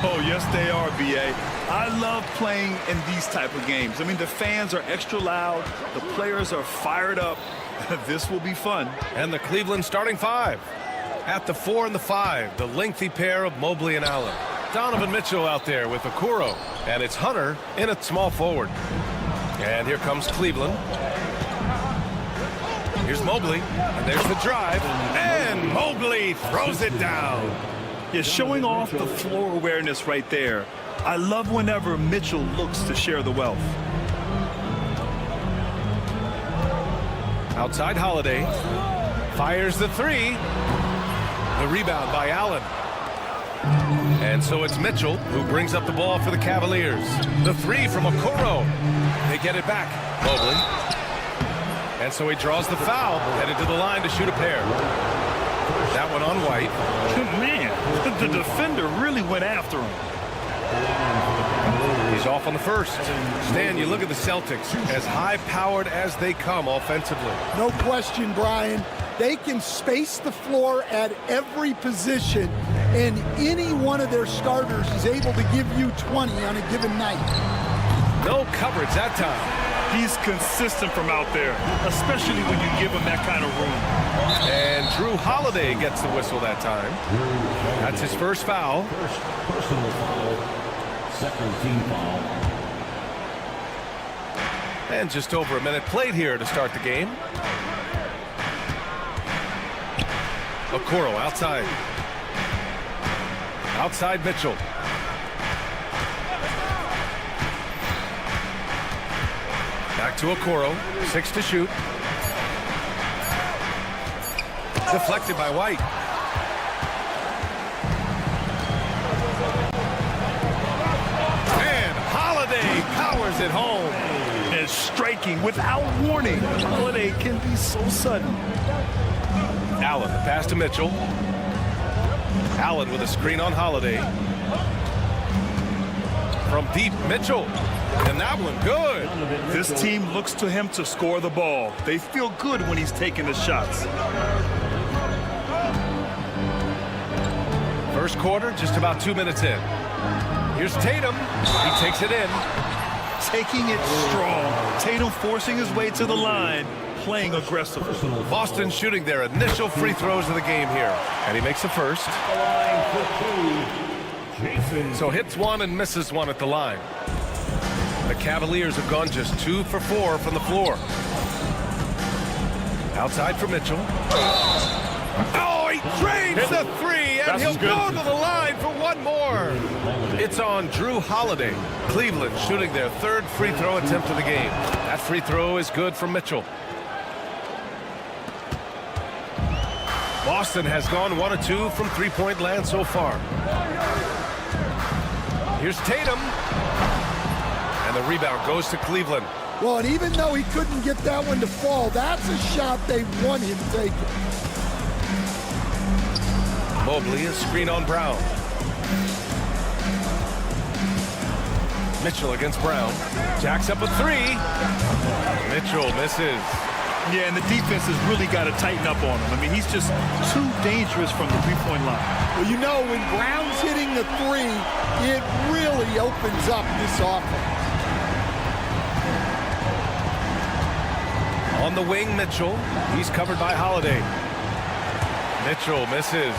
Oh, yes, they are, B.A. I love playing in these type of games. I mean, the fans are extra loud. The players are fired up. This will be fun. And the Cleveland starting five. At the 4 and the 5, the lengthy pair of Mobley and Allen. Donovan Mitchell out there with Okoro. And it's Hunter in at small forward. And here comes Cleveland. Here's Mobley, and there's the drive, and Mobley throws it down. Yeah, showing off the floor awareness right there. I love whenever Mitchell looks to share the wealth. Outside Holiday, fires the 3. The rebound by Allen. And so it's Mitchell who brings up the ball for the Cavaliers. The 3 from Okoro. They get it back. Mobley. And so he draws the foul, headed to the line to shoot a pair. That one on White. Man, the defender really went after him. He's off on the first. Stan, you look at the Celtics, as high-powered as they come offensively. No question, Brian. They can space the floor at every position, and any one of their starters is able to give you 20 on a given night. No coverage that time. He's consistent from out there, especially when you give him that kind of room. And Drew Holiday gets the whistle that time. That's his first foul. First personal foul. Second team foul. And just over a minute played here to start the game. Okoro outside. Outside Mitchell. Back to Okoro, 6 to shoot. Deflected by White. And Holiday powers it home. And striking without warning. Holiday can be so sudden. Allen, the pass to Mitchell. Allen with a screen on Holiday. From deep, Mitchell. And that one good. This team looks to him to score the ball. They feel good when he's taking the shots. First quarter, just about 2 minutes in. Here's Tatum. He takes it in. Taking it strong. Tatum forcing his way to the line, playing aggressively. Boston shooting their initial free throws of the game here. And he makes the first. So hits one and misses one at the line. The Cavaliers have gone just 2 for 4 from the floor. Outside for Mitchell. Oh, he drains the three, and he'll go to the line for one more. It's on Drew Holiday. Cleveland shooting their third free throw attempt of the game. That free throw is good from Mitchell. Boston has gone 1 of 2 from three-point land so far. Here's Tatum. And the rebound goes to Cleveland. Well, and even though he couldn't get that one to fall, that's a shot they want him taking. Mobley, a screen on Brown. Mitchell against Brown. Jacks up a three. Mitchell misses. Yeah, and the defense has really got to tighten up on him. I mean, he's just too dangerous from the three-point line. Well, you know, when Brown's hitting the three, it really opens up this offense. On the wing, Mitchell. He's covered by Holiday. Mitchell misses.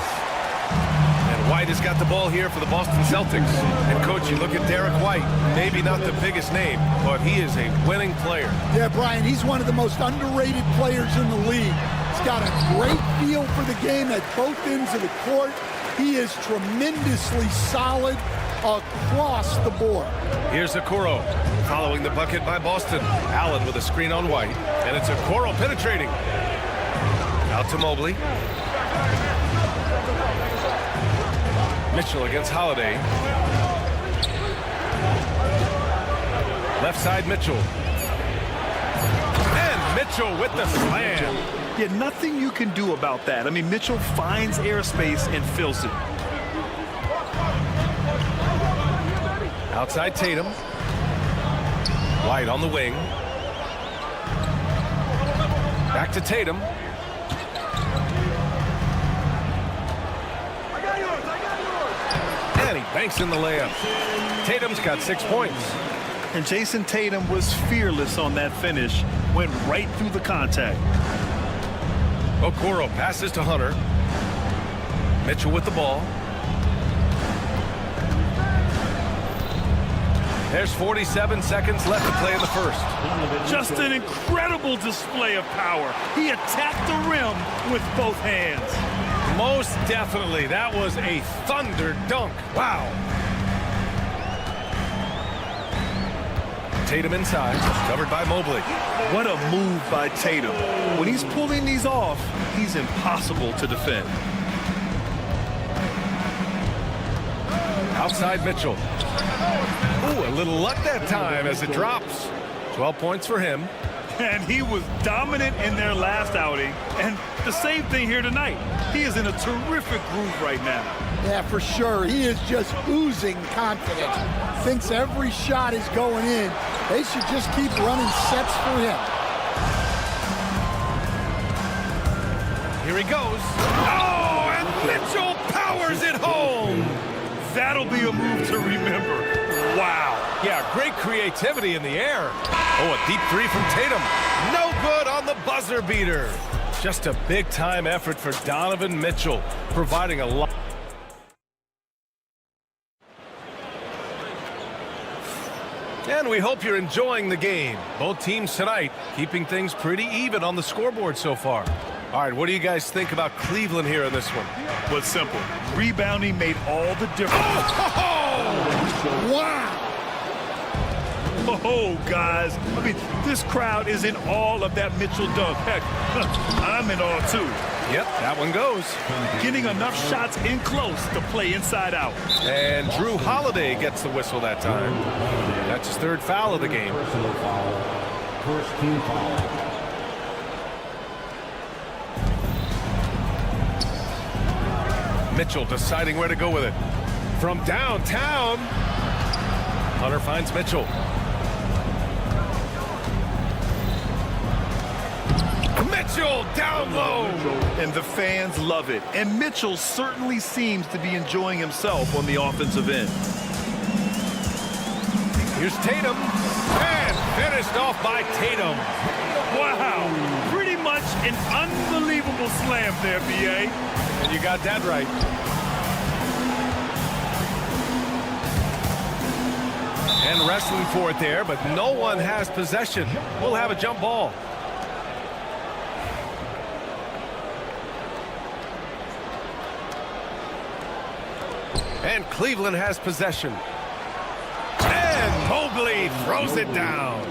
And White has got the ball here for the Boston Celtics. And, Coach, you look at Derek White. Maybe not the biggest name, but he is a winning player. Yeah, Brian, he's one of the most underrated players in the league. He's got a great feel for the game at both ends of the court. He is tremendously solid across the board. Here's Okoro following the bucket by Boston. Allen with a screen on White. And it's Okoro penetrating. Out to Mobley. Mitchell against Holiday. Left side Mitchell. And Mitchell with the slam. Yeah, nothing you can do about that. I mean, Mitchell finds airspace and fills it. Outside Tatum. White on the wing. Back to Tatum. And he banks in the layup. Tatum's got 6 points. And Jason Tatum was fearless on that finish. Went right through the contact. Okoro passes to Hunter. Mitchell with the ball. There's 47 seconds left to play in the first. Just an incredible display of power. He attacked the rim with both hands. Most definitely. That was a thunder dunk. Wow. Tatum inside, covered by Mobley. What a move by Tatum. When he's pulling these off, he's impossible to defend. Outside Mitchell. Ooh, a little luck that time as it drops. 12 points for him. And he was dominant in their last outing. And the same thing here tonight. He is in a terrific groove right now. Yeah, for sure. He is just oozing confidence. Thinks every shot is going in. They should just keep running sets for him. Here he goes. Oh, and Mitchell powers it home. That'll be a move to remember. Wow. Yeah, great creativity in the air. Oh, a deep three from Tatum. No good on the buzzer beater. Just a big-time effort for Donovan Mitchell, providing a lot. And we hope you're enjoying the game. Both teams tonight keeping things pretty even on the scoreboard so far. All right, what do you guys think about Cleveland here in this one? Well, it's simple. Rebounding made all the difference. Oh! Wow! Oh, guys. I mean, this crowd is in awe of that Mitchell dunk. Heck, I'm in awe, too. Yep, that one goes. Getting enough shots in close to play inside out. And Drew Holiday gets the whistle that time. That's his third foul of the game. First team foul. Mitchell deciding where to go with it. From downtown. Hunter finds Mitchell. Mitchell down low. And the fans love it. And Mitchell certainly seems to be enjoying himself on the offensive end. Here's Tatum. And finished off by Tatum. Wow. Pretty much an unbelievable slam there, B.A. And you got that right. And wrestling for it there, but no one has possession. We'll have a jump ball. And Cleveland has possession. And Mobley throws it down.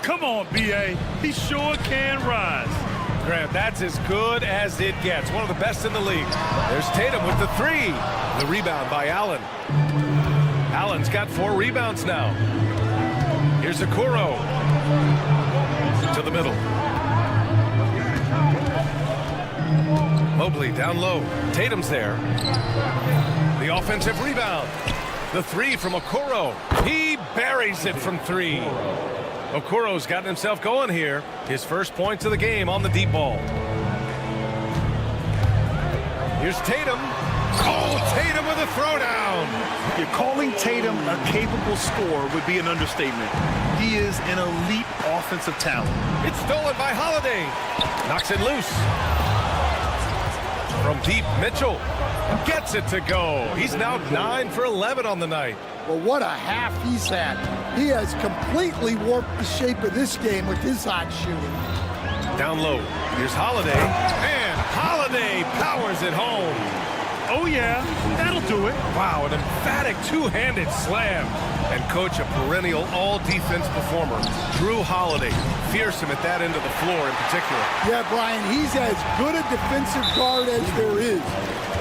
Come on, B.A. He sure can rise. Grant, that's as good as it gets. One of the best in the league. There's Tatum with the three. The rebound by Allen. Allen's got 4 rebounds now. Here's Okoro. To the middle. Mobley down low. Tatum's there. The offensive rebound. The three from Okoro. He buries it from 3. Okoro's gotten himself going here. His first points of the game on the deep ball. Here's Tatum. Oh, Tatum with a throwdown. You're calling Tatum a capable scorer would be an understatement. He is an elite offensive talent. It's stolen by Holiday. Knocks it loose. From deep, Mitchell gets it to go. He's now 9 for 11 on the night. Well, what a half he's had. He has completely warped the shape of this game with his hot shooting. Down low. Here's Holiday. And Holiday powers it home. Oh, yeah, that'll do it. Wow, an emphatic two-handed slam. And coach, a perennial all-defense performer, Drew Holiday. Fearsome at that end of the floor in particular. Yeah, Brian, he's as good a defensive guard as there is.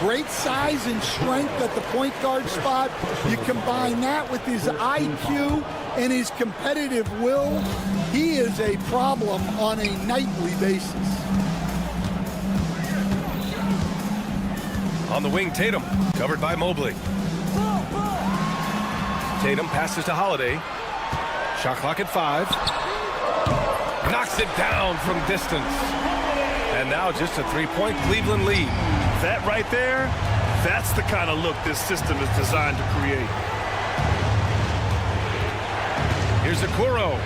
Great size and strength at the point guard spot. You combine that with his IQ and his competitive will, he is a problem on a nightly basis. On the wing, Tatum, covered by Mobley. Tatum passes to Holiday. Shot clock at 5. Knocks it down from distance. And now just a 3-point Cleveland lead. That right there, that's the kind of look this system is designed to create. Here's Okoro.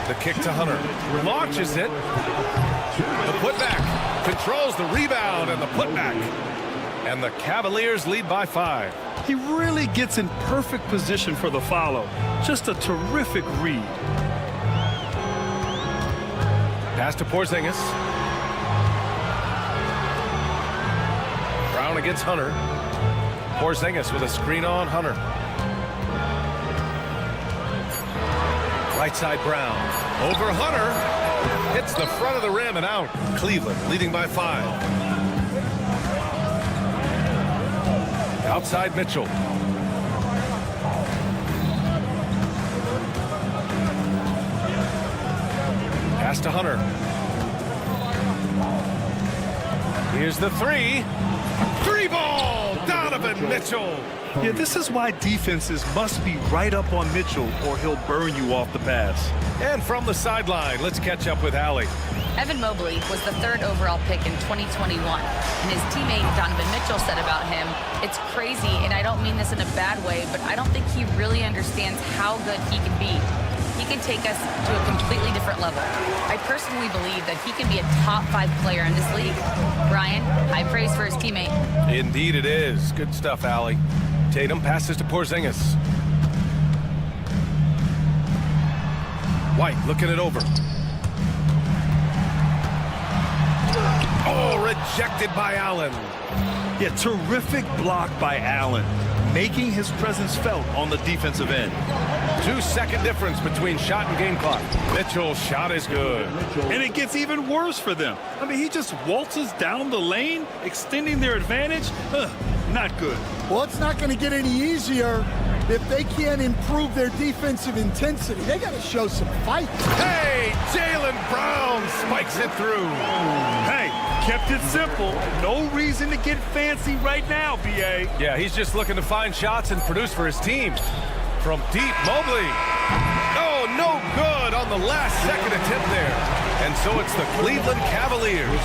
The kick to Hunter. Launches it. The putback. Controls the rebound and the putback. And the Cavaliers lead by 5. He really gets in perfect position for the follow. Just a terrific read. Pass to Porzingis. Brown against Hunter. Porzingis with a screen on Hunter. Right side Brown. Over Hunter. Hits the front of the rim and out. Cleveland leading by 5. Outside Mitchell. Pass to Hunter. Here's the 3. 3 ball. Donovan Mitchell. Yeah, this is why defenses must be right up on Mitchell or he'll burn you off the pass. And from the sideline, let's catch up with Allie. Evan Mobley was the 3rd overall pick in 2021. And his teammate Donovan Mitchell said about him, it's crazy, and I don't mean this in a bad way, but I don't think he really understands how good he can be. He can take us to a completely different level. I personally believe that he can be a top 5 player in this league. Brian, high praise for his teammate. Indeed it is. Good stuff, Allie. Tatum passes to Porzingis. White looking it over. Oh, rejected by Allen. Yeah, terrific block by Allen, making his presence felt on the defensive end. 2-second difference between shot and game clock. Mitchell's shot is good. And it gets even worse for them. I mean, he just waltzes down the lane, extending their advantage. Not good. Well, it's not going to get any easier if they can't improve their defensive intensity. They got to show some fight. Hey, Jaylen Brown spikes it through. Hey, kept it simple. No reason to get fancy right now, B.A. Yeah, he's just looking to find shots and produce for his team. From deep, Mobley. Oh, no good on the last-second attempt there. And so it's the Cleveland Cavaliers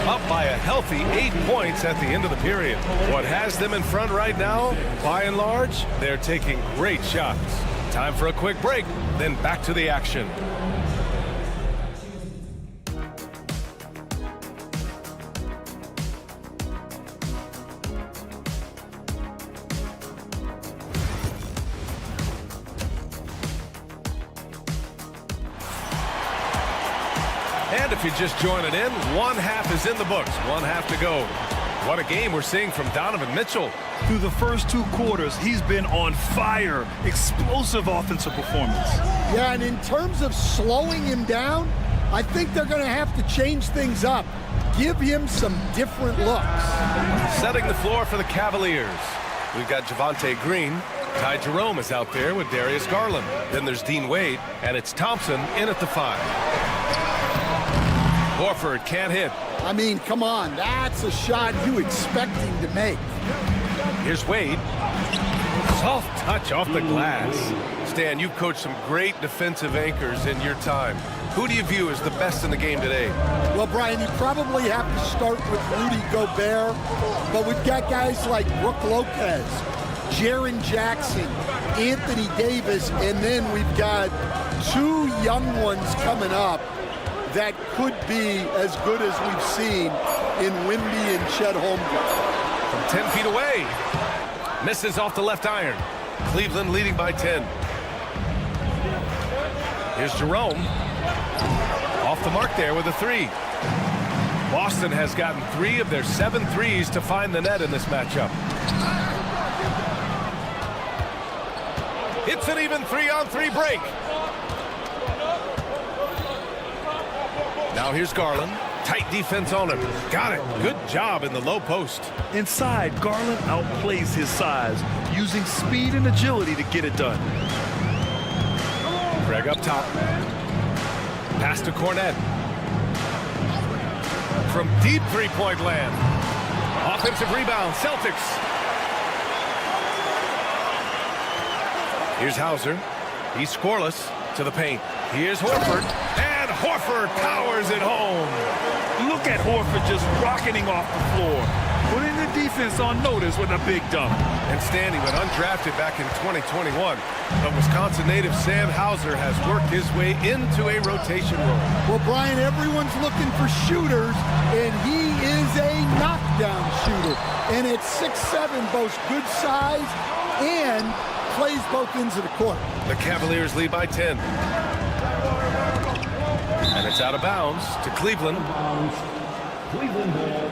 up by a healthy 8 points at the end of the period. What has them in front right now, by and large, they're taking great shots. Time for a quick break, then back to the action. And if you're just joining in, one half is in the books, one half to go. What a game we're seeing from Donovan Mitchell. Through the first 2 quarters, he's been on fire. Explosive offensive performance. Yeah, and in terms of slowing him down, I think they're going to have to change things up. Give him some different looks. Setting the floor for the Cavaliers. We've got Javonte Green. Ty Jerome is out there with Darius Garland. Then there's Dean Wade, and it's Thompson in at the 5. Horford can't hit. I mean, come on, that's a shot you expect him to make. Here's Wade. Soft touch off the glass. Stan, you've coached some great defensive anchors in your time. Who do you view as the best in the game today? Well, Brian, you probably have to start with Rudy Gobert, but we've got guys like Brook Lopez, Jaren Jackson, Anthony Davis, and then we've got 2 young ones coming up that could be as good as we've seen in Wemby and Chet Holmgren. From 10 feet away. Misses off the left iron. Cleveland leading by 10. Here's Jerome. Off the mark there with a 3. Boston has gotten 3 of their 7 threes to find the net in this matchup. It's an even 3-on-3 break. Now here's Garland. Tight defense on him. Got it. Good job in the low post. Inside, Garland outplays his size, using speed and agility to get it done. Craig up top. Pass to Cornette. From deep three-point land. Offensive rebound, Celtics. Here's Hauser. He's scoreless to the paint. Here's Horford. And Horford powers it home. Look at Horford just rocketing off the floor, putting the defense on notice with a big dunk. And Stan, he went undrafted back in 2021, but Wisconsin native Sam Hauser has worked his way into a rotation role. Well, Brian, everyone's looking for shooters, and he is a knockdown shooter. And at 6'7", boasts good size and plays both ends of the court. The Cavaliers lead by 10. And it's out of bounds to Cleveland. Cleveland ball.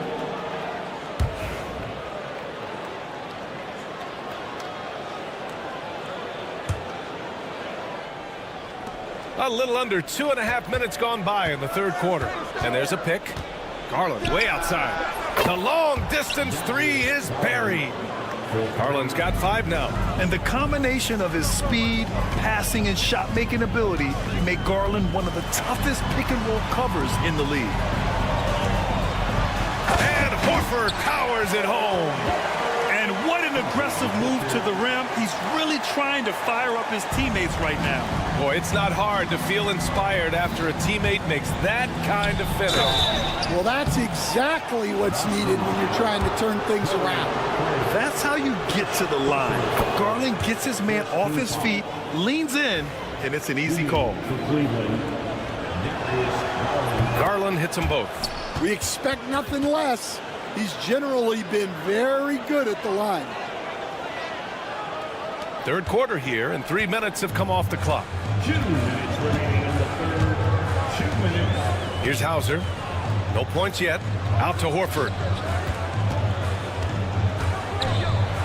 A little under 2.5 minutes gone by in the third quarter. And there's a pick. Garland way outside. The long distance 3 is buried. Garland's got 5 now. And the combination of his speed, passing, and shot-making ability make Garland one of the toughest pick-and-roll covers in the league. And Horford powers it home. And what an aggressive move to the rim. He's really trying to fire up his teammates right now. Boy, it's not hard to feel inspired after a teammate makes that kind of finish. Well, that's exactly what's needed when you're trying to turn things around. That's how you get to the line. Garland gets his man off his feet, leans in, and it's an easy call. Garland hits them both. We expect nothing less. He's generally been very good at the line. Third quarter here, and 3 minutes have come off the clock. 2 minutes remaining in the third. 2 minutes. Here's Hauser. No points yet. Out to Horford.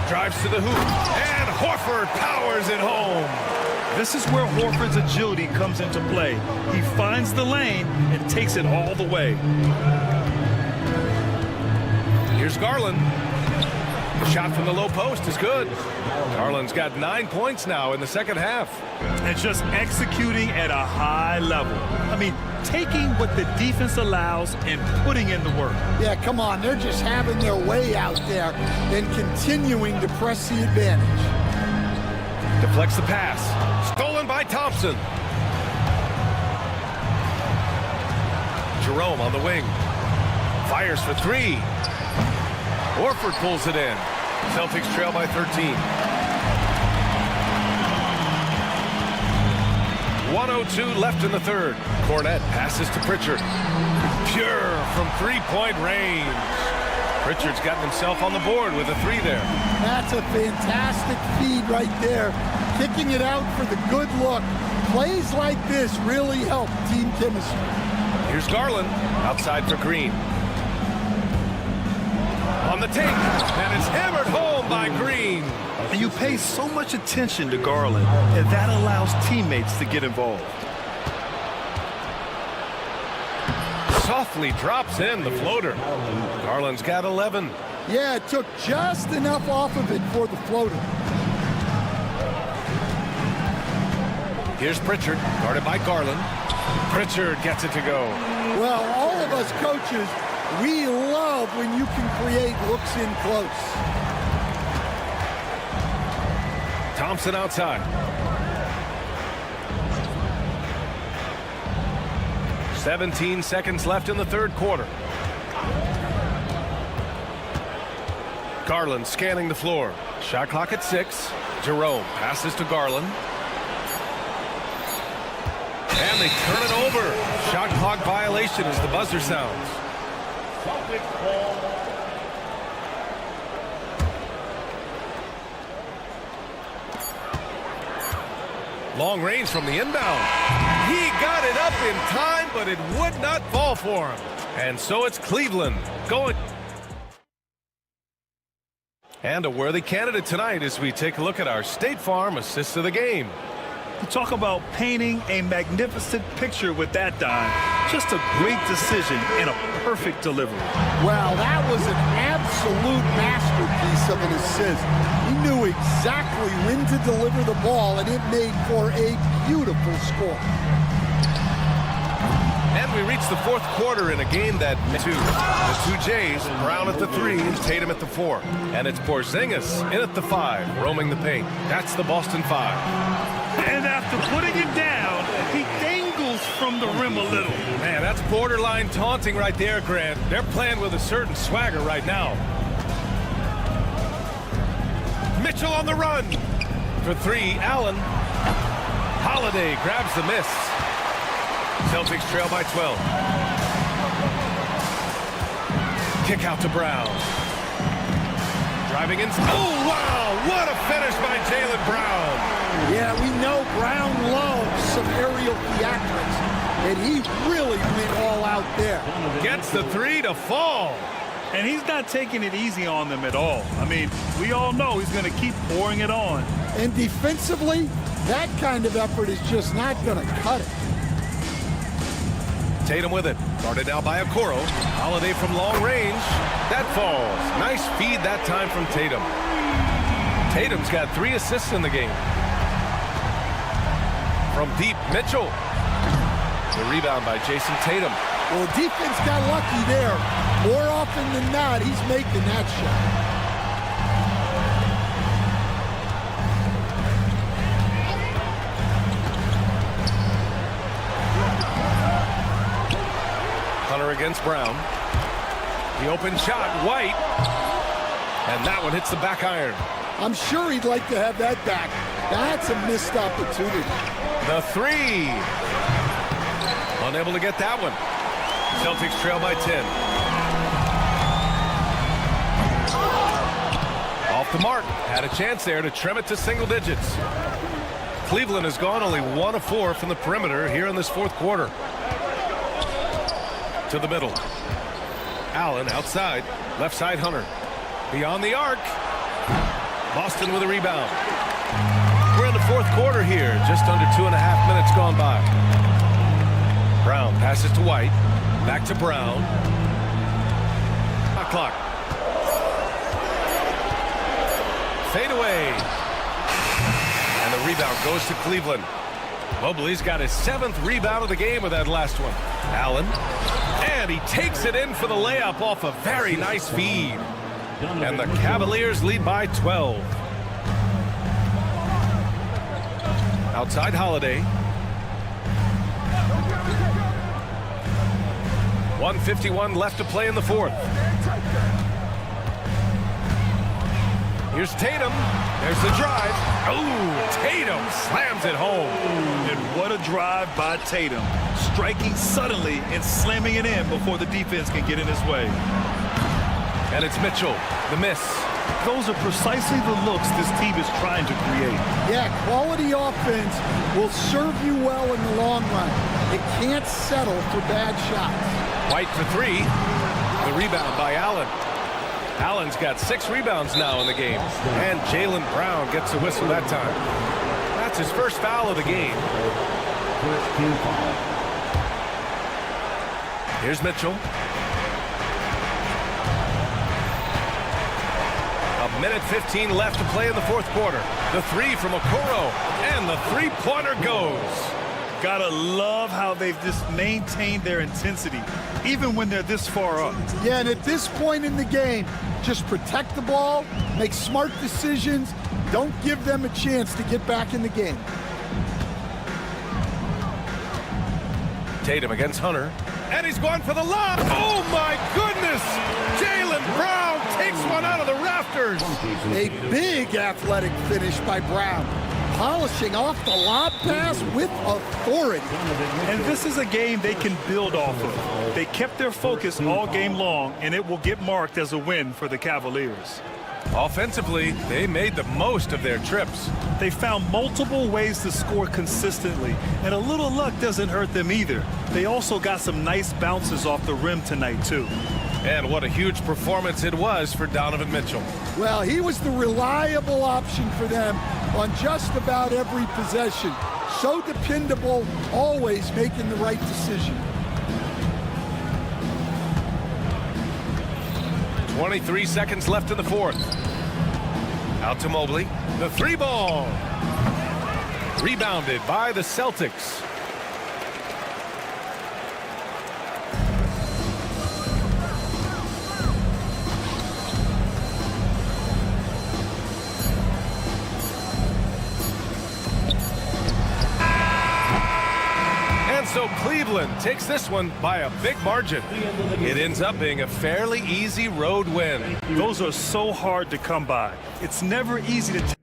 Drives to the hoop. And Horford powers it home. This is where Horford's agility comes into play. He finds the lane and takes it all the way. Here's Garland. The shot from the low post is good. Garland's got 9 points now in the second half. And just executing at a high level. I mean, taking what the defense allows and putting in the work. Yeah, come on. They're just having their way out there and continuing to press the advantage. Deflects the pass. Stolen by Thompson. Jerome on the wing. Fires for three. Horford pulls it in. Celtics trail by 13. 1:02 left in the third. Cornette passes to Pritchard. Pure from three-point range. Pritchard's gotten himself on the board with a three there. That's a fantastic feed right there. Kicking it out for the good look. Plays like this really help team chemistry. Here's Garland outside for Green. On the take, and it's hammered home by Green. And you pay so much attention to Garland, and that allows teammates to get involved. Softly drops in the floater. Garland's got 11. Yeah, it took just enough off of it for the floater. Here's Pritchard, guarded by Garland. Pritchard gets it to go. Well, all of us coaches, we love when you can create looks in close. Thompson outside. 17 seconds left in the third quarter. Garland scanning the floor. Shot clock at 6. Jerome passes to Garland. And they turn it over. Shot clock violation as the buzzer sounds. Long range from the inbound. He got it up in time, but it would not fall for him. And so it's Cleveland going. And a worthy candidate tonight as we take a look at our State Farm assist of the game. You talk about painting a magnificent picture with that dime. Just a great decision and a perfect delivery. Well, that was an absolute masterpiece of an assist. He knew exactly when to deliver the ball, and it made for a beautiful score. And we reach the fourth quarter in a game that the two Jays, Brown at the 3 and Tatum at the 4. And it's Porzingis in at the 5, roaming the paint. That's the Boston 5. And after putting it down, he dangles from the rim a little. Man, that's borderline taunting right there, Grant. They're playing with a certain swagger right now. Mitchell on the run. For 3, Allen. Holiday grabs the miss. Celtics trail by 12. Kick out to Brown. Driving in. Oh, wow! What a finish by Jaylen Brown. Yeah, we know Brown loves some aerial theatrics, and he really went all out there. Gets the 3 to fall. And he's not taking it easy on them at all. I mean, we all know he's going to keep pouring it on. And defensively, that kind of effort is just not going to cut it. Tatum with it. Guarded now by Okoro. Holiday from long range. That falls. Nice feed that time from Tatum. Tatum's got 3 assists in the game. From deep, Mitchell. The rebound by Jason Tatum. Well, defense got lucky there. More often than not, he's making that shot. Hunter against Brown. The open shot, White. And that one hits the back iron. I'm sure he'd like to have that back. That's a missed opportunity. The 3. Unable to get that one. Celtics trail by 10. Off the mark. Had a chance there to trim it to single digits. Cleveland has gone only 1 of 4 from the perimeter here in this fourth quarter. To the middle. Allen outside. Left side, Hunter. Beyond the arc. Boston with a rebound. We're in the fourth quarter here. Just under 2.5 minutes gone by. Brown passes to White. Back to Brown. Clock. Fade away. And the rebound goes to Cleveland. Mobley's got his 7th rebound of the game with that last one. Allen. And he takes it in for the layup off a very nice feed. And the Cavaliers lead by 12. Outside Holiday. 1:51 left to play in the fourth. Here's Tatum. There's the drive. Oh, Tatum slams it home. And what a drive by Tatum. Striking suddenly and slamming it in before the defense can get in his way. And it's Mitchell. The miss. Those are precisely the looks this team is trying to create. Yeah, quality offense will serve you well in the long run. It can't settle for bad shots. White for three. The rebound by Allen. Allen's got 6 rebounds now in the game. And Jaylen Brown gets a whistle that time. That's his first foul of the game. Here's Mitchell. A minute 15 left to play in the fourth quarter. The three from Okoro, and the three-pointer goes. Gotta love how they've just maintained their intensity, even when they're this far up. Yeah, and at this point in the game, just protect the ball, make smart decisions, don't give them a chance to get back in the game. Tatum against Hunter, and he's going for the lob. Oh my goodness! Jaylen Brown takes one out of the rafters. A big athletic finish by Brown, polishing off the lob pass with authority. And this is a game they can build off of. They kept their focus all game long, and it will get marked as a win for the Cavaliers. Offensively, they made the most of their trips. They found multiple ways to score consistently, and a little luck doesn't hurt them either. They also got some nice bounces off the rim tonight, too. And what a huge performance it was for Donovan Mitchell. Well, he was the reliable option for them on just about every possession. So dependable, always making the right decision. 23 seconds left in the fourth. Out to Mobley. The three ball. Rebounded by the Celtics. So Cleveland takes this one by a big margin. It ends up being a fairly easy road win. Those are so hard to come by. It's never easy to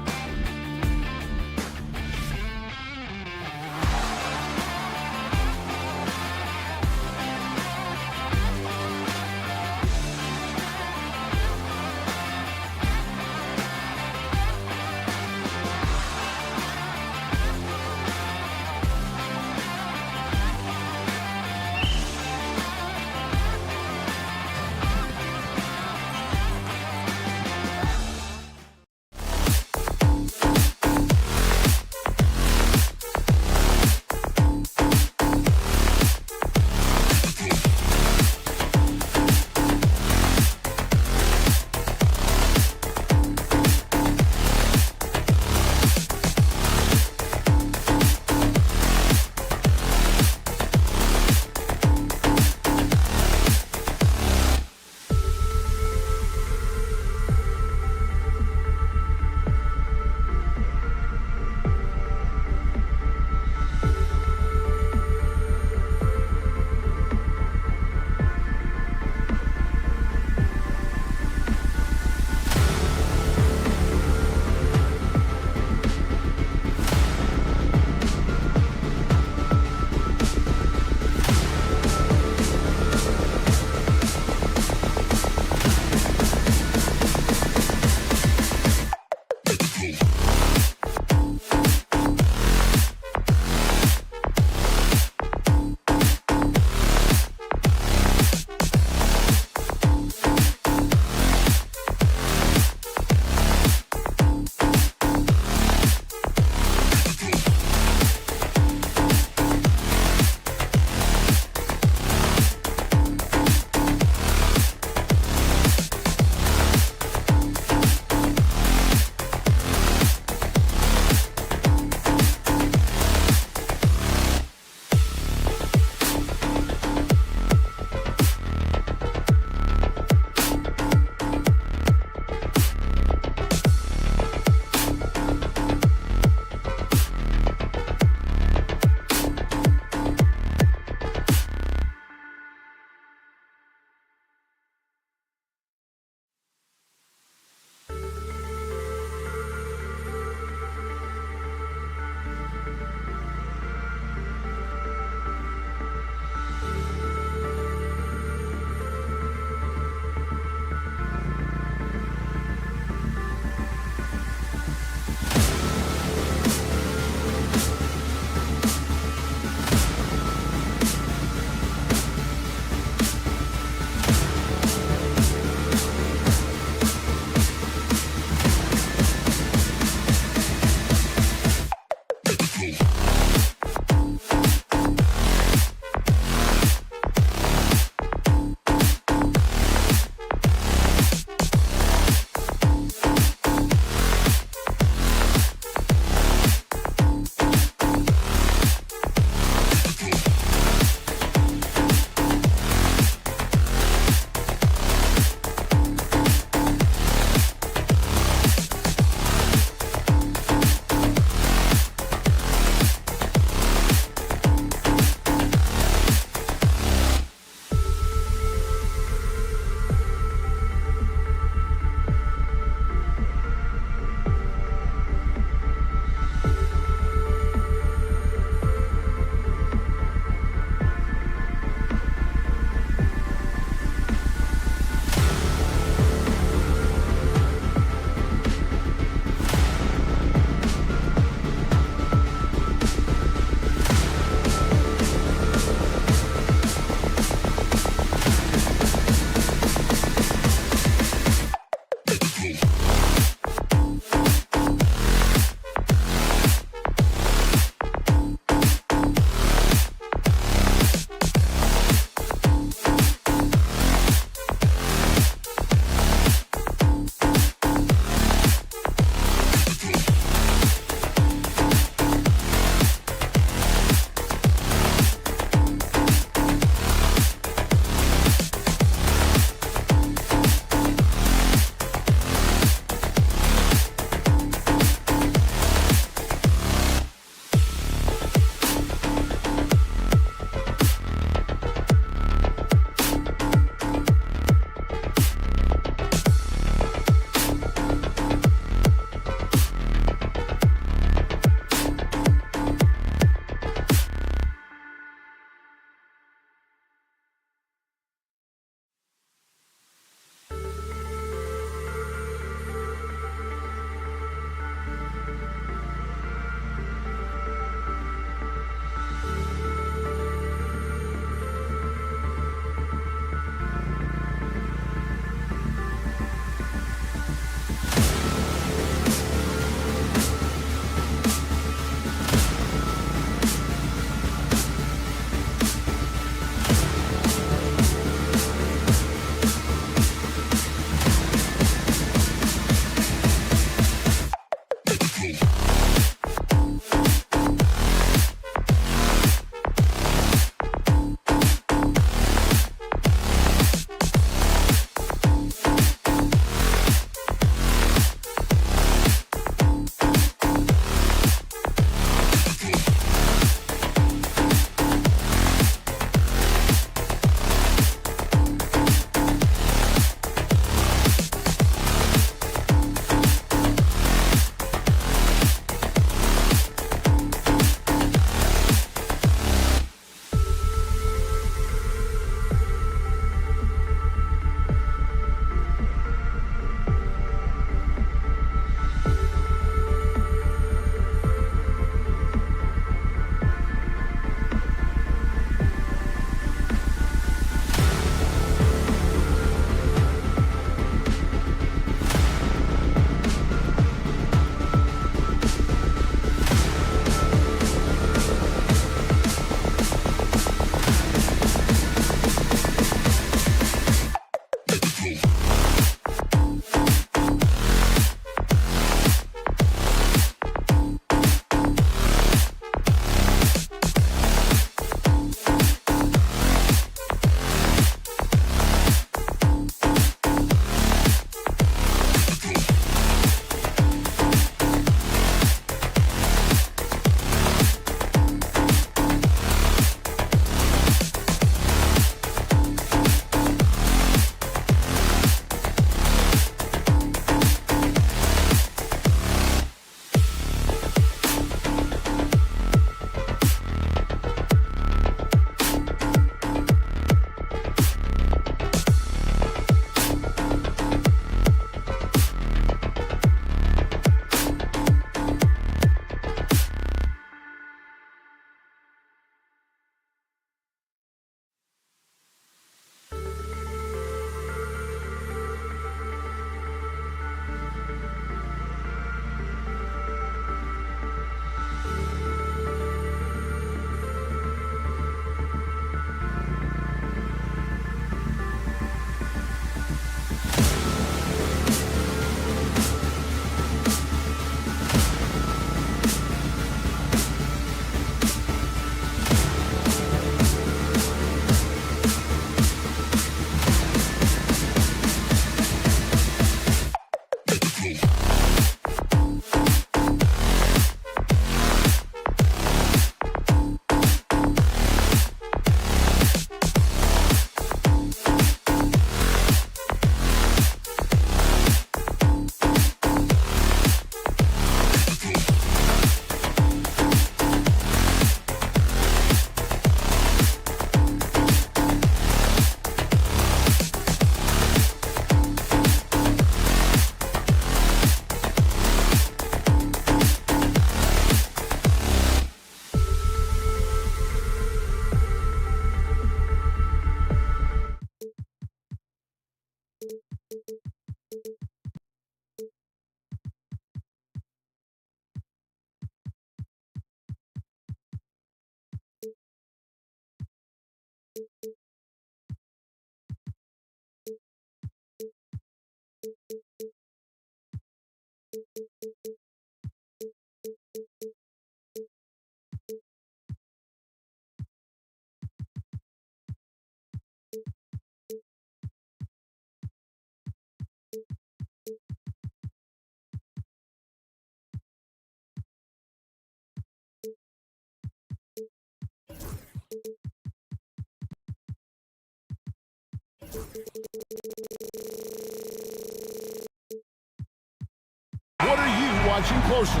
watching closely.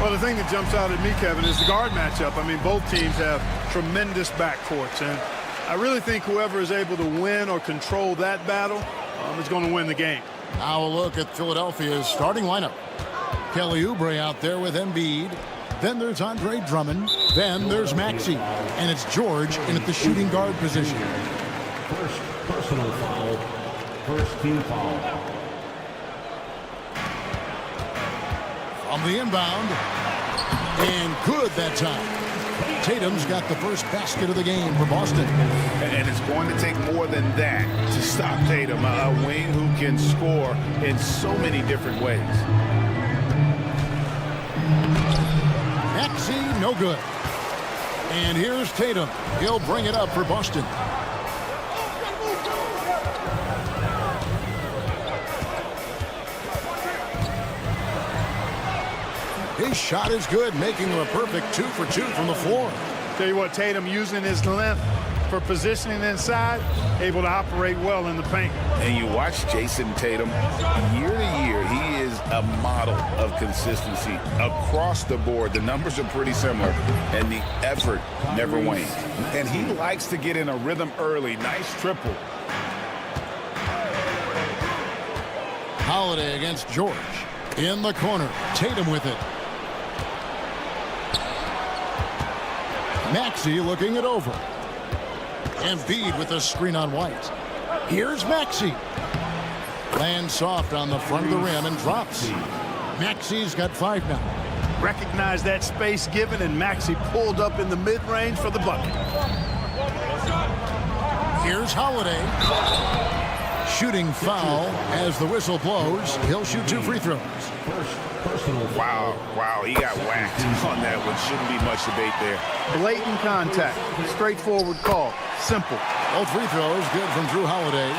Well, the thing that jumps out at me, Kevin, is the guard matchup. I mean, both teams have tremendous backcourts, and I really think whoever is able to win or control that battle is going to win the game. Now a look at Philadelphia's starting lineup. Kelly Oubre out there with Embiid. Then there's Andre Drummond. Then there's Maxey. And it's George in at the shooting guard position. First personal foul. First team foul. On the inbound. And good that time. Tatum's got the first basket of the game for Boston. And it's going to take more than that to stop Tatum, a wing who can score in so many different ways. Maxey, no good. And here's Tatum. He'll bring it up for Boston. His shot is good, making him a perfect 2 for 2 from the floor. Tell you what, Tatum using his length for positioning inside, able to operate well in the paint. And you watch Jason Tatum, year to year, he is a model of consistency across the board. The numbers are pretty similar, and the effort never wanes. And he likes to get in a rhythm early. Nice triple. Holiday against George. In the corner, Tatum with it. Maxey looking it over. Embiid with a screen on White. Here's Maxey. Lands soft on the front of the rim and drops. Maxey's got 5 now. Recognize that space given, and Maxey pulled up in the mid-range for the bucket. Here's Holiday. Shooting foul as the whistle blows. He'll shoot 2 free throws. Wow, he got whacked on that one. Shouldn't be much debate there. Blatant contact, straightforward call, simple. Both free throws good from Drew Holiday.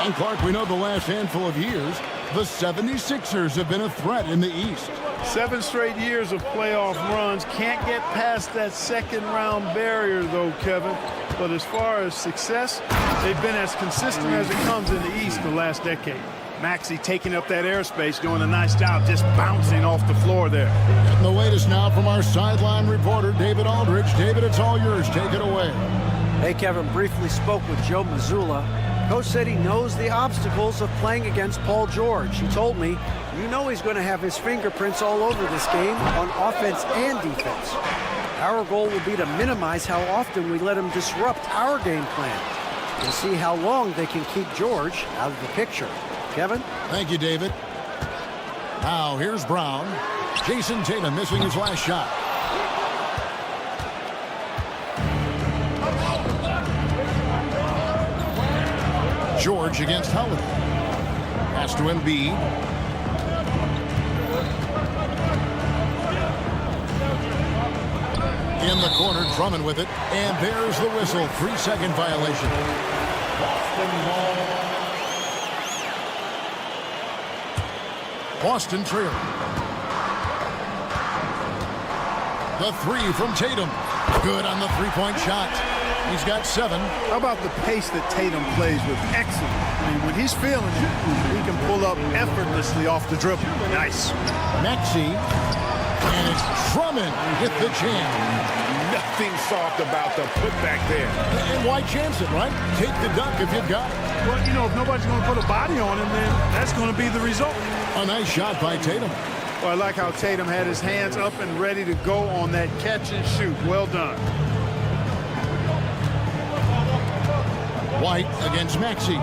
And Clark, we know the last handful of years, the 76ers have been a threat in the East. 7 straight years of playoff runs. Can't get past that second-round barrier, though, Kevin. But as far as success, they've been as consistent as it comes in the East the last decade. Maxey taking up that airspace, doing a nice job just bouncing off the floor there. And the latest now from our sideline reporter, David Aldridge. David, it's all yours. Take it away. Hey, Kevin, briefly spoke with Joe Mazzulla. Coach said he knows the obstacles of playing against Paul George. He told me, you know he's going to have his fingerprints all over this game on offense and defense. Our goal will be to minimize how often we let him disrupt our game plan. We'll see how long they can keep George out of the picture. Kevin? Thank you, David. Now, here's Brown. Jason Tatum missing his last shot. George against Howard. Pass to Embiid. In the corner, Drummond with it. And there's the whistle. 3-second violation. Boston trailing. The 3 from Tatum. Good on the three-point shot. He's got 7. How about the pace that Tatum plays with? Excellent. I mean, when he's feeling it, he can pull up effortlessly off the dribble. Nice. Maxey. And it's Drummond with the jam. Nothing soft about the putback there. And why chance it, right? Take the dunk if you've got it. Well, you know, if nobody's going to put a body on him, then that's going to be the result. A nice shot by Tatum. Well, I like how Tatum had his hands up and ready to go on that catch and shoot. Well done. White against Maxey.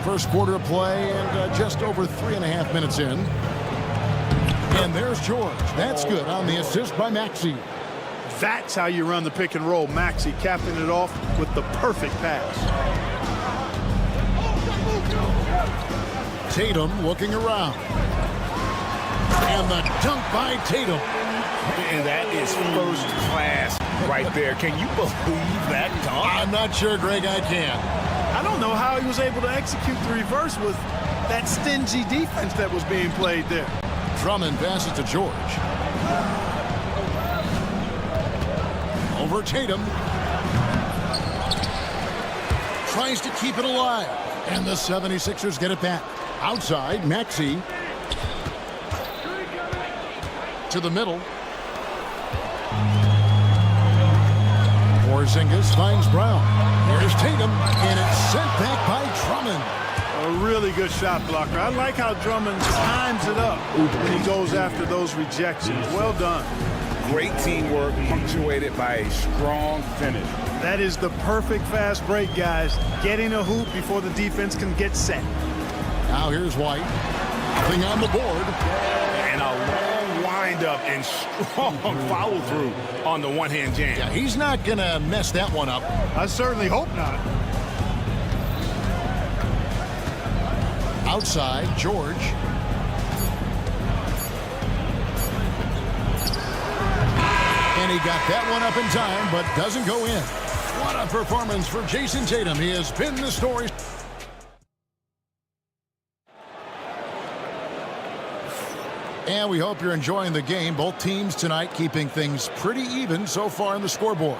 First quarter of play and just over 3.5 minutes in. And there's George. That's good on the assist by Maxey. That's how you run the pick and roll. Maxey capping it off with the perfect pass. Tatum looking around. And the dunk by Tatum. And that is first class right there. Can you believe that dunk? I'm not sure, Greg, I can. I don't know how he was able to execute the reverse with that stingy defense that was being played there. Drummond passes to George. Over Tatum. Tries to keep it alive. And the 76ers get it back. Outside, Maxey. To the middle. Porzingis finds Brown. Here's Tatum, and it's sent back by Drummond. A really good shot blocker. I like how Drummond times it up when he goes after those rejections. Well done. Great teamwork punctuated by a strong finish. That is the perfect fast break, guys. Getting a hoop before the defense can get set. Now here's White. Nothing on the board. And a long windup and strong follow through on the one-hand jam. Yeah, he's not going to mess that one up. I certainly hope not. Outside, George. And he got that one up in time, but doesn't go in. What a performance for Jason Tatum. He has been the story. And we hope you're enjoying the game. Both teams tonight keeping things pretty even so far in the scoreboard.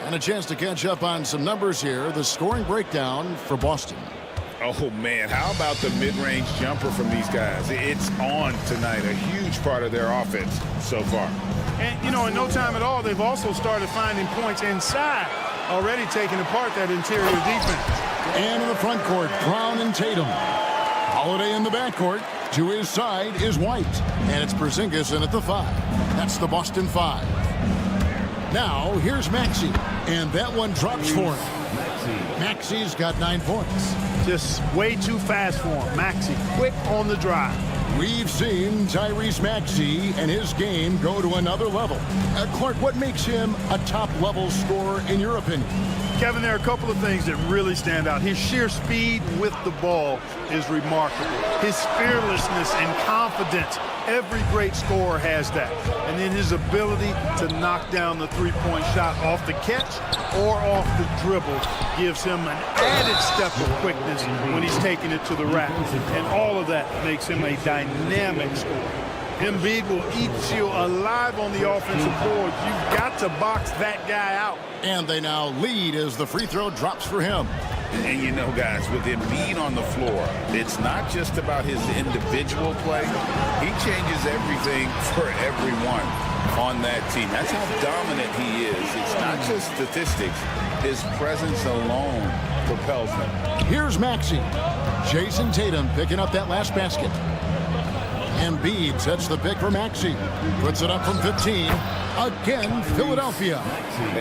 And a chance to catch up on some numbers here. The scoring breakdown for Boston. Oh, man, how about the mid-range jumper from these guys? It's on tonight, a huge part of their offense so far. And, you know, in no time at all, they've also started finding points inside, already taking apart that interior defense. And in the front court, Brown and Tatum. Holiday in the backcourt. To his side is White. And it's Porzingis in at the 5. That's the Boston 5. Now, here's Maxey. And that one drops for him. Maxey's got 9 points. Just way too fast for him. Maxey, quick on the drive. We've seen Tyrese Maxey and his game go to another level. Clark, what makes him a top-level scorer in your opinion? Kevin, there are a couple of things that really stand out. His sheer speed with the ball is remarkable. His fearlessness and confidence, every great scorer has that. And then his ability to knock down the three-point shot off the catch or off the dribble gives him an added step of quickness when he's taking it to the rack. And all of that makes him a dynamic scorer. Embiid will eat you alive on the offensive board. You've got to box that guy out. And they now lead as the free throw drops for him. And you know, guys, with Embiid on the floor, it's not just about his individual play. He changes everything for everyone on that team. That's how dominant he is. It's not just statistics. His presence alone propels them. Here's Maxey. Jason Tatum picking up that last basket. Embiid sets the pick for Maxey. Puts it up from 15. Again, Philadelphia.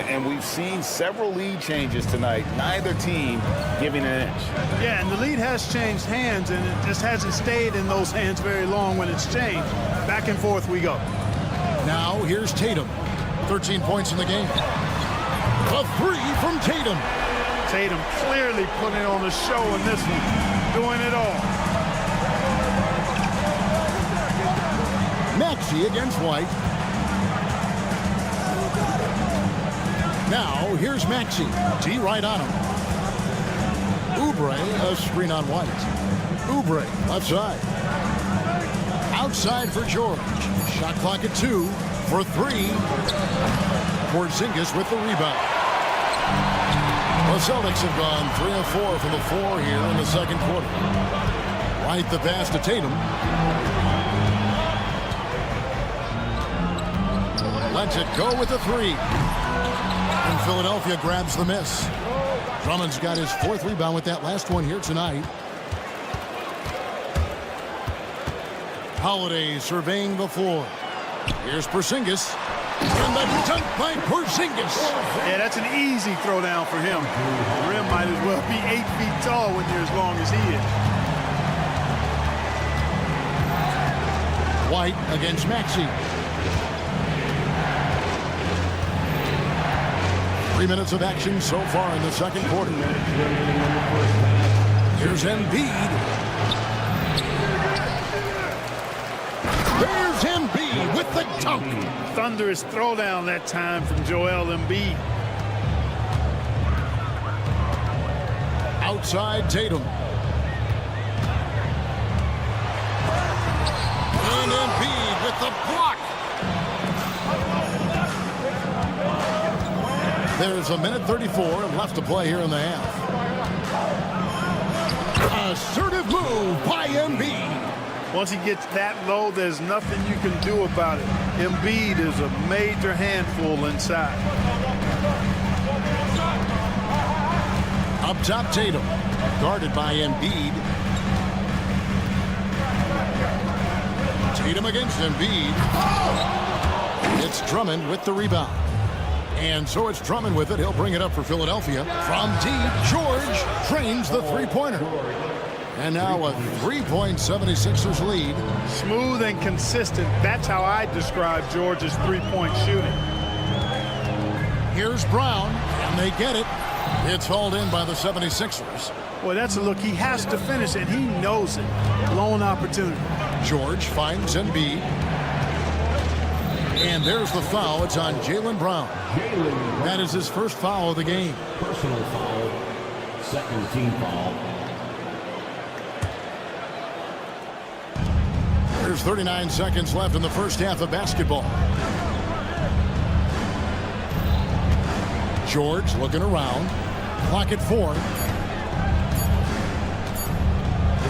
And we've seen several lead changes tonight. Neither team giving an inch. Yeah, and the lead has changed hands, and it just hasn't stayed in those hands very long when it's changed. Back and forth we go. Now here's Tatum. 13 points in the game. A 3 from Tatum. Tatum clearly putting on the show in this one. Doing it all. Maxey against White. Now, here's Maxey. T right on him. Oubre, a screen on White. Oubre, left side. Outside for George. Shot clock at 2 for 3. Porzingis with the rebound. The Celtics have gone 3 of 4 from the floor here in the second quarter. White the pass to Tatum. Lets it go with the 3. And Philadelphia grabs the miss. Drummond's got his 4th rebound with that last one here tonight. Holiday surveying the floor. Here's Porzingis. And the dunk by Porzingis. Yeah, that's an easy throwdown for him. The rim might as well be 8 feet tall when you're as long as he is. White against Maxey. 3 minutes of action so far in the second quarter. Here's Embiid. There's Embiid with the dunk. Thunderous throwdown that time from Joel Embiid. Outside Tatum. And Embiid with the block. There's a minute 34 left to play here in the half. assertive move by Embiid. Once he gets that low, there's nothing you can do about it. Embiid is a major handful inside. Up top, Tatum, guarded by Embiid. Tatum against Embiid. It's Drummond with the rebound. And so it's Drummond with it. He'll bring it up for Philadelphia. From deep, George trains the three-pointer. And now a 3-point 76ers lead. Smooth and consistent. That's how I describe George's three-point shooting. Here's Brown, and they get it. It's hauled in by the 76ers. Well, that's a look. He has to finish it. He knows it. Blown opportunity. George finds Embiid. And there's the foul. It's on Jaylen Brown. That is his first foul of the game. Personal foul. Second team foul. There's 39 seconds left in the first half of basketball. George looking around. Clock at 4.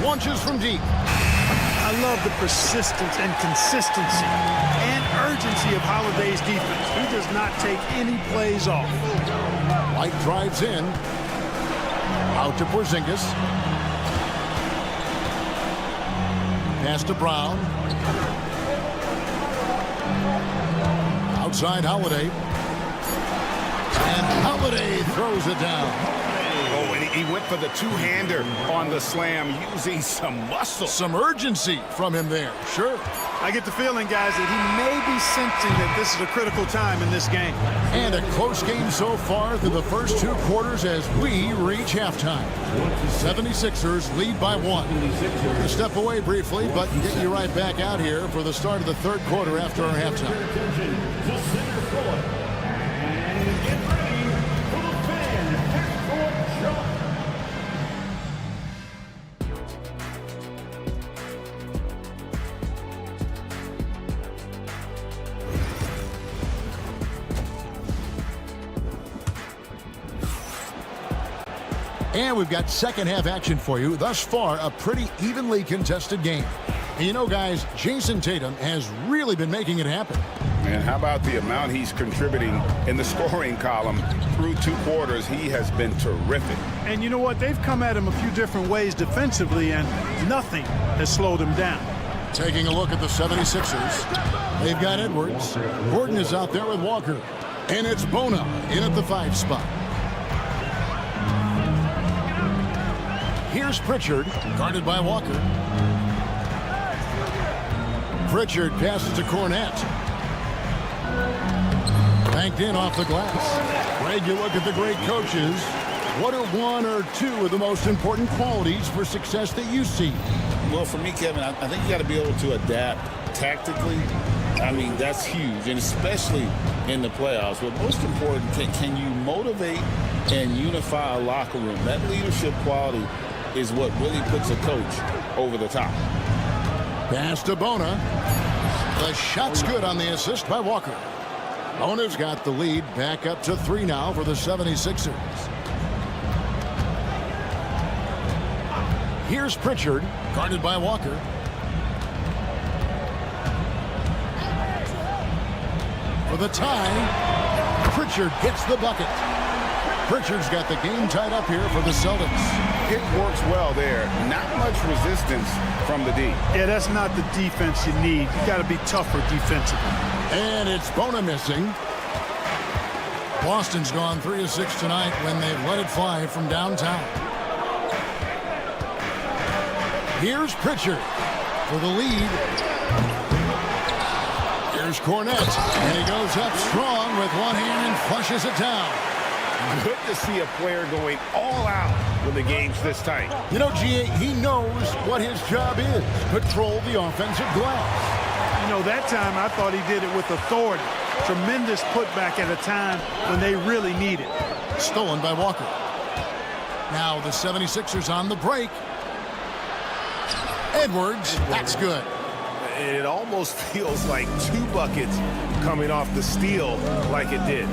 Launches from deep. I love the persistence and consistency and urgency of Holiday's defense. He does not take any plays off. White drives in. Out to Porzingis. Pass to Brown. Outside Holiday. And Holiday throws it down. Oh, and he went for the two-hander on the slam, using some muscle. Some urgency from him there. Sure. I get the feeling, guys, that he may be sensing that this is a critical time in this game. And a close game so far through the first 2 quarters as we reach halftime. 76ers lead by 1. We'll step away briefly, but get you right back out here for the start of the third quarter after our halftime. And we've got second half action for you. Thus far, a pretty evenly contested game. And you know, guys, Jason Tatum has really been making it happen. And how about the amount he's contributing in the scoring column through 2 quarters? He has been terrific. And you know what? They've come at him a few different ways defensively, and nothing has slowed him down. Taking a look at the 76ers. They've got Edwards. Gordon is out there with Walker. And it's Bona in at the 5 spot. Here's Pritchard, guarded by Walker. Pritchard passes to Cornette. Banked in off the glass. Greg, you look at the great coaches. What are 1 or 2 of the most important qualities for success that you see? Well, for me, Kevin, I think you got to be able to adapt tactically. I mean, that's huge, and especially in the playoffs. But most important, can you motivate and unify a locker room? That leadership quality is what really puts a coach over the top. Pass to Bona. The shot's good on the assist by Walker. Bona's got the lead back up to 3 now for the 76ers. Here's Pritchard, guarded by Walker. For the tie, Pritchard hits the bucket. Pritchard's got the game tied up here for the Celtics. It works well there. Not much resistance from the D. Yeah, that's not the defense you need. You got to be tougher defensively. And it's Bona missing. Boston's gone 3 of 6 tonight when they've let it fly from downtown. Here's Pritchard for the lead. Here's Cornette, and he goes up strong with one hand and flushes it down. Good to see a player going all out when the game's this tight. You know, G.A., he knows what his job is. Control the offensive glass. You know, that time I thought he did it with authority. Tremendous putback at a time when they really need it. Stolen by Walker. Now the 76ers on the break. Edwards, that's good. It almost feels like 2 buckets coming off the steal like it did.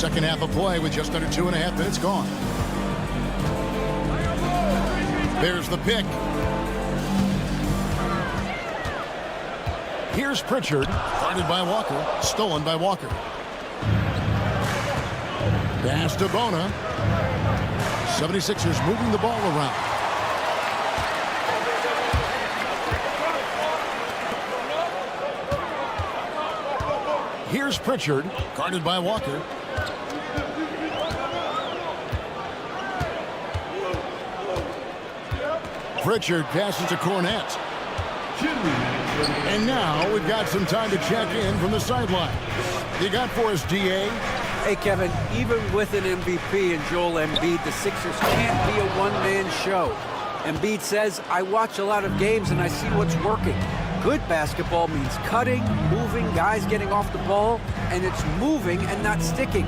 Second half of play with just under 2.5 minutes gone. There's the pick. Here's Pritchard, guarded by Walker, stolen by Walker. Pass to Bona. 76ers moving the ball around. Here's Pritchard, guarded by Walker. Pritchard passes to Cornette. And now we've got some time to check in from the sideline. You got for us, DA? Hey, Kevin, even with an MVP and Joel Embiid, the Sixers can't be a one-man show. Embiid says, I watch a lot of games and I see what's working. Good basketball means cutting, moving, guys getting off the ball, and it's moving and not sticking.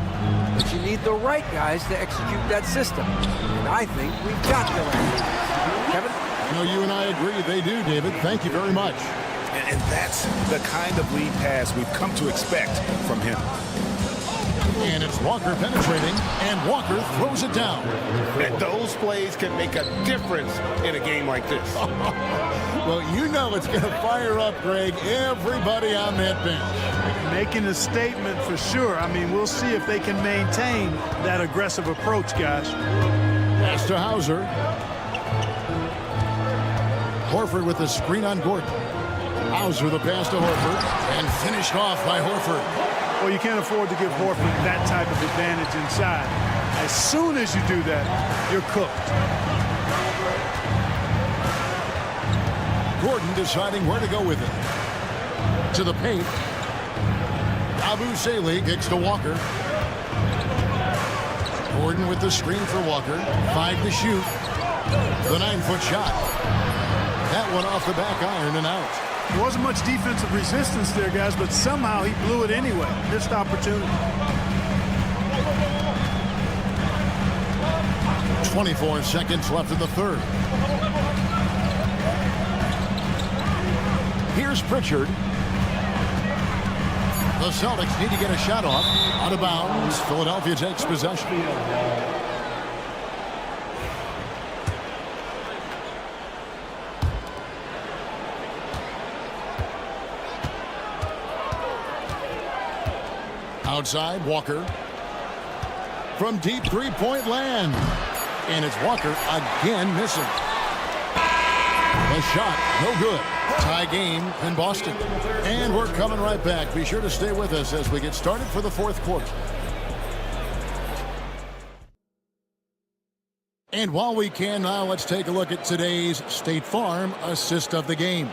But you need the right guys to execute that system. And I think we've got the right. Kevin? I know you and I agree they do, David. Thank you very much. And that's the kind of lead pass we've come to expect from him. And it's Walker penetrating, and Walker throws it down. And those plays can make a difference in a game like this. Well, you know it's going to fire up, Greg, everybody on that bench. Making a statement for sure. I mean, we'll see if they can maintain that aggressive approach, guys. Pass to Hauser. Horford with the screen on Gordon. Hauser the pass to Horford, and finished off by Horford. Well, you can't afford to give Horford that type of advantage inside. As soon as you do that, you're cooked. Gordon deciding where to go with it. To the paint. Abu Saleh kicks to Walker. Gordon with the screen for Walker. 5 to shoot. The 9-foot shot. That one off the back iron and out. There wasn't much defensive resistance there, guys, but somehow he blew it anyway. Missed opportunity. 24 seconds left in the third. Here's Pritchard. The Celtics need to get a shot off. Out of bounds. Philadelphia takes possession. Outside, Walker. From deep three-point land. And it's Walker again missing. The shot, no good. Tie game in Boston. And we're coming right back. Be sure to stay with us as we get started for the fourth quarter. And while we can now, let's take a look at today's State Farm assist of the game.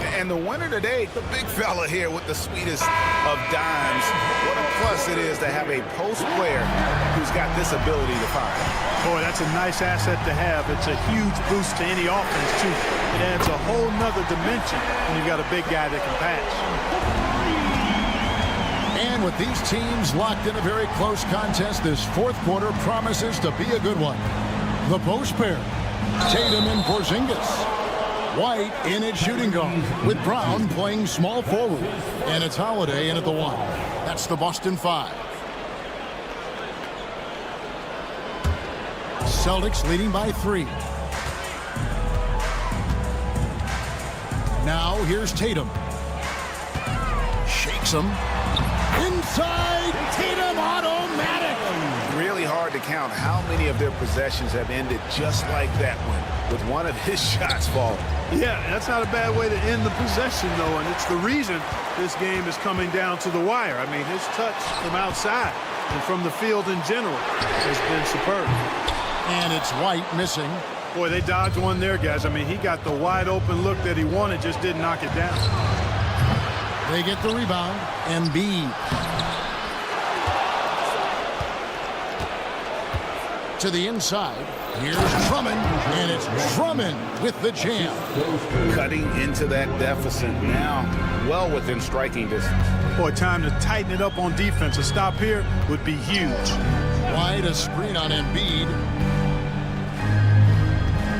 And the winner today, the big fella here with the sweetest of dimes. What a plus it is to have a post player who's got this ability to fire. Boy, that's a nice asset to have. It's a huge boost to any offense, too. It adds a whole nother dimension when you've got a big guy that can pass. And with these teams locked in a very close contest, this fourth quarter promises to be a good one. The post pair, Tatum and Porzingis. White in at shooting guard, with Brown playing small forward. And it's Holiday in at the 1. That's the Boston 5. Celtics leading by 3. Now here's Tatum. Shakes him. Inside, Tatum automatic. Really hard to count how many of their possessions have ended just like that one, with one of his shots falling. Yeah, that's not a bad way to end the possession, though, and it's the reason this game is coming down to the wire. I mean, his touch from outside and from the field in general has been superb. And it's White missing. Boy, they dodged one there, guys. I mean, he got the wide open look that he wanted, just didn't knock it down. They get the rebound. Embiid. To the inside. Here's Drummond, and it's Drummond with the jam. Cutting into that deficit now, well within striking distance. Boy, time to tighten it up on defense. A stop here would be huge. Wide a screen on Embiid.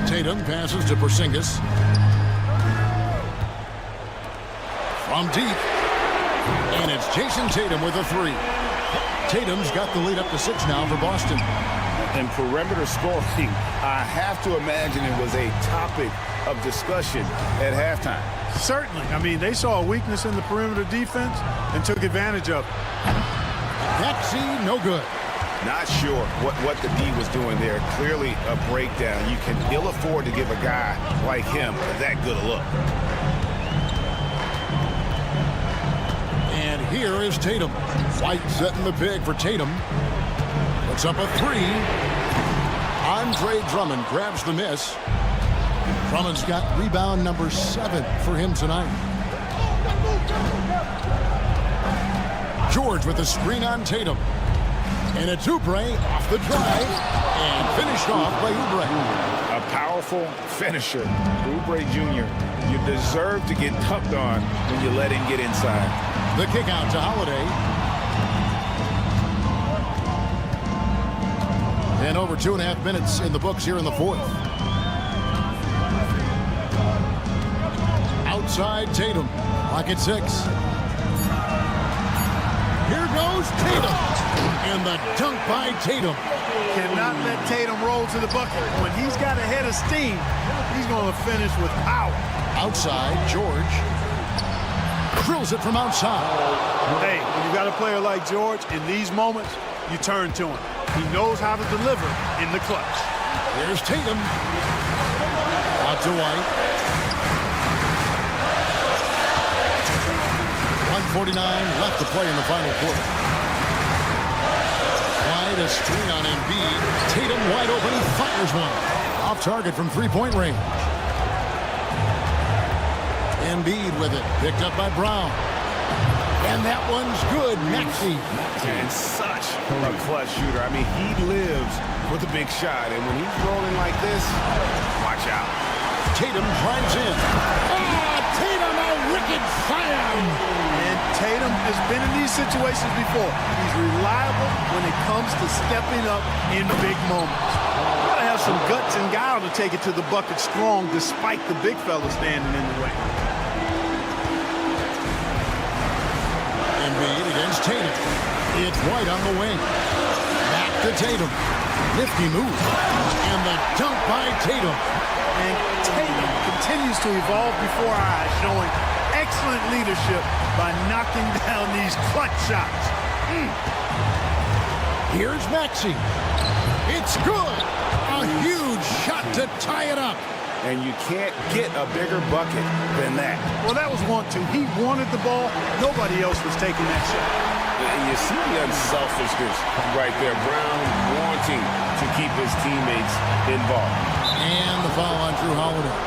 Tatum passes to Porzingis. From deep. And it's Jason Tatum with a 3. Tatum's got the lead up to 6 now for Boston. And perimeter scoring, I have to imagine it was a topic of discussion at halftime. Certainly. I mean, they saw a weakness in the perimeter defense and took advantage of it. Maxey, no good. Not sure what the D was doing there. Clearly a breakdown. You can ill afford to give a guy like him that good a look. And here is Tatum. White setting the pig for Tatum. Puts up a 3. Andre Drummond grabs the miss. Drummond's got rebound number 7 for him tonight. George with a screen on Tatum. And a Oubre off the drive and finished off by Oubre. A powerful finisher. Oubre Jr., you deserve to get dunked on when you let him get inside. The kick out to Holiday. And over 2.5 minutes in the books here in the 4th. Outside Tatum. Clock at 6. Here goes Tatum. And the dunk by Tatum. Cannot let Tatum roll to the bucket. When he's got a head of steam, he's going to finish with power. Outside, George. Drills it from outside. Hey, when you got a player like George, in these moments, you turn to him. He knows how to deliver in the clutch. Here's Tatum. Out to White. 1:49 left to play in the final quarter. White, a screen on Embiid. Tatum wide open. He fires one. Off target from three-point range. Embiid with it. Picked up by Brown. And that one's good. Maxey. And such a clutch shooter. I mean, he lives with a big shot. And when he's rolling like this, watch out. Tatum drives in. Tatum, a wicked slam. And Tatum has been in these situations before. He's reliable when it comes to stepping up in big moments. You gotta have some guts and guile to take it to the bucket strong despite the big fella standing in the way. Embiid against Tatum. It's White on the wing. Back to Tatum. Nifty move. And the dunk by Tatum. And Tatum continues to evolve before our eyes, showing excellent leadership by knocking down these clutch shots. Here's Maxey. It's good. A huge shot to tie it up. And you can't get a bigger bucket than that. Well, that was 1-2. He wanted the ball. Nobody else was taking that shot. And you see the unselfishness right there. Brown wanting to keep his teammates involved. And the foul on Drew Holiday.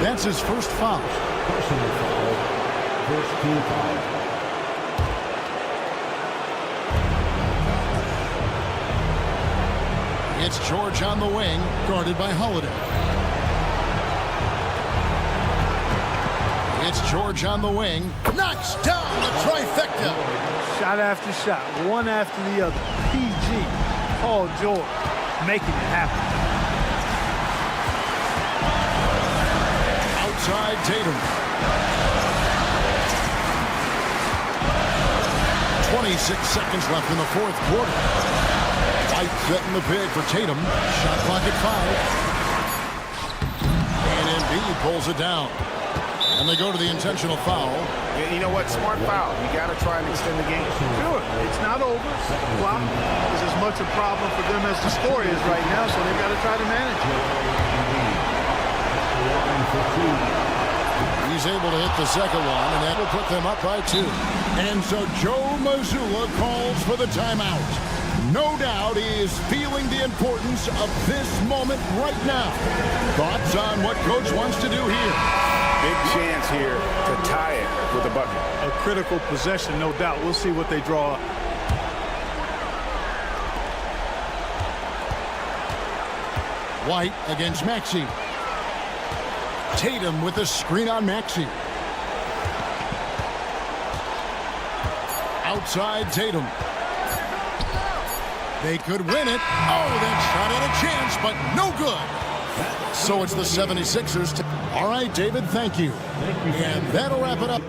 That's his first foul. Personal foul. First team foul. It's George on the wing, guarded by Holiday. It's George on the wing. Knocks down the trifecta. Shot after shot, one after the other. PG, Paul George, making it happen. Outside Tatum. 26 seconds left in the 4th quarter. White setting the pig for Tatum. Shot clock at 5. And Embiid pulls it down. And they go to the intentional foul. And you know what? Smart foul. You got to try and extend the game. Sure. It's not over. Clock is as much a problem for them as the score is right now, so they've got to try to manage it. He's able to hit the second one, and that will put them up by 2. And so Joe Mazzulla calls for the timeout. No doubt he is feeling the importance of this moment right now. Thoughts on what Coach wants to do here? Big chance here to tie it with a bucket. A critical possession, no doubt. We'll see what they draw up. White against Maxey. Tatum with a screen on Maxey. Outside Tatum. They could win it. Oh, that shot had a chance, but no good. So it's the 76ers. All right, David, thank you. And that'll wrap it up.